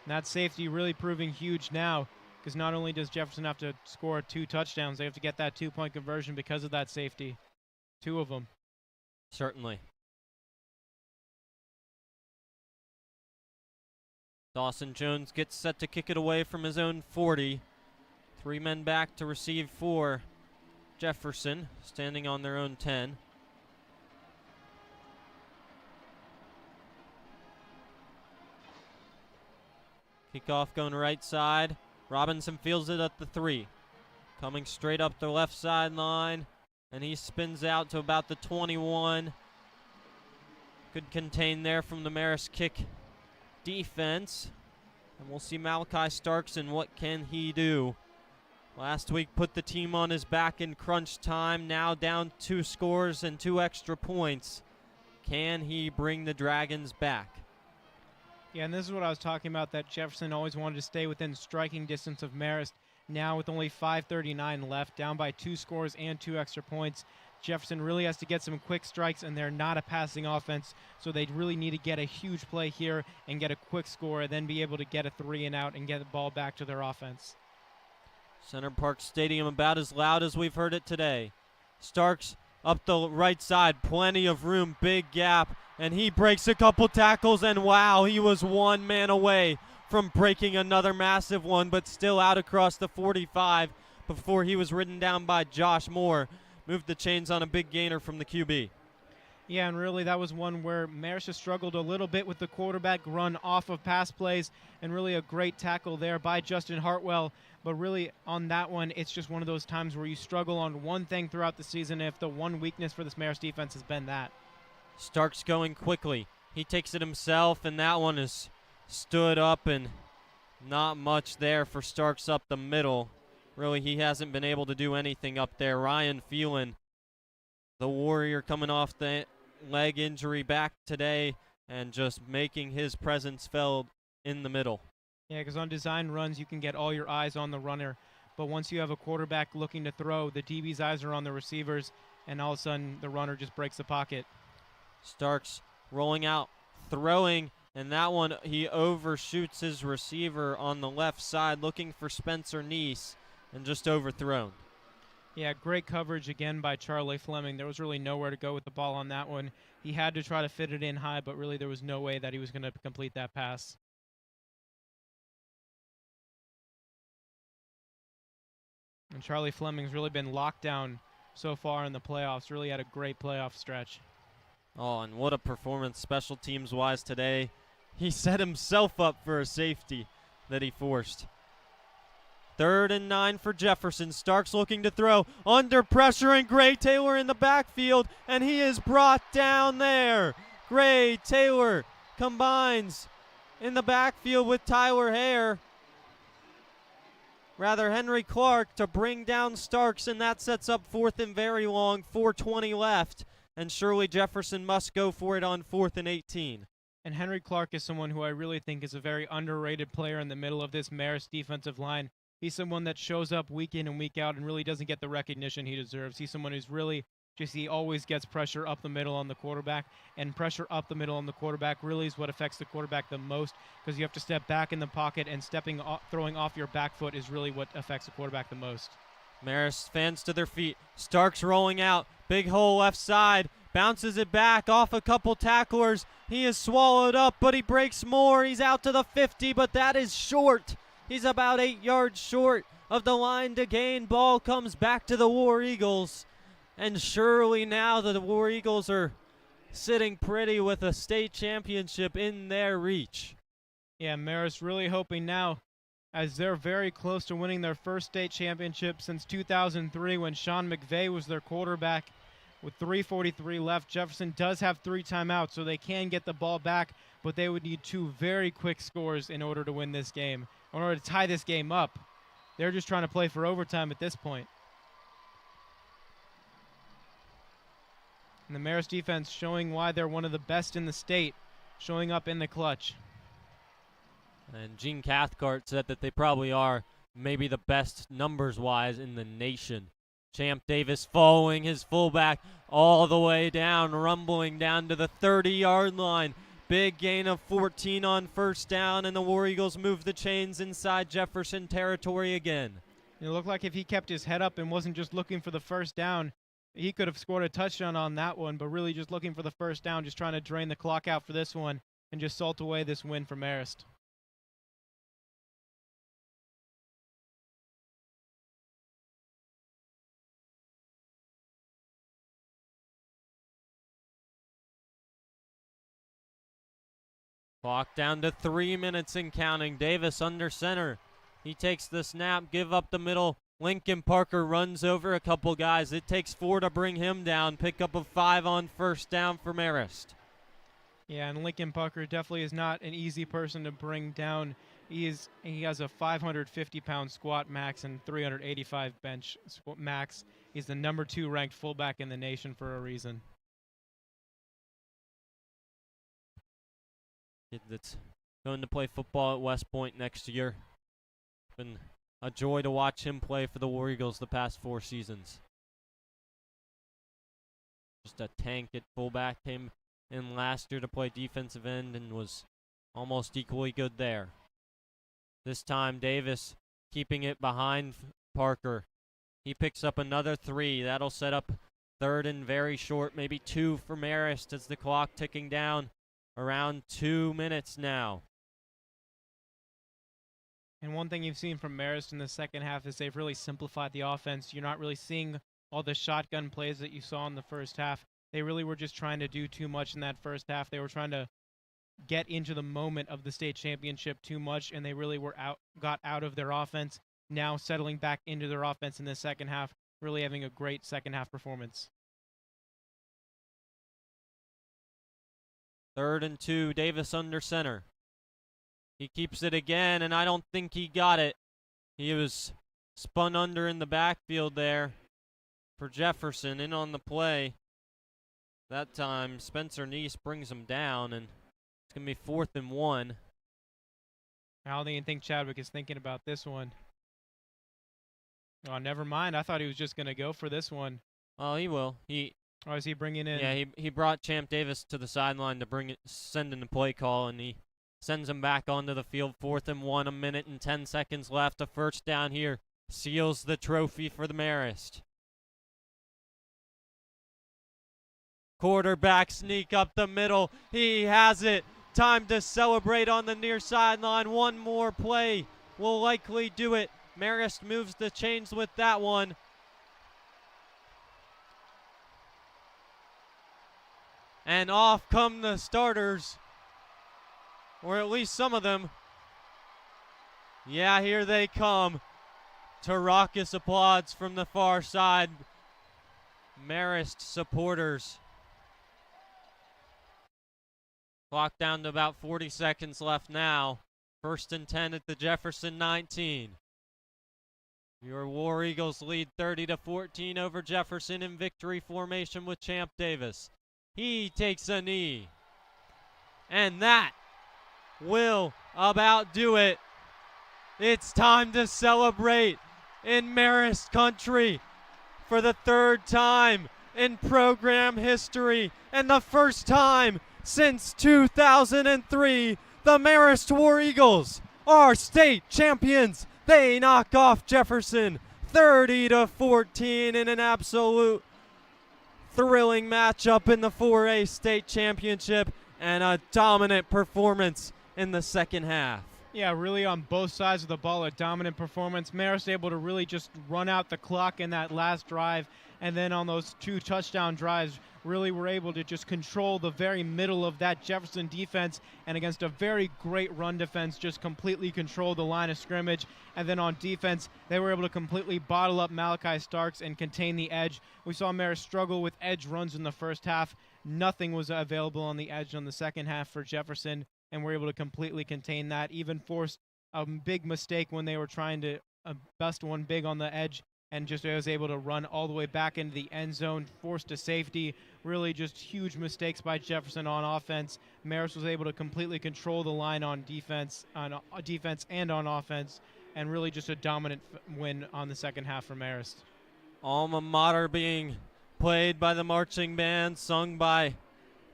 And that safety really proving huge now, because not only does Jefferson have to score 2 touchdowns, they have to get that 2-point conversion because of that safety. 2 of them. Certainly. Dawson Jones gets set to kick it away from his own 40. 3 men back to receive for Jefferson, standing on their own 10. Kickoff going right side. Robinson fields it at the 3. Coming straight up the left sideline, and he spins out to about the 21. Good contain there from the Marist kick defense. And we'll see Malachi Starks and what can he do. Last week put the team on his back in crunch time, now down 2 scores and 2 extra points. Can he bring the Dragons back? Yeah, and this is what I was talking about, that Jefferson always wanted to stay within striking distance of Marist. Now with only 5:39 left, down by 2 scores and 2 extra points, Jefferson really has to get some quick strikes, and they're not a passing offense, so they really need to get a huge play here and get a quick score, and then be able to get a 3 and out and get the ball back to their offense. Center Park Stadium about as loud as we've heard it today. Starks up the right side, plenty of room, big gap, and he breaks a couple tackles, and wow, he was 1 man away from breaking another massive one, but still out across the 45 before he was ridden down by Josh Moore. Moved the chains on a big gainer from the QB. Yeah, and really that was one where Marist struggled a little bit with the quarterback run off of pass plays, and really a great tackle there by Justin Hartwell. But really on that one, it's just one of those times where you struggle on one thing throughout the season, if the one weakness for this Marist defense has been that. Starks going quickly. He takes it himself, and that one is stood up, and not much there for Starks up the middle. Really, he hasn't been able to do anything up there. Ryan Phelan, the Warrior, coming off the leg injury back today and just making his presence felt in the middle. Yeah, because on design runs, you can get all your eyes on the runner. But once you have a quarterback looking to throw, the DB's eyes are on the receivers, and all of a sudden the runner just breaks the pocket. Starks rolling out, throwing, and that one he overshoots his receiver on the left side, looking for Spencer Neese, and just overthrown. Yeah, great coverage again by Charlie Fleming. There was really nowhere to go with the ball on that one. He had to try to fit it in high, but really there was no way that he was going to complete that pass. And Charlie Fleming's really been locked down so far in the playoffs. Really had a great playoff stretch. Oh, and what a performance special teams-wise today. He set himself up for a safety that he forced. 3rd and 9 for Jefferson. Starks looking to throw. Under pressure, and Gray Taylor in the backfield, and he is brought down there. Gray Taylor combines in the backfield with Tyler Hare. Henry Clark to bring down Starks, and that sets up 4th and very long, 4:20 left, and surely Jefferson must go for it on 4th and 18. And Henry Clark is someone who I really think is a very underrated player in the middle of this Marist defensive line. He's someone that shows up week in and week out and really doesn't get the recognition he deserves. He's someone who's really he always gets pressure up the middle on the quarterback, and pressure up the middle on the quarterback really is what affects the quarterback the most, because you have to step back in the pocket, and throwing off your back foot is really what affects the quarterback the most. Marist fans to their feet. Starks rolling out. Big hole left side. Bounces it back off a couple tacklers. He is swallowed up, but he breaks more. He's out to the 50, but that is short. He's about 8 yards short of the line to gain. Ball comes back to the War Eagles. And surely now the War Eagles are sitting pretty with a state championship in their reach. Yeah, Marist really hoping now, as they're very close to winning their first state championship since 2003 when Sean McVay was their quarterback. With 3:43 left, Jefferson does have 3 timeouts, so they can get the ball back, but they would need 2 very quick scores in order to win this game, in order to tie this game up. They're just trying to play for overtime at this point. And the Marist defense showing why they're one of the best in the state, showing up in the clutch. And Gene Cathcart said that they probably are maybe the best numbers-wise in the nation. Champ Davis following his fullback all the way down, rumbling down to the 30-yard line. Big gain of 14 on first down, and the War Eagles move the chains inside Jefferson territory again. It looked like if he kept his head up and wasn't just looking for the first down, he could have scored a touchdown on that one, but really just looking for the first down, just trying to drain the clock out for this one and just salt away this win for Marist. Clock down to 3 minutes and counting. Davis under center. He takes the snap, give up the middle. Lincoln Parker runs over a couple guys. It takes 4 to bring him down. Pick up of 5 on first down for Marist. Yeah, and Lincoln Parker definitely is not an easy person to bring down. He has a 550-pound squat max and 385 bench max. He's the number 2 ranked fullback in the nation for a reason. Kid that's going to play football at West Point next year. Been a joy to watch him play for the War Eagles the past 4 seasons. Just a tank at fullback. Came in last year to play defensive end and was almost equally good there. This time Davis keeping it behind Parker. He picks up another 3. That'll set up 3rd and very short, maybe 2 for Marist as the clock ticking down. Around 2 minutes now. And one thing you've seen from Marist in the second half is they've really simplified the offense. You're not really seeing all the shotgun plays that you saw in the first half. They really were just trying to do too much in that first half. They were trying to get into the moment of the state championship too much, and they really got out of their offense. Now settling back into their offense in the second half, really having a great second half performance. 3rd and 2, Davis under center. He keeps it again, and I don't think he got it. He was spun under in the backfield there for Jefferson in on the play. That time, Spencer Neese brings him down, and it's going to be 4th and 1. I don't even think Chadwick is thinking about this one. Oh, never mind. I thought he was just going to go for this one. Oh, he will. Or is he bringing in? Yeah, he brought Champ Davis to the sideline to send in the play call, and he sends him back onto the field. 4th and 1, 1 minute and 10 seconds left. A first down here seals the trophy for the Marist. Quarterback sneak up the middle. He has it. Time to celebrate on the near sideline. One more play will likely do it. Marist moves the chains with that one. And off come the starters, or at least some of them. Yeah, here they come. To raucous applause from the far side. Marist supporters. Clock down to about 40 seconds left now. 1st and 10 at the Jefferson 19. Your War Eagles lead 30-14 over Jefferson in victory formation with Champ Davis. He takes a knee. And that will about do it. It's time to celebrate in Marist country for the 3rd time in program history and the first time since 2003. The Marist War Eagles are state champions. They knock off Jefferson 30-14 in an absolute thrilling matchup in the 4A state championship and a dominant performance in the second half. Yeah, really on both sides of the ball, a dominant performance. Marist able to really just run out the clock in that last drive, and then on those 2 touchdown drives, really were able to just control the very middle of that Jefferson defense, and against a very great run defense, just completely control the line of scrimmage. And then on defense, they were able to completely bottle up Malachi Starks and contain the edge. We saw Marist struggle with edge runs in the first half. Nothing was available on the edge on the second half for Jefferson, and were able to completely contain that. Even forced a big mistake when they were trying to bust one big on the edge, and just was able to run all the way back into the end zone, forced a safety. Really just huge mistakes by Jefferson on offense. Marist was able to completely control the line on defense and on offense, and really just a dominant win on the second half for Marist. Alma mater being played by the marching band, sung by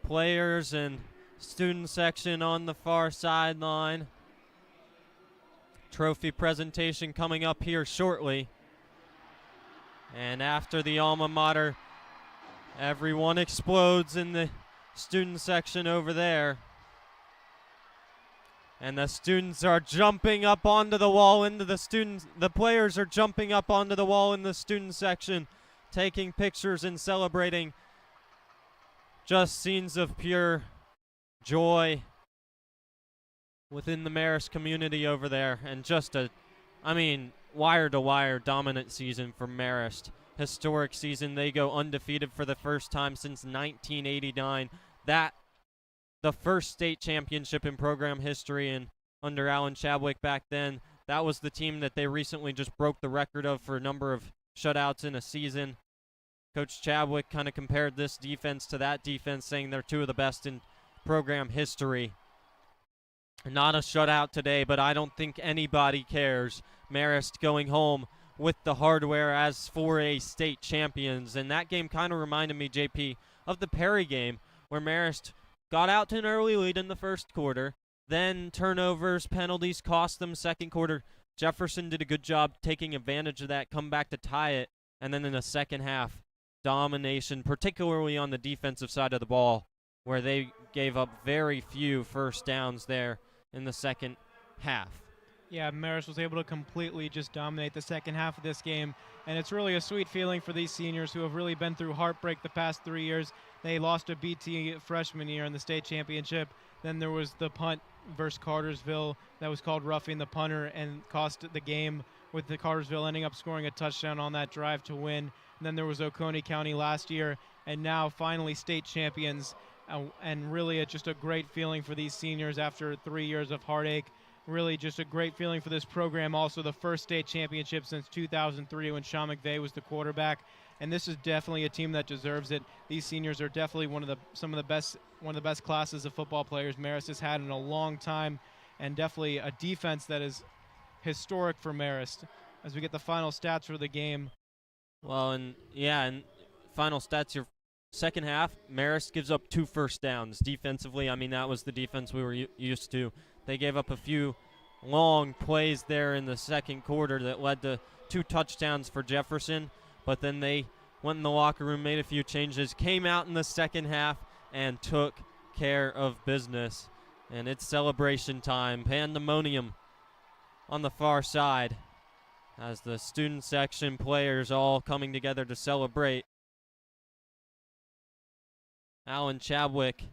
players and student section on the far sideline. Trophy presentation coming up here shortly. And after the alma mater Everyone explodes in the student section over there. And the students are jumping up onto the wall the players are jumping up onto the wall in the student section, taking pictures and celebrating. Just scenes of pure joy within the Marist community over there. And just wire-to-wire dominant season for Marist. Historic season. They go undefeated for the first time since 1989. The first state championship in program history, and under Alan Chadwick back then, that was the team that they recently just broke the record of for a number of shutouts in a season. Coach Chadwick kind of compared this defense to that defense, saying they're two of the best in program history. Not a shutout today, but I don't think anybody cares. Marist going home with the hardware as 4A state champions, and that game kind of reminded me, JP, of the Perry game, where Marist got out to an early lead in the first quarter, then turnovers, penalties cost them second quarter. Jefferson did a good job taking advantage of that, come back to tie it, and then in the second half, domination, particularly on the defensive side of the ball, where they gave up very few first downs there in the second half. Yeah, Marist was able to completely just dominate the second half of this game, and it's really a sweet feeling for these seniors who have really been through heartbreak the past 3 years. They lost a BT freshman year in the state championship. Then there was the punt versus Cartersville that was called roughing the punter and cost the game, with the Cartersville ending up scoring a touchdown on that drive to win. And then there was Oconee County last year, and now finally state champions, and really just a great feeling for these seniors after 3 years of heartache. Really just a great feeling for this program. Also the first state championship since 2003 when Sean McVay was the quarterback. And this is definitely a team that deserves it. These seniors are definitely one of the best classes of football players Marist has had in a long time, and definitely a defense that is historic for Marist. As we get the final stats for the game. Well, and final stats, your second half, Marist gives up 2 first downs. Defensively, that was the defense we were used to. They gave up a few long plays there in the second quarter that led to 2 touchdowns for Jefferson, but then they went in the locker room, made a few changes, came out in the second half, and took care of business. And it's celebration time. Pandemonium on the far side as the student section players all coming together to celebrate. Alan Chadwick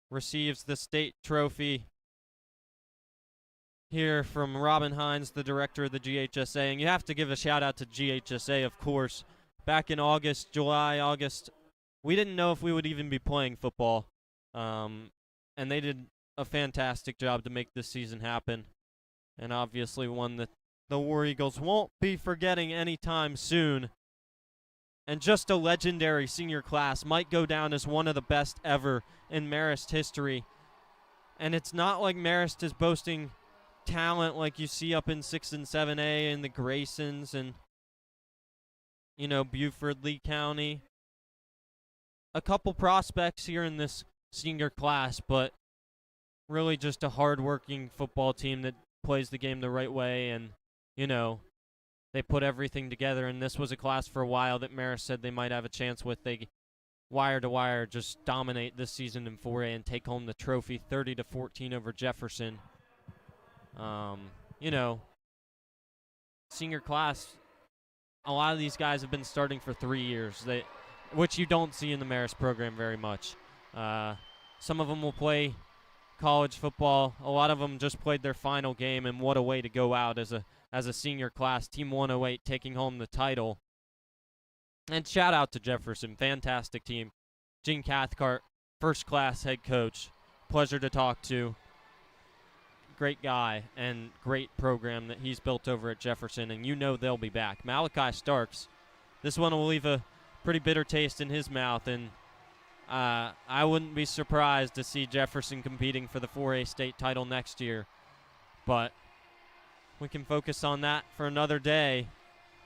receives the state trophy here from Robin Hines, the director of the GHSA. And you have to give a shout out to GHSA, of course. Back in August, we didn't know if we would even be playing football. And they did a fantastic job to make this season happen. And obviously one that the War Eagles won't be forgetting anytime soon. And just a legendary senior class, might go down as one of the best ever in Marist history. And it's not like Marist is boasting talent like you see up in 6 and 7A and the Graysons and, Buford, Lee County. A couple prospects here in this senior class, but really just a hard-working football team that plays the game the right way, and, they put everything together, and this was a class for a while that Marist said they might have a chance with. They wire-to-wire just dominate this season in 4A and take home the trophy 30-14 over Jefferson. Senior class, a lot of these guys have been starting for 3 years, which you don't see in the Marist program very much. Some of them will play college football. A lot of them just played their final game, and what a way to go out as a senior class. Team 108 taking home the title. And shout out to Jefferson, fantastic team. Gene Cathcart, first class head coach. Pleasure to talk to. Great guy and great program that he's built over at Jefferson, and they'll be back. Malachi Starks, this one will leave a pretty bitter taste in his mouth, and I wouldn't be surprised to see Jefferson competing for the 4A state title next year, but we can focus on that for another day.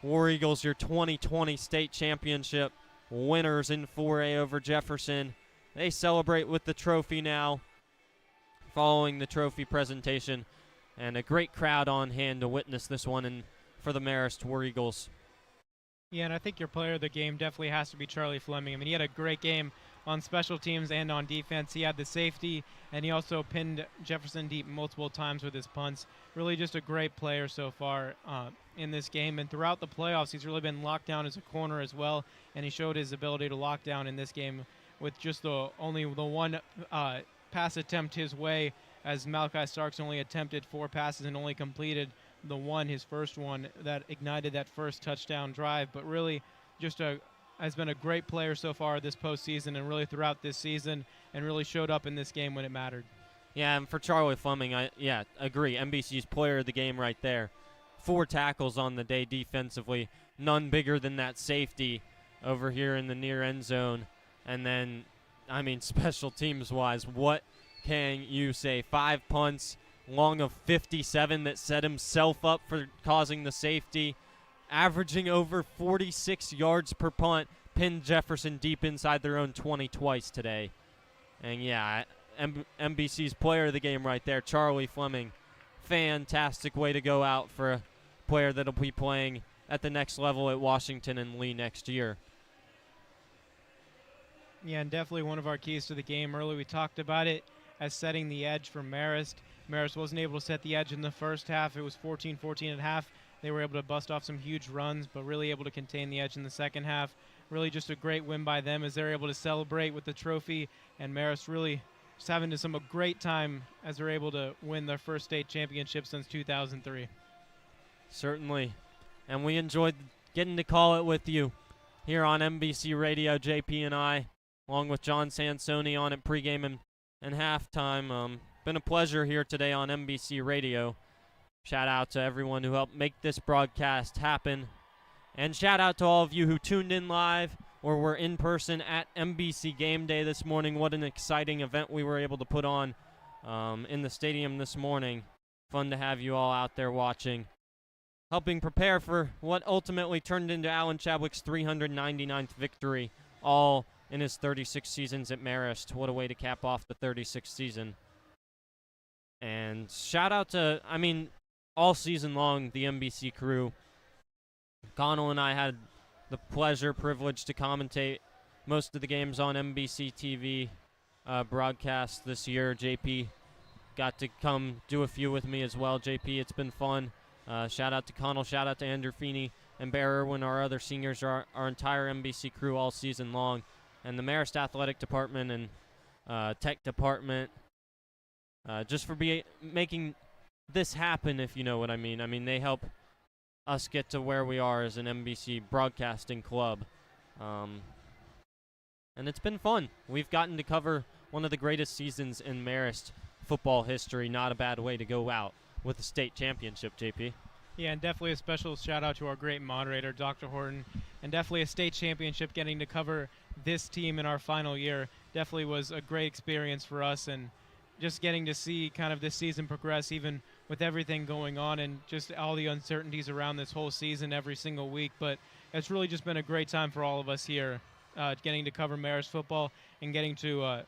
War Eagles, your 2020 state championship winners in 4A over Jefferson. They celebrate with the trophy now, following the trophy presentation, and a great crowd on hand to witness this one and for the Marist War Eagles. Yeah, and I think your player of the game definitely has to be Charlie Fleming. I mean, he had a great game on special teams and on defense. He had the safety, and he also pinned Jefferson deep multiple times with his punts. Really just a great player so far in this game. And throughout the playoffs, he's really been locked down as a corner as well, and he showed his ability to lock down in this game with just only the one pass attempt his way, as Malachi Starks only attempted 4 passes and only completed the one, his first one, that ignited that first touchdown drive. But really just has been a great player so far this postseason and really throughout this season, and really showed up in this game when it mattered. Yeah, and for Charlie Fleming, I agree. NBC's player of the game right there. 4 tackles on the day defensively, none bigger than that safety over here in the near end zone. And then, I mean, special teams-wise, what can you say? 5 punts, long of 57 that set himself up for causing the safety, averaging over 46 yards per punt, pinned Jefferson deep inside their own 20 twice today. And yeah, NBC's player of the game right there, Charlie Fleming. Fantastic way to go out for a player that'll be playing at the next level at Washington and Lee next year. Yeah, and definitely one of our keys to the game. Early we talked about it as setting the edge for Marist. Marist wasn't able to set the edge in the first half. It was 14-14 at half. They were able to bust off some huge runs, but really able to contain the edge in the second half. Really just a great win by them as they're able to celebrate with the trophy, and Marist really just having some a great time as they're able to win their first state championship since 2003. Certainly, and we enjoyed getting to call it with you here on MBC Radio, JP and I, along with John Sansoni on at pregame and halftime. Been a pleasure here today on MBC Radio. Shout out to everyone who helped make this broadcast happen. And shout out to all of you who tuned in live or were in person at MBC Game Day this morning. What an exciting event we were able to put on in the stadium this morning. Fun to have you all out there watching, helping prepare for what ultimately turned into Alan Chadwick's 399th victory, all in his 36 seasons at Marist. What a way to cap off the 36th season. And shout out to, I mean, all season long, the NBC crew. Connell and I had the privilege to commentate most of the games on NBC TV broadcast this year. JP got to come do a few with me as well. JP, it's been fun. Shout out to Connell, shout out to Andrew Feeney and Bear Irwin, our other seniors, our entire NBC crew all season long. And the Marist Athletic Department and Tech Department, just for making this happen, if you know what I mean. I mean, they help us get to where we are as an NBC broadcasting club. And it's been fun. We've gotten to cover one of the greatest seasons in Marist football history. Not a bad way to go out with a state championship, JP. Yeah, and definitely a special shout out to our great moderator, Dr. Horton, and definitely a state championship. Getting to cover this team in our final year definitely was a great experience for us, and just getting to see kind of this season progress, even with everything going on and just all the uncertainties around this whole season every single week. But it's really just been a great time for all of us here, getting to cover Marist football and getting to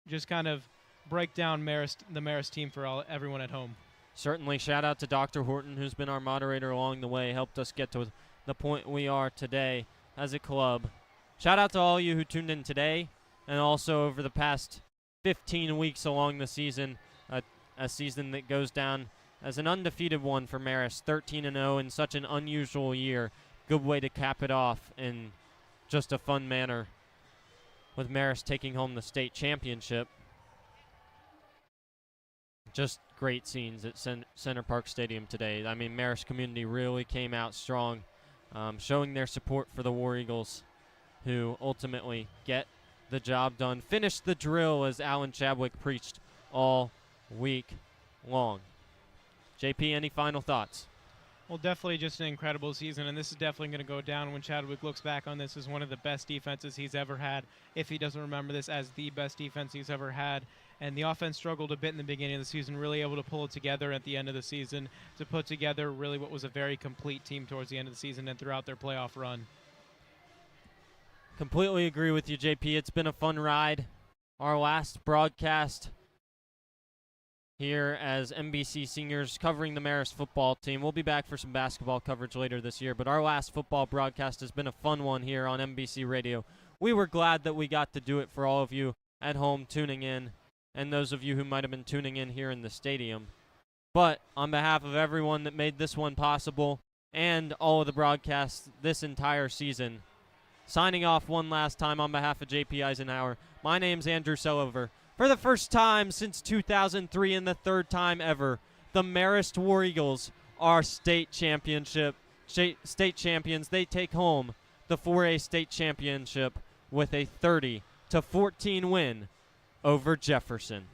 just kind of break down the Marist team for everyone at home. Certainly, shout out to Dr. Horton, who's been our moderator along the way, helped us get to the point we are today as a club. Shout out to all you who tuned in today and also over the past 15 weeks along the season, a season that goes down as an undefeated one for Marist, 13-0 in such an unusual year. Good way to cap it off in just a fun manner with Marist taking home the state championship. Just great scenes at Center Park Stadium today. I mean, Marist community really came out strong, showing their support for the War Eagles, who ultimately get the job done. Finish the drill, as Alan Chadwick preached all week long. JP, any final thoughts? Well, definitely just an incredible season, and this is definitely going to go down when Chadwick looks back on this as one of the best defenses he's ever had, if he doesn't remember this as the best defense he's ever had. And the offense struggled a bit in the beginning of the season, really able to pull it together at the end of the season to put together really what was a very complete team towards the end of the season and throughout their playoff run. Completely agree with you, JP. It's been a fun ride. Our last broadcast here as MBC seniors covering the Marist football team. We'll be back for some basketball coverage later this year, but our last football broadcast has been a fun one here on MBC Radio. We were glad that we got to do it for all of you at home tuning in, and those of you who might have been tuning in here in the stadium. But on behalf of everyone that made this one possible and all of the broadcasts this entire season, signing off one last time on behalf of JP Eisenhower, my name's Andrew Sellover. For the first time since 2003 and the third time ever, the Marist War Eagles are state champions. They take home the 4A state championship with a 30-14 win over Jefferson.